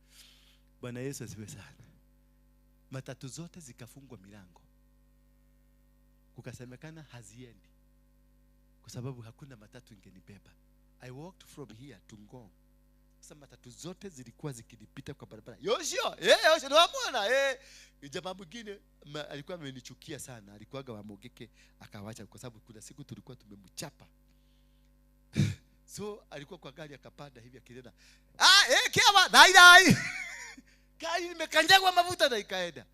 Bwana Yesu asifiwe sana. Matatu zote zikafungwa milango. Kukasemekana haziendi kwa sababu hakuna matatu ingenibeba. I walked from here to Ngong. Sasa matatu zote zilikuwa zikinipita kwa barabara. Yoshio, Yoshio unamwona jamaa mwingine alikuwa amenichukia sana, alikuwaga wa Mogeke akawacha kwa sababu kuna siku tulikuwa tumemchapa. So alikuwa kwa gari akapanda hivi akilena, kiama dai. Gari nimekanyagwa mafuta na ikaenda.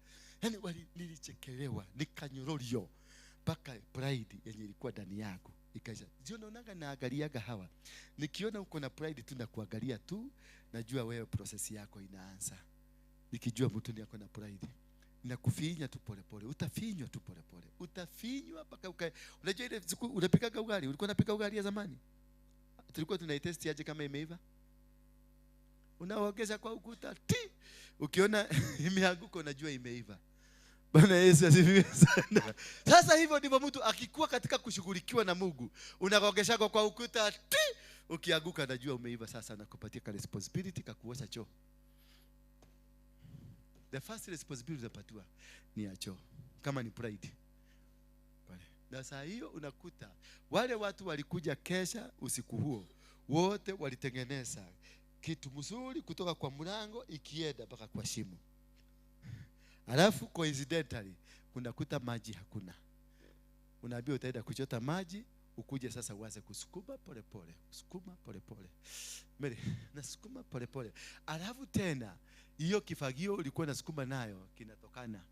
Yaani nilichekelewa, nikanyorolio. Mpaka pride yenye ilikuwa ndani yako ikaisha. Sio naonaga naangaliaga hawa. Nikiona uko na pride tu na kuangalia tu, najua wewe process yako inaanza. Nikijua mtu ni yako na pride, nakufinya tu pole pole, utafinywa tu pole pole. Utafinywa mpaka unajua ile unapikaga ugali, ulikuwa unapika ugali ya zamani. Tulikuwa tunaitest aje kama imeiva. Unaongeza kwa ukuta, ukiona imeanguka unajua imeiva. Bwana Yesu asifiwe sana. Sasa hivyo ndivyo mtu akikuwa katika kushughulikiwa na Mungu, unagogesha kwa ukuta, ukianguka najua umeiva. Sasa nakupatia ka responsibility kakuosha choo. The first responsibility unapatiwa ni ya choo kama ni pride. Na saa hiyo unakuta wale watu walikuja kesha usiku huo, wote walitengeneza kitu mzuri kutoka kwa mlango ikienda mpaka kwa shimo. Alafu coincidentally kunakuta maji hakuna. Unaambia utaenda kuchota maji, ukuje sasa uanze kusukuma pole pole, kusukuma pole pole. Mimi nasukuma pole pole. Alafu tena hiyo kifagio ulikuwa unasukuma nayo kinatokana.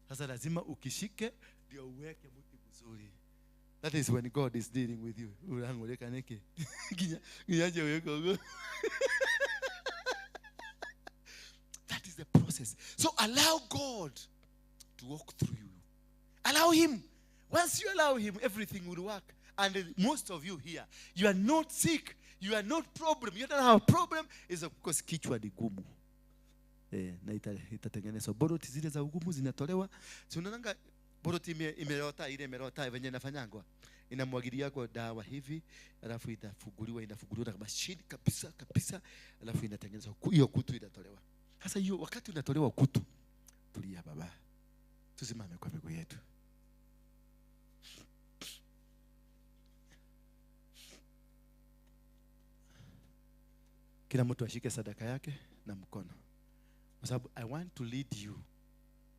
Sasa lazima ukishike ndio uweke mti mzuri. That is when God is dealing with you. Urangoleka neke. Ngiaje uweko. process. So allow God to walk through you. Allow him. Once you allow him, everything will work. And most of you here, you are not sick. You are not problem. You don't have a problem. Is of course kichwa ni gumu. Na itatengenezwa. Boroti zile za ugumu zinatolewa. Si unaona boroti imerota ile imerota venye inafanyangwa. Inamwagilia kwa dawa hivi, alafu inafunguliwa kama mashini kabisa, alafu inatengenezwa hiyo kutu inatolewa. Sasa hiyo wakati unatolewa kutu, tulia baba. Tusimame kwa miguu yetu. Kila mtu ashike sadaka yake na mkono. Kwa sababu I want to lead you.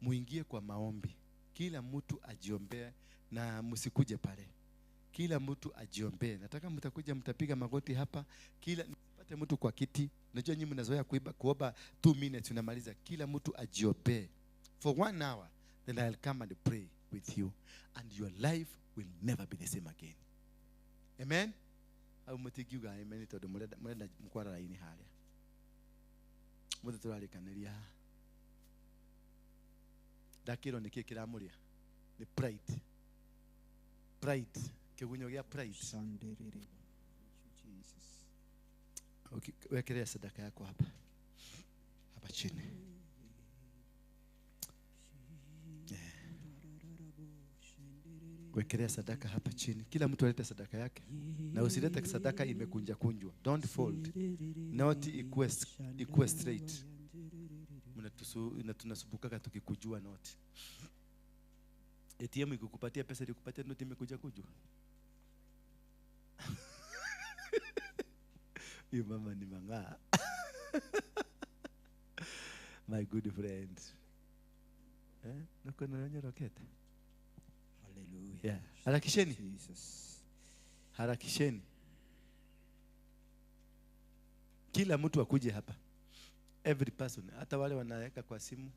Muingie kwa maombi. Kila mtu ajiombee na msikuje pale. Kila mtu ajiombee. Nataka mtakuja mtapiga magoti hapa. Kila nipate mtu kwa kiti. Najua nyinyi mnazoea kuomba 2 minutes unamaliza. Kila mtu ajiombee for 1 hour. Then I'll come and pray with you and your life will never be the same again. Amen. Au mutigiuga amen todo murenda mkwara laini haria. Muthe turarikaniria. Dakiro niki kiramuria. Ni pride. Pride. Kigunyo gia pride. Jesus. Okay, wekelea sadaka yako hapa. Hapa chini. Wekelea sadaka hapa chini. Kila mtu alete sadaka yake. Na usilete sadaka imekunja kunjwa. Don't fold. Not ikuwe straight. Tunasumbuka tukikujua not. ATM ikukupatia pesa ikupatia not imekuja kujwa. Hiyo mama ni manga. My good friend. Nuko na roketa. Hallelujah. Yeah. Harakisheni. Jesus. Harakisheni. Kila mtu akuje hapa. Every person, hata wale wanaweka kwa simu.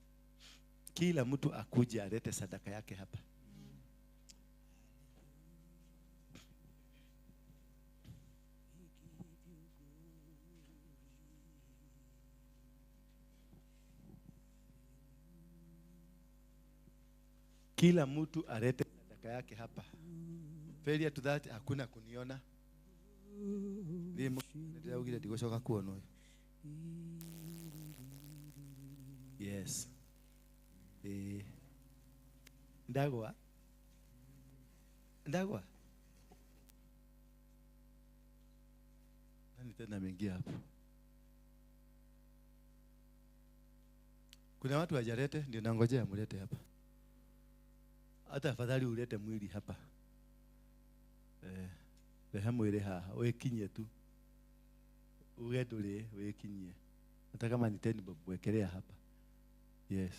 Kila mtu akuje alete sadaka yake hapa. Kila mtu alete sadaka yake hapa. Failure to that hakuna kuniona. Ndio ugire digoshoka kuono. Yes. Ndagwa. Nani tena mengia hapo? Kuna watu wajarete ndio nangojea mulete hapa. Hata afadhali ulete mwili hapa. Rehemu ile haha, wekinye tu. Ugedule, wekinye. Hata kama ni 10 bob wekelea hapa. Yes.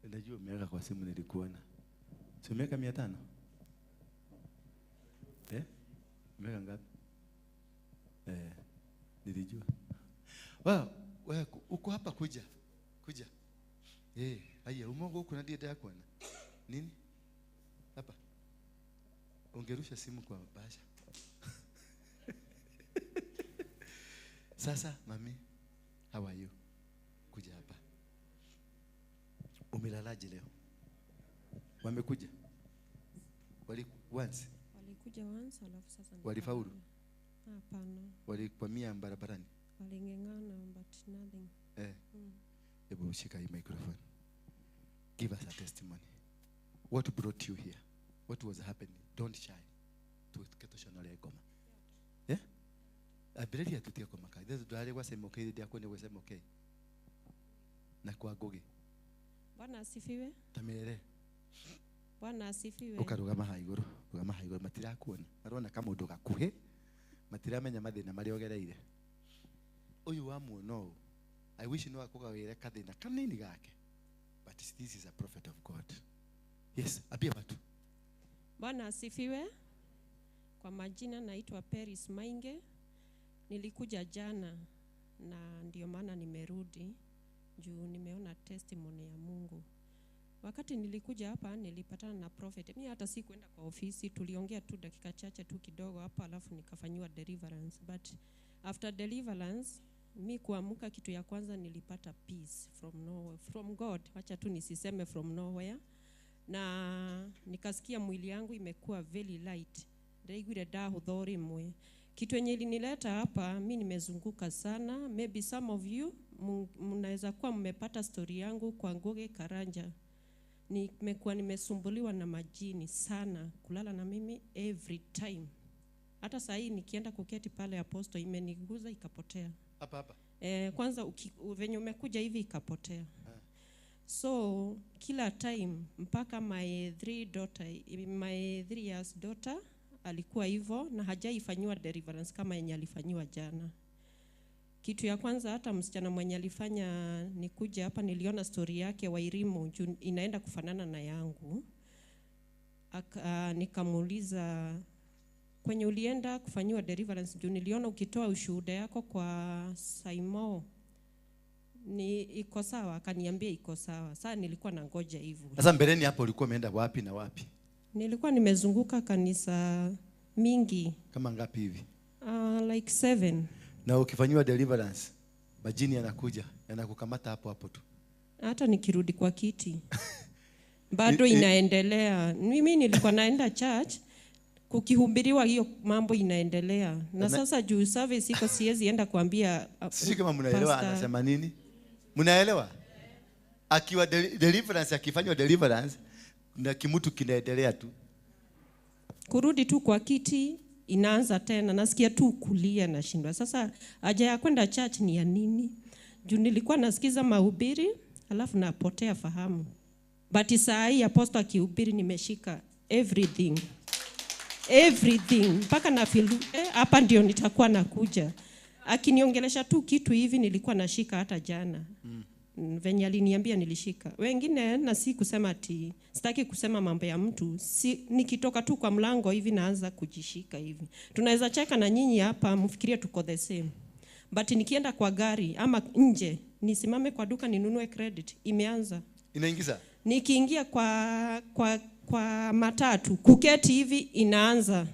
Najua umeweka kwa simu nilikuona. Si umeweka 500? Umeweka ngapi? Nilijua. Wewe uko hapa kuja. Haya umongo kuna dieta yako na. Nini? Hapa. Ongerusha simu kwa basha. Sasa mami, how are you? Kuja hapa. Umelalaje leo? Wamekuja? Walikuja once alafu sasa ni. Walifaulu? Hapana. Walikwamia barabarani? Walingengana but nothing. Hebu shika hii microphone. Give us a testimony. What brought you here? What was happening? Don't shy. Tuketoshonale goma. Yeah? Ability tutia kwa makai. There's dwale kwa sema okay ndio kwenda kwa sema okay. Na kwa goge. Bwana asifiwe. Tamerere. Bwana asifiwe. Ukarugama haiguru. Rugama haiguru matira kuona. Arona kama undu gakuhe. Matira menya mathina mari ogereire. Uyu wa muono. I wish no akugawire kathina kanini gake. But this is a prophet of God. Yes, abia watu. Bwana asifiwe. Kwa majina naitwa Peris Mainge. Nilikuja jana na ndio maana nimerudi juu nimeona testimony ya Mungu. Wakati nilikuja hapa nilipatana na prophet. Mimi hata si kwenda kwa ofisi, tuliongea tu dakika chache tu kidogo hapa alafu nikafanywa deliverance. But after deliverance Mi kuamka kitu ya kwanza nilipata peace from nowhere, from God. Wacha tu nisiseme from nowhere. Na nikasikia mwili yangu imekuwa very light. Ndaigwire ndahutha mwe. Kitu yenye ilinileta hapa, mi nimezunguka sana. Maybe some of you mnaweza kuwa mmepata story yangu kwa Nguge Karanja. Nimekuwa nimesumbuliwa na majini sana, kulala na mimi every time. Hata saa hii nikienda kuketi pale Apostle imeniguza ikapotea. Hapa. Kwanza venye umekuja hivi ikapotea. So kila time mpaka my 3 years daughter alikuwa hivyo na hajaifanywa deliverance kama yenye alifanywa jana. Kitu ya kwanza hata msichana mwenye alifanya nikuja hapa niliona story yake Wairimu inaenda kufanana na yangu. Nikamuuliza kwenye ulienda kufanywa deliverance juu niliona ukitoa ushuhuda yako kwa Saimo ni iko sawa, akaniambia iko sawa. Sasa nilikuwa na ngoja hivyo. Sasa mbeleni hapo ulikuwa umeenda wapi na wapi? Nilikuwa nimezunguka kanisa mingi. Kama ngapi hivi? Like 7. Na ukifanywa deliverance majini yanakuja yanakukamata hapo hapo tu. Hata nikirudi kwa kiti bado inaendelea. Mimi nilikuwa naenda church kukihubiriwa hiyo mambo inaendelea. Na sasa juu service iko siwezi enda kuambia. Sisi kama mnaelewa anasema nini? Mnaelewa? Akiwa deliverance akifanywa deliverance na kimutu kinaendelea tu. Kurudi tu kwa kiti inaanza tena. Nasikia tu kulia na shindwa. Sasa haja ya kwenda church ni ya nini? Juu nilikuwa nasikiza mahubiri alafu napotea fahamu. But saa hii Apostle akihubiri nimeshika everything. Mpaka na feel hapa ndio nitakuwa nakuja. Akiniongelesha tu kitu hivi nilikuwa nashika hata jana. Venye aliniambia nilishika. Wengine na si kusema ati sitaki kusema mambo ya mtu. Nikitoka tu kwa mlango hivi naanza kujishika hivi. Tunaweza cheka na nyinyi hapa mfikirie tuko the same. But nikienda kwa gari ama nje nisimame kwa duka ninunue credit imeanza. Inaingiza. Nikiingia kwa matatu kuketi hivi inaanza.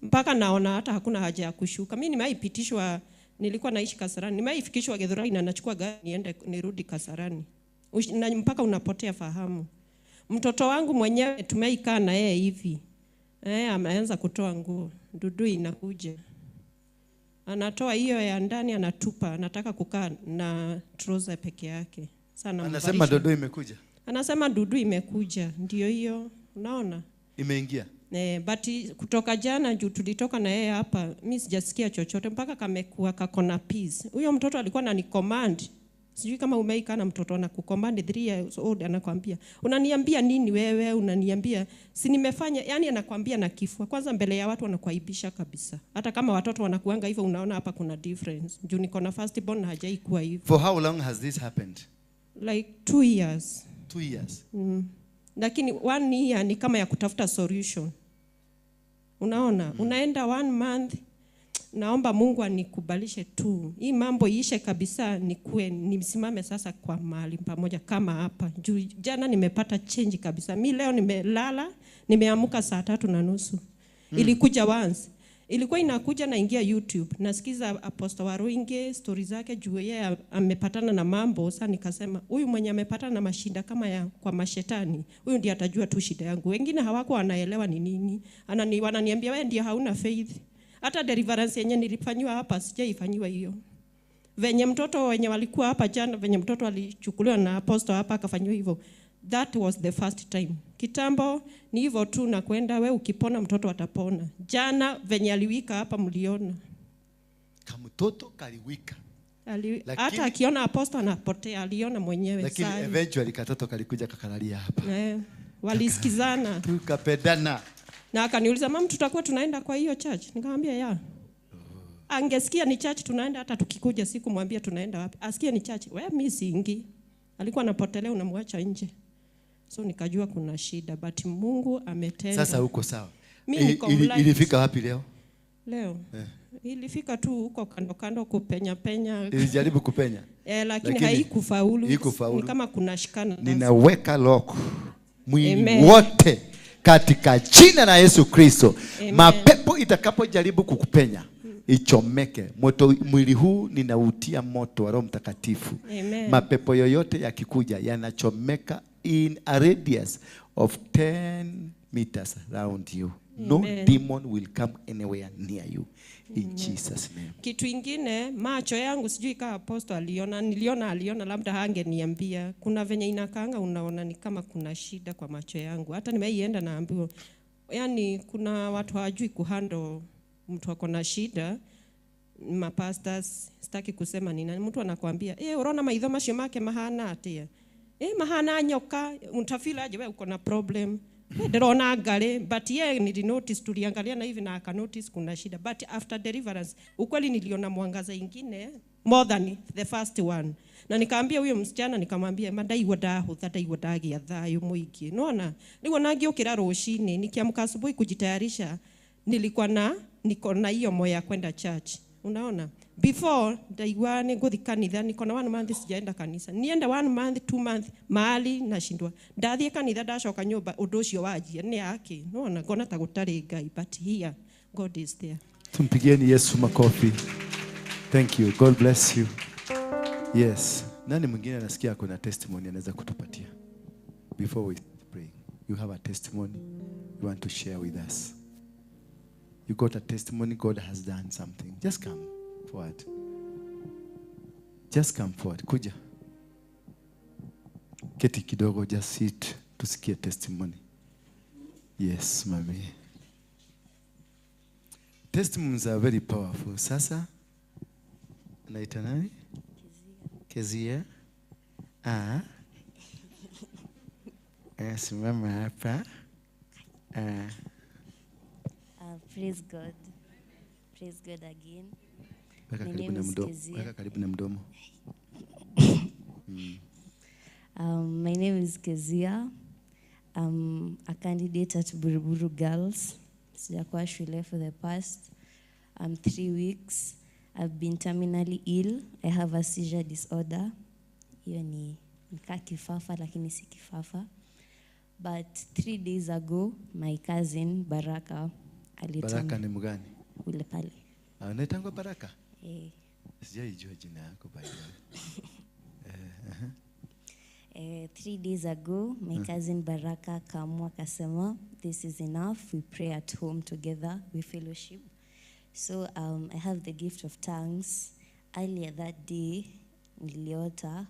Mpaka naona hata hakuna haja ya kushuka. Mimi nimeipitishwa, nilikuwa naishi Kasarani. Nimeifikishwa Githurai na nachukua gari niende nirudi Kasarani. Na mpaka unapotea fahamu. Mtoto wangu mwenyewe tumeikaa na yeye hivi. Ameanza kutoa nguo. Dudu inakuja. Anatoa hiyo ya ndani anatupa. Anataka kukaa na trouser peke yake. Sana anasema dudu imekuja. Anasema dudu imekuja. Ndio hiyo. Unaona? Imeingia. But kutoka jana juu tulitoka na yeye hapa mimi sijasikia chochote mpaka kamekuwa kakona peace. Huyo mtoto alikuwa ananicommand. Sijui kama umeika na mtoto anakucommand 3 years old anakuambia, "Unaniambia nini wewe? Unaniambia si nimefanya." Yani anakuambia na kifua. Kwanza mbele ya watu anakuaibisha kabisa. Hata kama watoto wanakuanga hivyo unaona hapa kuna difference. Juu niko na first born hajaikuwa hivyo. For how long has this happened? Like 2 years. 2 years. Lakini 1 year ni kama ya kutafuta solution. Unaona? Unaenda 1 month. Naomba Mungu anikubalishe tu. Hii mambo iishe kabisa nisimame sasa kwa mahali pamoja kama hapa. Jana nimepata change kabisa. Mimi leo nimelala, nimeamka saa 3:30. Ilikuja once. Ilikuwa inakuja naingia YouTube. Nasikiza Apostle Waruinge story zake juu yeye amepatana na mambo. Sasa nikasema huyu mwenye amepatana na mashinda kama ya kwa mashetani, huyu ndiye atajua tu shida yangu. Wengine hawako wanaelewa ni nini. Wananiambia wewe ndiye hauna faith. Hata deliverance yenye nilifanywa hapa sijaifanywa hiyo. Venye mtoto wenye walikuwa hapa jana, venye mtoto alichukuliwa na Apostle hapa akafanywa hivyo. That was the first time. Kitambo ni hivyo tu na kwenda wewe ukipona mtoto atapona. Jana venye aliwika hapa mliona. Kama mtoto kaliwika. Hata akiona Apostle anapotea, aliona mwenyewe sana. Lakini eventually katoto kalikuja kakalalia hapa. Walisikizana. Tukapendana. Na akaniuliza, "Mama tutakuwa tunaenda kwa hiyo church?" Nikamwambia, "Ya." Angesikia ni church tunaenda hata tukikuja siku mwambie tunaenda wapi. Asikia ni church, wewe mimi siingi. Alikuwa anapotelea unamwacha nje. So nikajua kuna shida, but Mungu ametenda. Sasa uko sawa. Ilifika wapi leo? Leo. Ilifika tu huko kando kupenya. Ilijaribu kupenya. Lakini haikufaulu. Ni kama kuna shikana. Ninaweka lock mwili wote katika jina la Yesu Kristo. Mapepo itakapojaribu kukupenya, ichomeke. Moto mwili huu ninautia moto wa Roho Mtakatifu. Amen. Mapepo yoyote yakikuja yanachomeka in a radius of 10 meters around you. No Amen. demon will come anywhere near you. In Jesus name. Kitu ingine, macho yangu sijui kama apostle aliona labda hangeniambia. Kuna venye inakaanga unaona ni kama kuna shida kwa macho yangu. Hata nimeienda naambiwa, yani kuna watu hawajui kuhandle mtu ako na shida. Mapastors, sitaki kusema nini, mtu anakuambia unaona maitho macio make mahana atia, mahana nyoka, utafeel aje wewe uko na problem. Ndirona ngare, but nili notice, tuliangalia na hivi na aka notice kuna shida, but after deliverance ukweli niliona mwangaza ingine more than the first one. Na nikaambia huyo msichana, nikamwambia madai wadagia thayo muingi. Unaona, nilikuwa nagiokira rushini, nikiamka asubuhi kujitayarisha, niko na hiyo moyo kwenda church. Unaona, before ndaigwa nguthi kanitha, niko na 1 month sijaenda kanisa. Niende 1 month 2 month mahali nashindwa. Ndathie kanitha ndacoka nyumba undu ucio wajia ni yake. Unaona, ngona ta gutari Ngai, but here God is there. Tumpigieni Yesu makofi. Thank you. God bless you. Yes. Nani mwingine anasikia kuna testimony anaweza kutupatia? Before we pray, you have a testimony you want to share with us. You got a testimony, God has done something. Just come forward. Just come forward. Kuja. Keti kidogo, just sit. Tusikie testimony. Yes, mami. Testimonies are very powerful. Sasa, naita nani? Kezia. Simama hapa. Praise God. Praise God again. Weka karibu na mdomo. My name is Kezia. I'm a candidate at Buruburu Girls. Sijakuwa shule for the past 3 weeks. I've been terminally ill. I have a seizure disorder. Hiyo ni kifafa lakini si kifafa. But 3 days ago, my cousin Baraka Baraka ni mgani? Ule pale. Anaitangwa Baraka? Sijaijua jina yako by the way. 3 days ago, my cousin Baraka kaamua akasema, this is enough. We pray at home together. We fellowship. So I have the gift of tongues. Earlier that day, niliota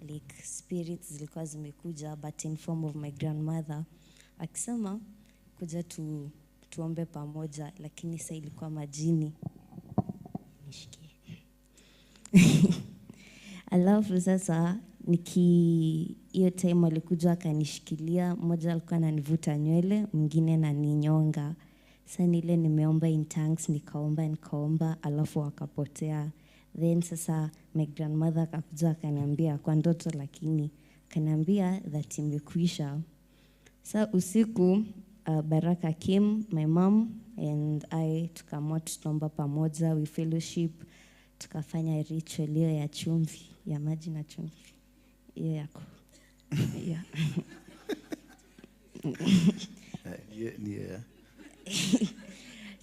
like spirits zilikuwa zimekuja, but in form of my grandmother. Akisema kuja tuombe pamoja, lakini sasa ilikuwa majini. Nishikie. Alafu sasa hiyo time alikuja akanishikilia, mmoja alikuwa ananivuta nywele, mwingine ananinyonga. Sasa nile nimeomba in tongues, nikaomba, alafu wakapotea. Then sasa my grandmother akakuja akaniambia kwa ndoto, lakini akaniambia that imekwisha. Sasa usiku Baraka came, my mom and I tukaamua tuomba pamoja, we fellowship, tukafanya ritual hiyo ya chumvi, ya maji na chumvi. Hiyo yako. Yeah.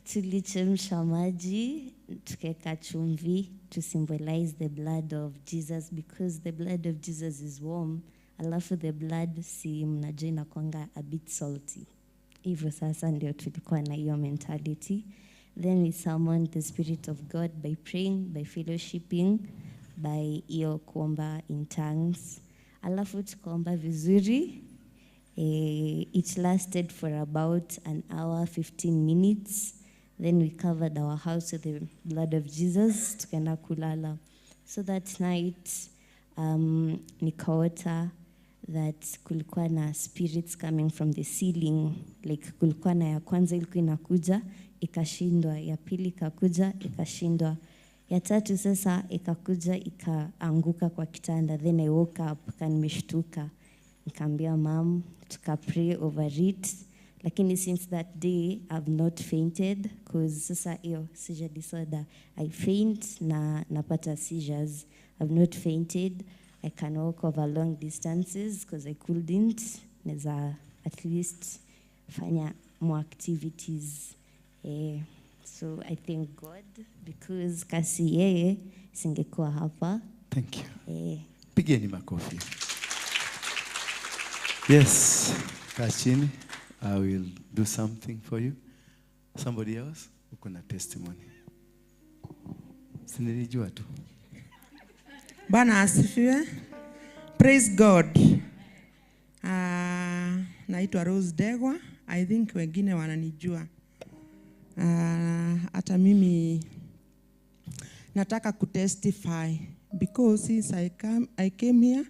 Tulichemsha maji, tukeka chumvi to symbolize the blood of Jesus, because the blood of Jesus is warm. Alafu the blood si mnajua inakuanga a bit salty. Hivyo sasa ndio tulikuwa na hiyo mentality. Then we summoned the Spirit of God by praying, by fellowshipping, by hiyo kuomba in tongues. Alafu tukaomba vizuri. It lasted for about an hour, 15 minutes. Then we covered our house with the blood of Jesus. Tukaenda kulala. So that night, nikaota that kulikuwa na spirits coming from the ceiling. Like kulikuwa na ya kwanza ilikuwa inakuja, ikashindwa. Ya pili ikakuja, ikashindwa. Ya tatu sasa ikakuja, ikaanguka kwa kitanda. Then I woke up, kanimeshtuka. Nikaambia mom, tukapray over it. Lakini since that day, I've not fainted, because sasa hiyo seizure disorder, I faint na napata seizures. I've not fainted. I can walk over long distances because I couldn't. Neza at least fanya more activities. So I thank God because kasi yeye singekuwa hapa. Thank you. Pigeni makofi. Yes, Kachini, I will do something for you. Somebody else? Uko na testimony. Sinilijua tu. Bwana asifiwe. Praise God. Naitwa Rose Degwa. I think wengine wananijua. Hata mimi nataka kutestify because since I came here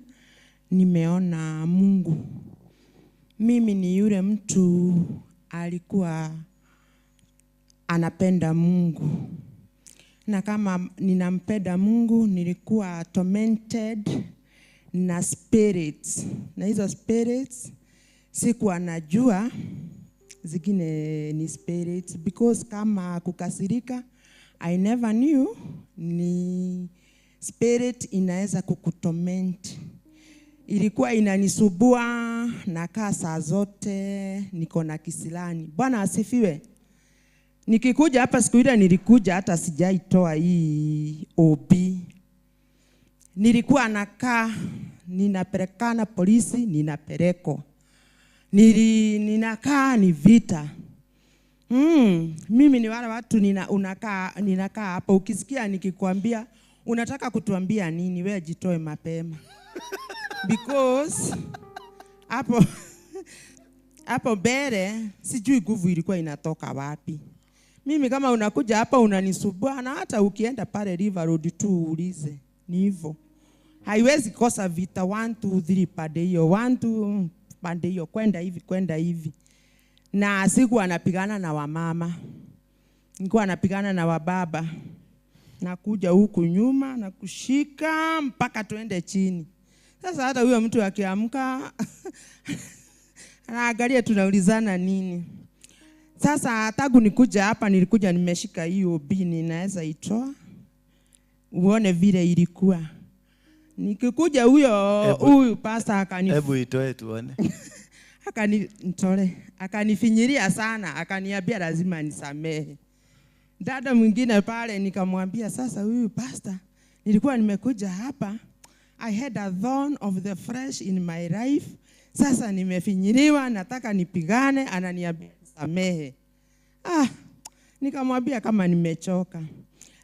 nimeona Mungu. Mimi ni yule mtu alikuwa anapenda Mungu. Na kama ninampenda Mungu nilikuwa tormented na spirits. Na hizo spirits sikuwa najua zingine ni spirits because kama kukasirika I never knew ni spirit inaweza kukutorment. Ilikuwa inanisubua nakaa saa zote niko na kisilani. Bwana asifiwe. Nikikuja hapa siku ile nilikuja hata sijaitoa hii OB. Nilikuwa nakaa ninapelekana polisi ninapeleko. Ninakaa ni vita. Mimi ni wale watu ninakaa hapa ukisikia nikikwambia unataka kutuambia nini wewe jitoe mapema. Because hapo mbele sijui nguvu ilikuwa inatoka wapi. Mimi kama unakuja hapa unanisubua na hata ukienda pale River Road tu uulize. Ni hivyo. Haiwezi kosa vita 1 2 3 pande hiyo 1 2 pande hiyo kwenda hivi. Na siku anapigana na wamama. Nilikuwa anapigana na wababa. Nakuja huku nyuma na kushika mpaka tuende chini. Sasa hata huyo mtu akiamka anaangalia tunaulizana nini. Sasa tangu nikuja hapa nilikuja nimeshika hiyo bini naweza itoa. Uone vile ilikuwa. Nikikuja huyu pastor Hebu itoe tuone. Akanifinyiria sana, akaniambia lazima nisamehe. Dada mwingine pale nikamwambia sasa huyu pastor nilikuwa nimekuja hapa I had a thorn of the flesh in my life. Sasa nimefinyiriwa nataka nipigane ananiambia samehe. Nikamwambia kama nimechoka.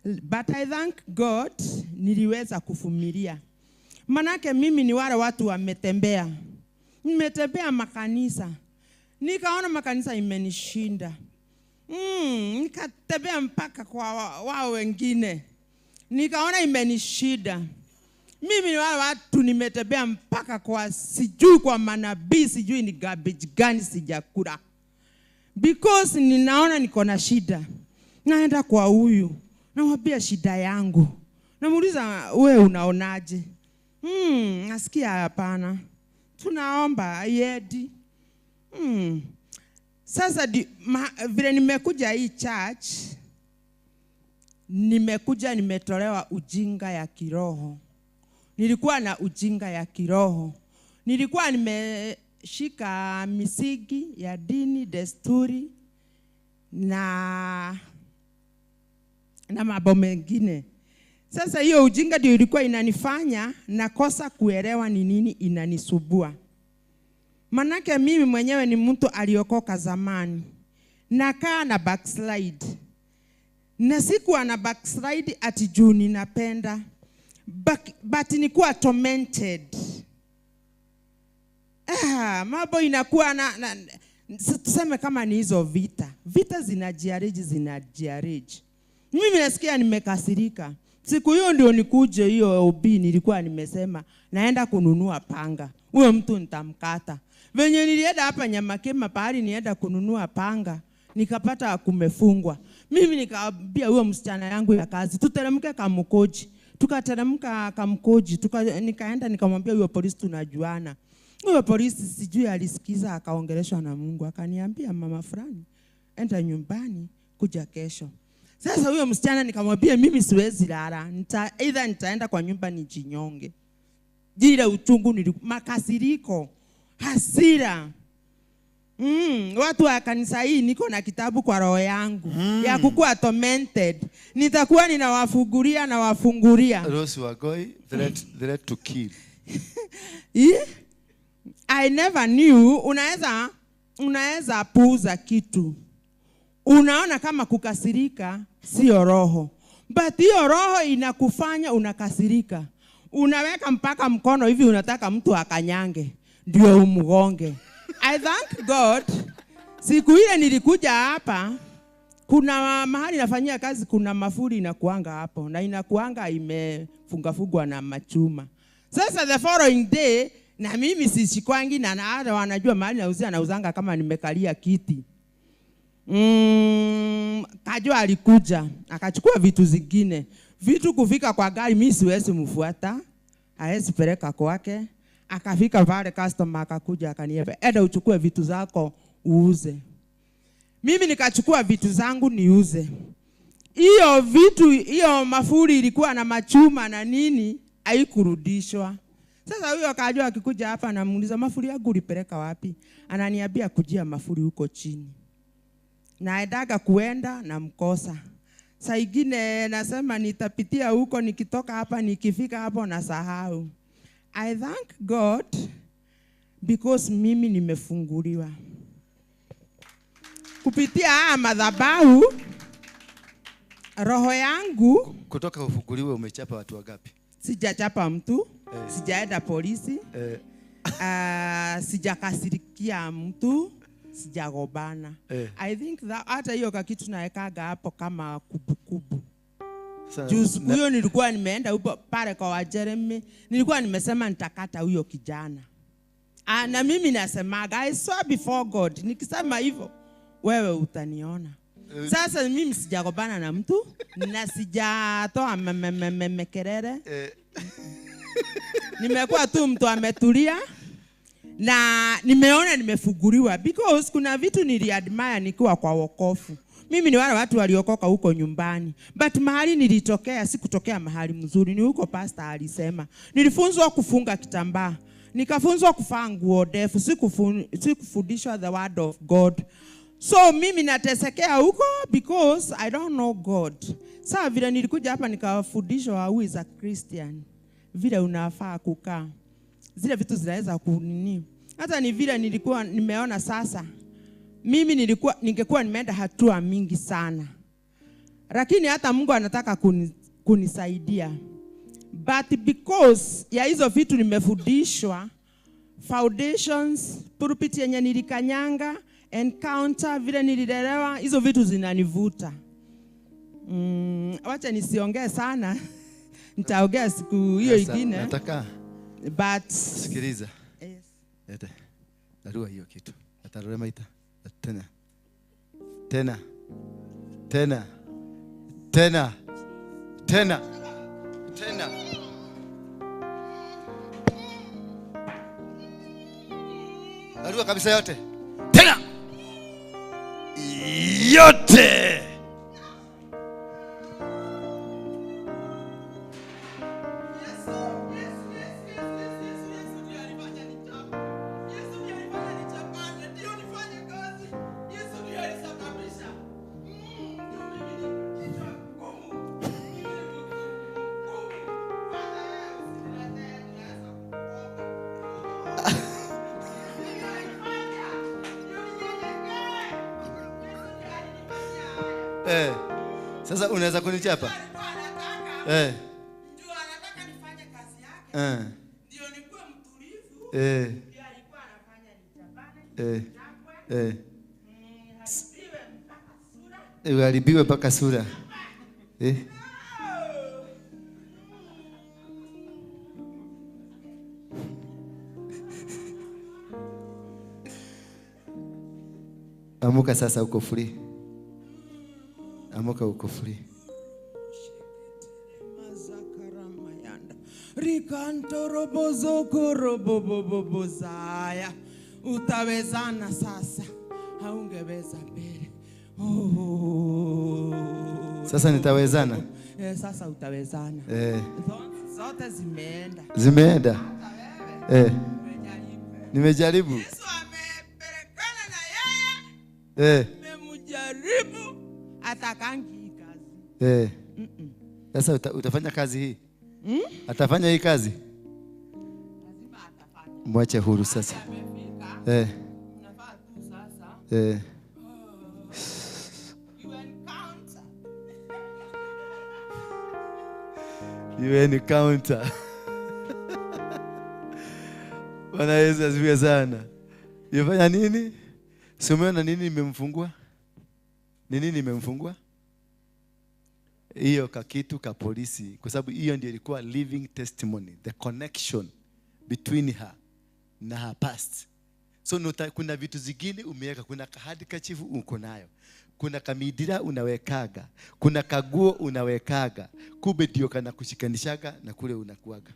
But I thank God niliweza kuvumilia. Manake mimi ni wale watu wametembea. Nimetembea makanisa. Nikaona makanisa imenishinda. Nikatembea mpaka kwa wao wengine. Nikaona imenishinda. Mimi ni wale watu nimetembea mpaka kwa sijui kwa manabii sijui ni garbage gani sijakula. Because ninaona niko na shida. Naenda kwa huyu. Namwambia shida yangu. Namuuliza wewe unaonaje? Nasikia hapana. Tunaomba yedi. Sasa vile nimekuja hii church nimetolewa ujinga ya kiroho. Nilikuwa na ujinga ya kiroho. Nilikuwa nimeshika misingi ya dini, desturi na mambo mengine. Sasa hiyo ujinga ndio ilikuwa inanifanya nakosa kuelewa ni nini inanisubua. Manake mimi mwenyewe ni mtu aliokoka zamani. Nakaa na backslide. Na sikuwa na backslide ati juu ninapenda. But nikuwa tormented. Mambo inakuwa tuseme kama ni hizo vita. Vita zinajiareji. Mimi nasikia nimekasirika. Siku hiyo ndio nikuje hiyo OB nilikuwa nimesema naenda kununua panga. Huyo mtu nitamkata. Venye nilienda hapa Nyamakema pahali nienda kununua panga, nikapata kumefungwa. Mimi nikaambia huyo msichana yangu ya kazi, tuteremke Kamukoji. Tukateremka Kamukoji, nikaenda nikamwambia huyo polisi tunajuana. Huyo polisi sijui alisikiza akaongeleshwa na Mungu, akaniambia mama fulani, enda nyumbani kuja kesho. Sasa huyo msichana nikamwambia mimi siwezi lala. Either nitaenda kwa nyumba nijinyonge. Jira uchungu makasiriko, hasira. Watu wa kanisa hii niko na kitabu kwa roho yangu ya kukua tormented. Nitakuwa ninawafungulia na wafungulia. Those who are going threat to kill. I never knew unaweza puuza kitu. Unaona kama kukasirika sio roho. But hiyo roho inakufanya unakasirika. Unaweka mpaka mkono hivi unataka mtu akanyange ndio umgonge. I thank God. Siku ile nilikuja hapa, kuna mahali nafanyia kazi, kuna mafuri inakuanga hapo na inakuanga imefungafungwa na machuma. Sasa the following day na mimi sishikwangi na hata wanajua mahali nauzanga kama nimekalia kiti. Kajua alikuja, akachukua vitu zingine. Vitu kufika kwa gari mimi siwezi mfuata. Haezi peleka kwake. Akafika pale customer akakuja akaniambia, "Eda uchukue vitu zako uuze." Mimi nikachukua vitu zangu niuze. Hiyo vitu, hiyo mafuri ilikuwa na machuma na nini, haikurudishwa. Sasa huyo akajua akikuja hapa namuuliza, "Mafuri yangu ulipeleka wapi?" Ananiambia kujia mafuri huko chini. Naendaga kuenda na mkosa. Saa ingine nasema nitapitia huko, nikitoka hapa nikifika hapo nasahau. I thank God because mimi nimefunguliwa. Kupitia madhabahu roho yangu kutoka ufunguliwe. Umechapa watu wangapi? Sijachapa mtu, sijaenda polisi, sijakasirikia mtu, sijagobana. I think that hata hiyo kitu naekaga hapo kama kubukubu. Juzi huyo nilikuwa nimeenda huko pale kwa Jeremy, nilikuwa nimesema nitakata huyo kijana. Na mimi nasemaga I swear before God, nikisema hivyo wewe utaniona. Sasa mimi sijagobana na mtu na sijatoa mekerere. Nimekuwa tu mtu ametulia na nimeona nimefunguliwa because kuna vitu niliadmire nikiwa kwa wokovu. Mimi ni wale watu waliokoka huko nyumbani. But mahali nilitokea, sikutokea mahali mzuri. Ni huko pastor alisema. Nilifunzwa kufunga kitambaa. Nikafunzwa kuvaa nguo ndefu. Sikufundishwa the word of God. So mimi natesekea huko because I don't know God. Sasa vile nilikuja hapa nikafundishwa who is a Christian. Vile unafaa kukaa. Zile vitu zinaweza kunini. Hata ni vile nilikuwa nimeona sasa. Mimi ningekuwa nimeenda hatua mingi sana. Lakini hata Mungu anataka kunisaidia. But because ya hizo vitu nimefundishwa, foundations, pulpit yenye nilikanyanga, encounter vile nililelewa, hizo vitu zinanivuta. Wacha nisiongee sana. Nitaongea siku hiyo ingine. Nataka. But sikiliza. Yes. Ete. Narua hiyo kitu. Atarore maita. Tena. Tena. Tena. Tena. Tena. Tena. Narua kabisa yote. Tena. Yote. Sasa unaweza kunichapa? Ndio anataka nifanye kazi yake. Ndio nikuwe mtulivu. Ndio alikuwa anafanya nitabane. Haribiwe mpaka sura. Amuka sasa, uko free. Amuka, uko free. Rikantorobozokorobobobozaya. Utawezana sasa. Haungeweza mbele. Sasa nitawezana. Sasa utawezana. Zote zimeenda. Zimeenda. Nimejaribu. Yesu amepelekana na Nimemjaribu atakangi hii kazi. Sasa utafanya kazi hii? Atafanya hii kazi? Lazima atafanya. Mwache huru sasa. Unafaa tu sasa. You encounter. Bwana Yesu asifiwe sana. Yefanya nini? Umeona nini imemfungua? Ni nini imemfungua? Hiyo kakitu ka polisi, kwa sababu hiyo ndio ilikuwa living testimony, the connection between her na her past. So kuna vitu zingine umeweka, kuna kahadi kachifu uko nayo, kuna kamidira unawekaga, kuna kaguo unawekaga, kumbe ndio kana kushikanishaga na kule unakuaga.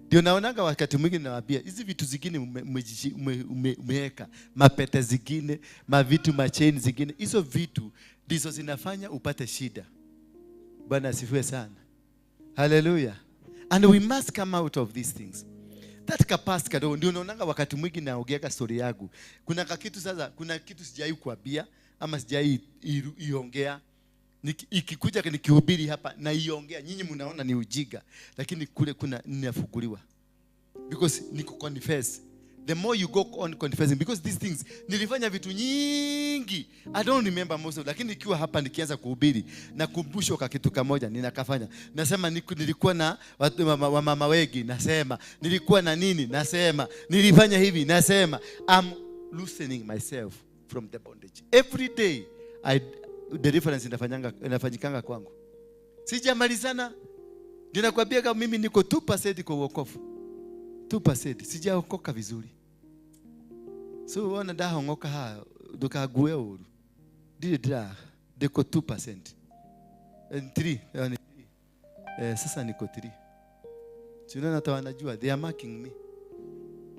Ndio naonaga wakati mwingine nawaambia hizi vitu zingine umeweka, mapete zingine, mavitu machain zingine, hizo vitu ndizo zinafanya upate shida. Bwana asifiwe sana. Hallelujah. And we must come out of these things. That capacity kado ndio naonaga wakati mwingine naongeaga story yangu. Kuna kitu sasa, kuna kitu sijai kuambia ama sijai iongea. Ikikuja nikihubiri hapa na iongea, nyinyi mnaona ni ujiga, lakini kule kuna ninafukuliwa. Because niko confess. The more you go on confessing, because these things nilifanya vitu nyingi, I don't remember most of, lakini nikiwa hapa nikianza kuhubiri na kumbusho kwa kitu kimoja ninakafanya. Nasema nilikuwa na mama wengi, nasema nilikuwa na nini, nasema nilifanya hivi, nasema I'm loosening myself from the bondage every day. The difference inafanyikanga kwangu. Sijamalizana. Ninakwambia kama mimi niko 2% kwa wokovu. 2%. Sijaokoka vizuri. So wana daha ngoka ha dukague uru. Dira deko 2%. And 3. Sasa niko 3. Sio hata wanajua they are marking me.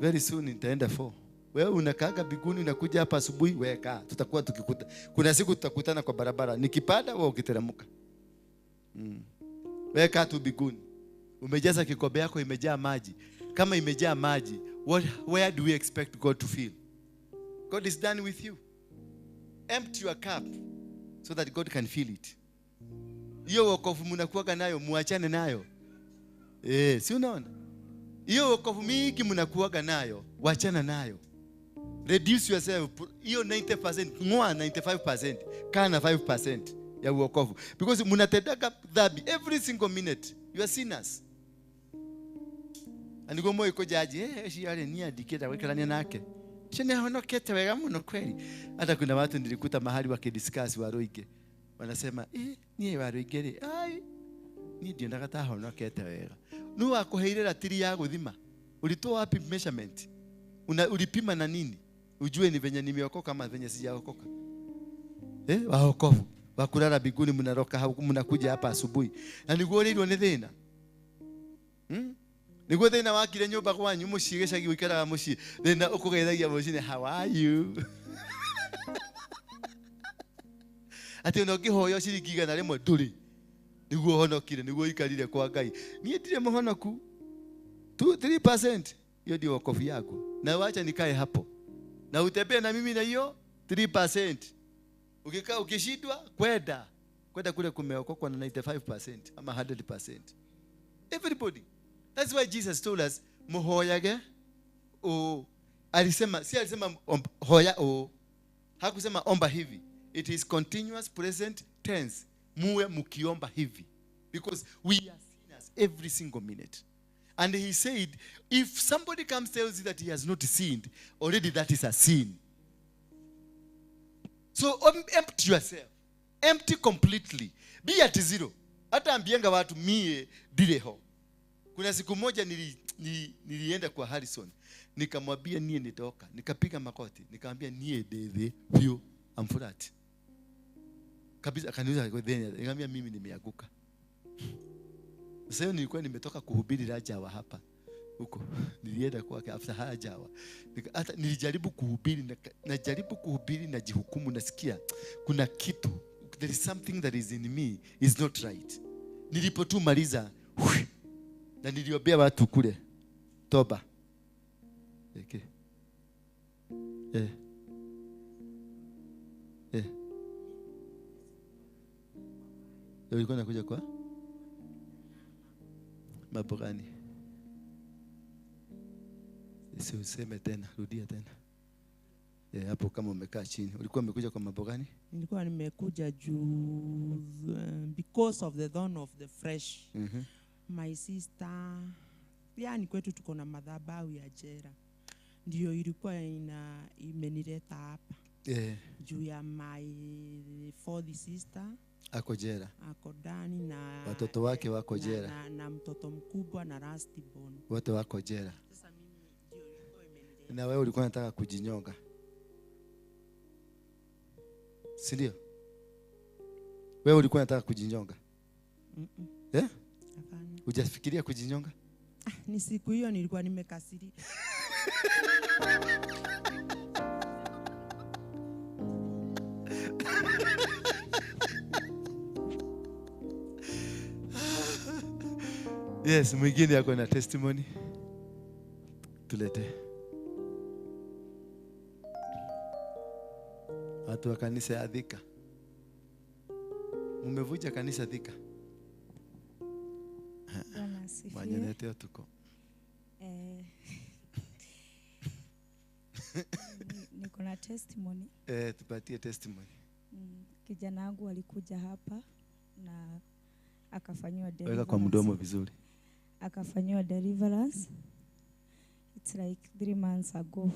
Very soon nitaenda 4. Wewe unakaaga biguni, unakuja hapa asubuhi, weka. Tutakuwa tukikuta. Kuna siku tutakutana kwa barabara. Nikipanda wewe ukiteremka. Weka tu biguni. Umejaza kikombe yako imejaa maji. Kama imejaa maji, where do we expect God to fill? God is done with you. Empty your cup so that God can fill it. Hiyo wokovu mnakuaga nayo, muachane nayo. Si unaona? Hiyo wokovu mingi mnakuaga nayo, wachana nayo. Reduce yourself. Hiyo 90%, ngoa 95%, kana 5% ya wokovu. Because mnatendaga dhambi every single minute. You are sinners. Andiko moyo iko jaji, yale ni adiketa wekelania nake. Chene honokete wega muno kweli. Hata kuna watu nilikuta mahali wakidiscuss Waruinge. Wanasema, ni Waruinge ri, ni ndio ndakata honokete wega. Nu akoheire ratiri ya guthima. Ulitoa wapi measurement? Ulipima na nini? Ujue ni venye nimeokoka kama venye sijaokoka. Waokovu. Wakulala biguni mnaroka huku mnakuja hapa asubuhi. Na niguorirwo ni thina. Niguo thina wakire nyumba kwanyu mucigesha gwikara muci. Thina ukugeithagia muci, how are you? Ati no ngihoyo ciringi 100 nduri. Niguo honokire, niguo ikarire kwa Ngai. Nie ndire muhonoku. 3%. Hiyo ndio wokovu yako. Na wacha nikae hapo. Na utembee na mimi na hiyo 3%. Ukikaa ukishindwa kwenda kule kumeokokwa na 95% ama 100%. Everybody. That's why Jesus told us muhoyage alisema hoya hakusema omba hivi. It is continuous present tense. Muwe mukiomba hivi, because we are sinners every single minute. And he said, if somebody comes tells you that he has not sinned, already that is a sin. So empty yourself. Empty completely. Be at zero. Hata ambianga watu mie direho. Kuna siku moja nilienda kwa Harrison. Nikamwambia nie nitoka. Nikapiga makoti. Nikamwambia nie deve vyo amfurati. Kabisa akaniuliza kwa dheni. Nikamwambia mimi nimeanguka. Sasa nilikuwa nimetoka kuhubiri Rajawa hapa. Huko nilienda kwake after Rajawa. Hata nilijaribu kuhubiri na jihukumu, nasikia kuna kitu, there is something that is in me is not right. Nilipotumaliza na niliombea watu kule toba. Ulikuwa unakuja kwa mambo gani? Useme tena, rudia tena. Hapo kama umekaa chini. Ulikuwa umekuja kwa mambo gani? Nilikuwa nimekuja juu because of the dawn of the fresh. My sister, yani kwetu tuko na madhabahu ya jera. Ndio ilikuwa imenileta hapa. Juu ya my fourth sister. Ako jera. Ako ndani na watoto wake wako jera. Na mtoto mkubwa na rusty bone. Wote wako jera. Sasa mimi ndio ilikuwa imenileta. Na wewe ulikuwa unataka kujinyonga. Si ndio? Wewe ulikuwa unataka kujinyonga? Hapana. Hujafikiria kujinyonga? Ni siku hiyo nilikuwa nimekasirika. Yes, mwingine yako na testimony. Tulete. Watu wa kanisa ya Thika. Umevuja kanisa Thika? Bwana asifiwe. Mwanyeneteo tuko. Niko na testimony. Tupatie testimony. Kijana wangu alikuja hapa na akafanywa deliverance. Weka kwa mdomo vizuri. Akafanywa deliverance. It's like 3 months ago.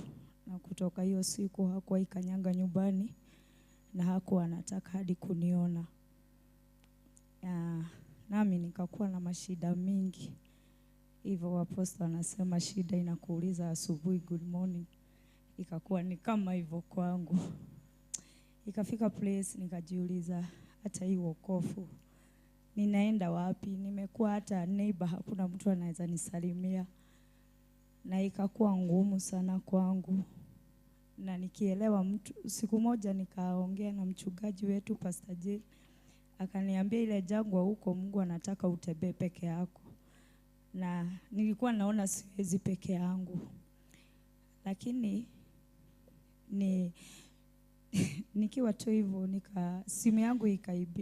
Na kutoka hiyo siku hakuwa ikanyanga nyumbani na hakuwa anataka hadi kuniona. Nami nikakuwa na mashida mingi. Hivyo apostol anasema shida inakuuliza asubuhi good morning. Ikakuwa ni kama hivyo kwangu. Ikafika place nikajiuliza hata hii wokovu ninaenda wapi? Nimekuwa hata neighbor hakuna mtu anaweza nisalimia. Na ikakuwa ngumu sana kwangu. Na nikielewa mtu, siku moja nikaongea na mchungaji wetu Pastor J. Akaniambia ile jangwa huko Mungu anataka utembee peke yako. Na nilikuwa naona siwezi peke yangu. Lakini nikiwa tu hivyo simu yangu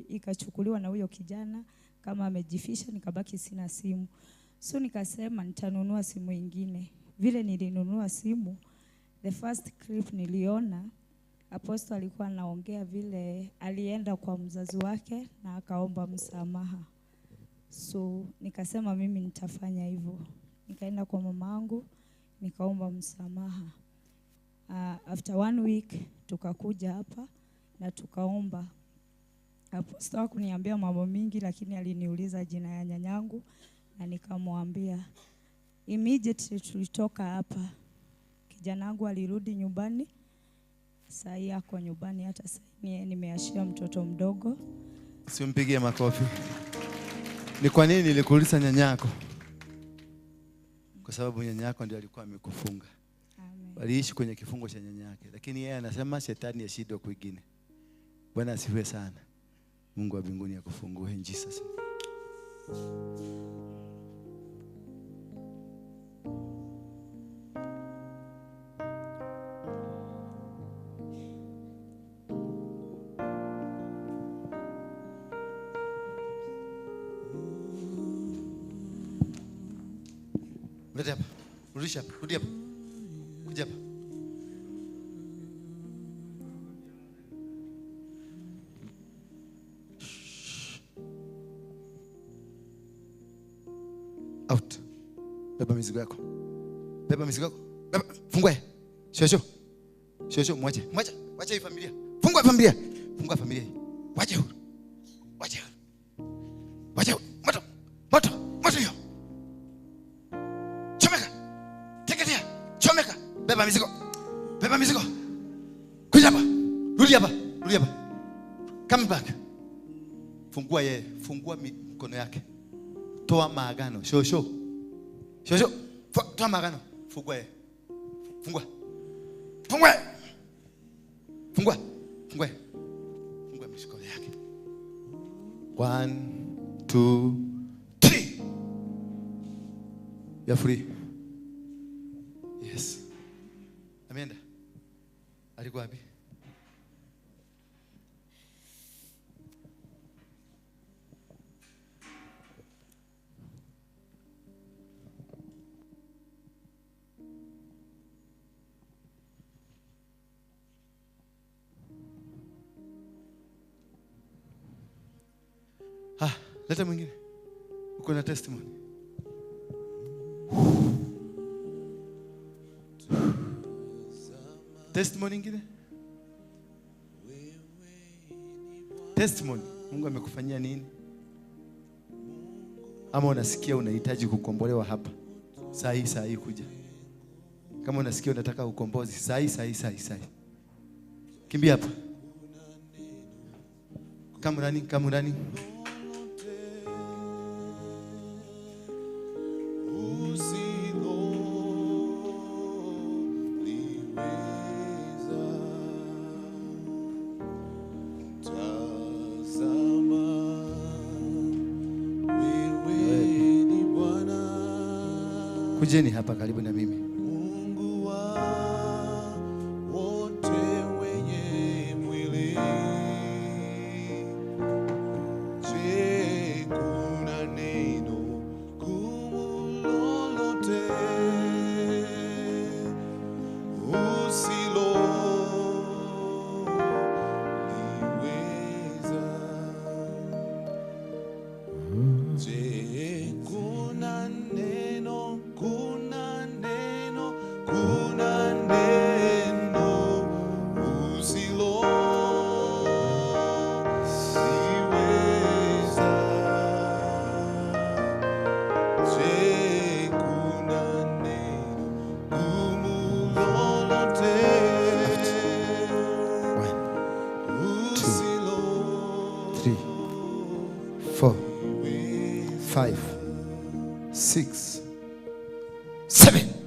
ikachukuliwa na huyo kijana kama amejifisha, nikabaki sina simu. So nikasema nitanunua simu nyingine. Vile nilinunua simu, the first clip niliona apostol alikuwa anaongea vile alienda kwa mzazi wake na akaomba msamaha. So nikasema mimi nitafanya hivyo. Nikaenda kwa mamangu nikaomba msamaha. After 1 week tukakuja hapa na tukaomba. Apostol hakuniambia mambo mingi lakini aliniuliza jina ya nyanyangu na nikamwambia. Immediately tulitoka hapa. Kijana wangu alirudi nyumbani. Sasa yako nyumbani hata sasa nimeashia mtoto mdogo. Simpigie makofi. Ni kwa nini nilikuuliza nyanyako? Kwa sababu nyanyako ndiye alikuwa amekufunga. Amen. Waliishi kwenye kifungo cha nyanyake, lakini yeye anasema shetani ashindwe kwingine. Bwana asifiwe sana. Mungu wa mbinguni akufungue in Jesus. Rudi hapa. Rudi hapa. Rudi hapa. Kuja hapa. Out. Beba mizigo yako. Beba mizigo yako. Beba. Fungue. Shosho. Shosho mwache. Mwache. Wacha hii familia. Fungua familia. Fungua familia hii. Wacha huru. Wacha huru. Wacha huru. Moto. Moto. Moto hiyo. Chomeka. Teketea. Chomeka. Beba mizigo. Beba mizigo. Kuja hapa. Rudi hapa. Rudi hapa. Come back. Fungua yeye. Fungua mikono yake. Toa maagano. Shosho. Shosho. Toa maagano. Fungua yeye. Fungua. Fungua. Fungua. Fungua. Fungua mikono yake. 1 2 3. You're free. Yes. Ameenda. Alikuwa wapi? Leta mwingine. Uko na testimony? Testimony nyingine? Testimony. Mungu amekufanyia nini? Ama unasikia unahitaji kukombolewa hapa? Saa hii kuja. Kama unasikia unataka ukombozi, saa hii. Kimbia hapa. Kamurani. Kujeni hapa karibu na mimi. Mungu wa wote wenye mwili. Je, kuna neno gumu lolote usiloliweza? Je, kuna neno Three, 4, 5, 6, 7.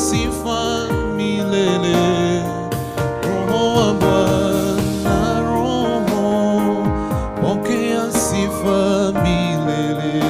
sifa milele. Roho wa Bwana, Roho, pokea sifa milele.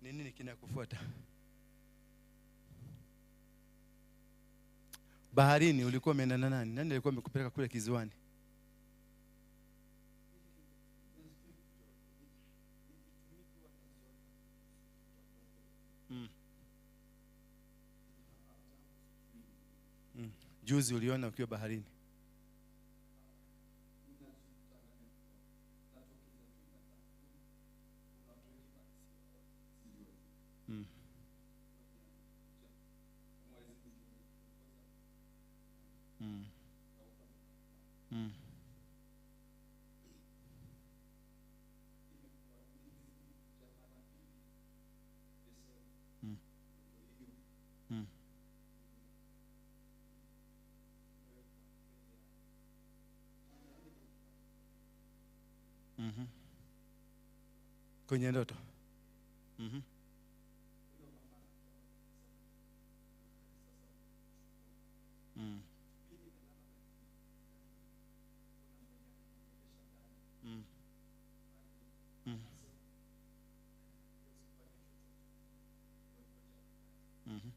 Ni nini kinakufuata? Baharini ulikuwa umeenda na nani? Nani alikuwa amekupeleka kule kiziwani? Juzi uliona ukiwa baharini? Mm. Mm. Mm. Mm. Mm. Mhm. Kwenye ndoto. Mhm. Mm. Mm. Mm. Mhm.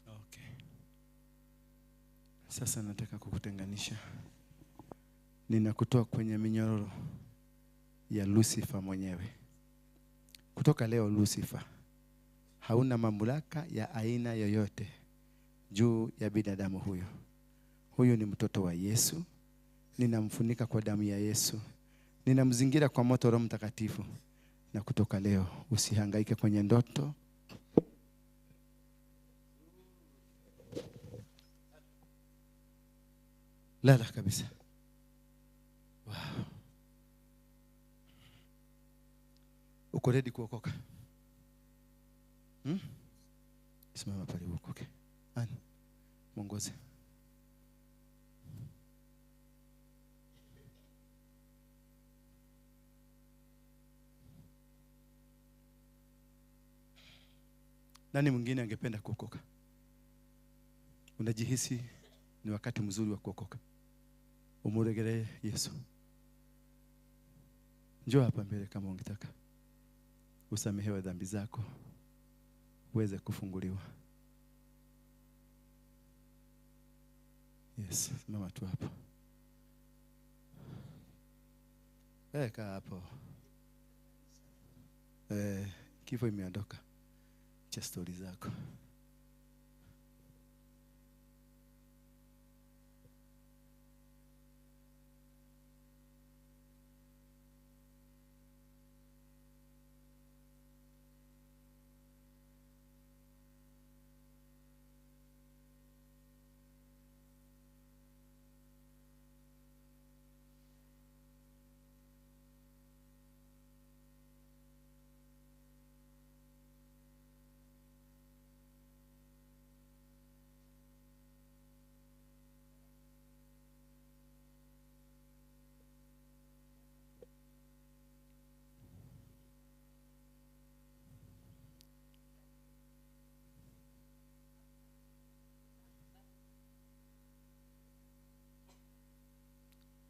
Okay. Sasa nataka kukutenganisha. Ninakutoa kwenye minyororo ya Lucifer mwenyewe. Kutoka leo Lucifer, hauna mamlaka ya aina yoyote juu ya binadamu huyo. Huyu ni mtoto wa Yesu. Ninamfunika kwa damu ya Yesu. Ninamzingira kwa moto wa Roho Mtakatifu. Na kutoka leo usihangaike kwenye ndoto. Lala kabisa. Wow. Uko ready kuokoka? Simama pale uokoke. Ani, mwongoze. Nani mwingine angependa kuokoka? Unajihisi ni wakati mzuri wa kuokoka? Umuregelee Yesu. Njoo hapa mbele kama ungetaka usamehewe dhambi zako, uweze kufunguliwa. Yes, mama tu hapo. Kaa hapo. Kifo imeondoka. Cha stori zako.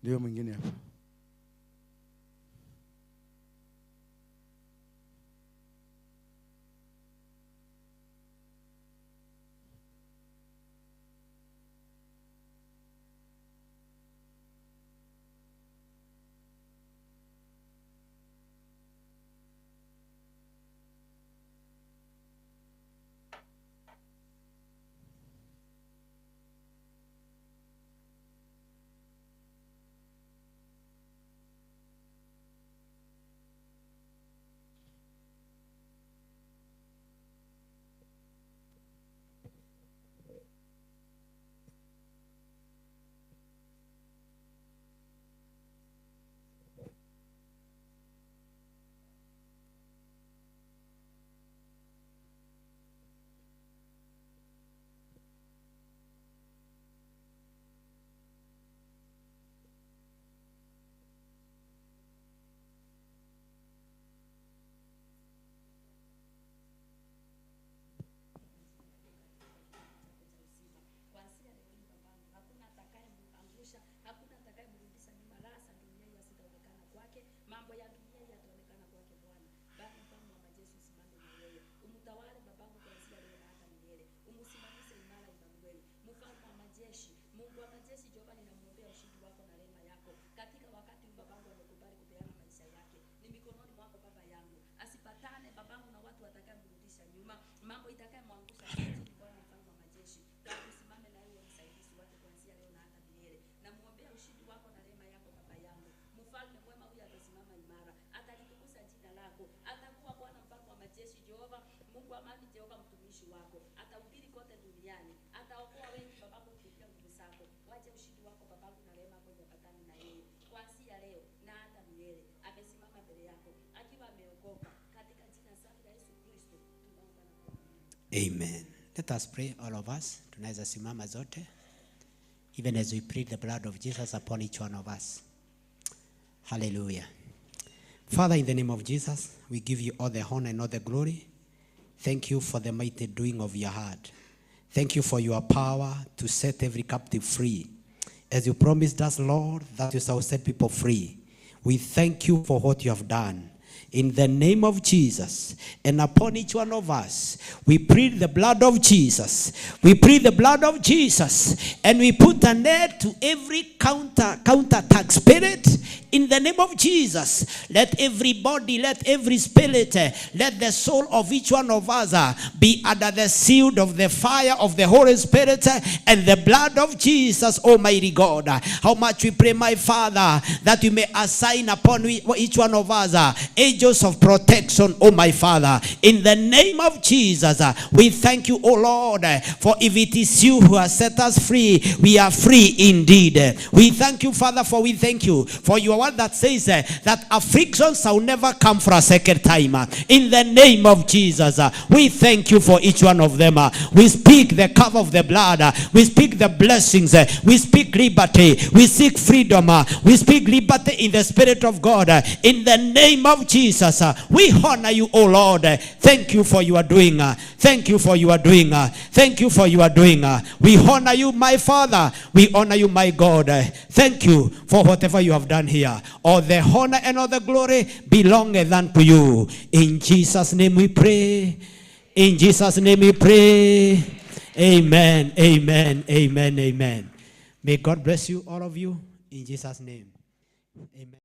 Ndio mwingine hapa. mambo ya dunia yataonekana kwake Bwana, bali mfalme wa majeshi usimame na yeye. Umtawale babangu kuanzia leo na hata milele. Umsimamishe imara Imanueli. Mfalme wa majeshi, Mungu wa majeshi, Jehova, ninamwombea ushindi wako na rehema yako katika wakati huu. Babangu amekubali kupeana maisha yake, ni mikononi mwako Baba yangu. Asipatane babangu na watu watakayemrudisha nyuma, mambo itakayemwangusha chini. Bwana mfalme wa majeshi, Baba usimame na yeye, msaidizi wake kuanzia leo na hata milele. Namuombea ushindi wako na rehema yako Baba yangu. Mfalme mwema, huyu atasimama imara, atalitukuza jina lako, atakuwa Bwana mfalme wa majeshi, Jehova Mungu wa amani, Jehova mtumishi wako, atahubiri kote duniani, ataokoa wengi babangu kupitia nguvu zako. Wache ushindi wako babangu na rehema yako yapatane na yeye kuanzia leo na hata milele. Amesimama mbele yako akiwa ameokoka, katika jina safi la Yesu Kristo tunaomba na kuamini. Amen. Let us pray, all of us. Tunaweza simama zote, even as we plead the blood of Jesus upon each one of us. Hallelujah. Father, in the name of Jesus, we give you all the honor and all the glory. Thank you for the mighty doing of your heart. Thank you for your power to set every captive free. As you promised us, Lord, that you shall set people free. We thank you for what you have done. In the name of Jesus, and upon each one of us, we plead the blood of Jesus. We plead the blood of Jesus, and we put an end to every counterattack spirit. In the name of Jesus, let everybody, let every spirit, let the soul of each one of us be under the shield of the fire of the Holy Spirit and the blood of Jesus, Almighty God. How much we pray, my Father, that you may assign upon each one of us angels of protection, oh my Father. In the name of Jesus, we thank you, oh Lord, for if it is you who has set us free, we are free indeed. We thank you, Father, for we thank you for your word that says that afflictions shall never come for a second time. In the name of Jesus, we thank you for each one of them. We speak the cover of the blood. We speak the blessings. We speak liberty. We seek freedom. We speak liberty in the Spirit of God. In the name of Jesus, we honor you, O Lord. Thank you for your doing. Thank you for your doing. Thank you for your doing. We honor you, my Father. We honor you, my God. Thank you for whatever you have done here. All the honor and all the glory belongeth unto you. In Jesus' name we pray. In Jesus' name we pray. Amen. Amen. Amen. Amen. May God bless you, all of you. In Jesus' name. Amen.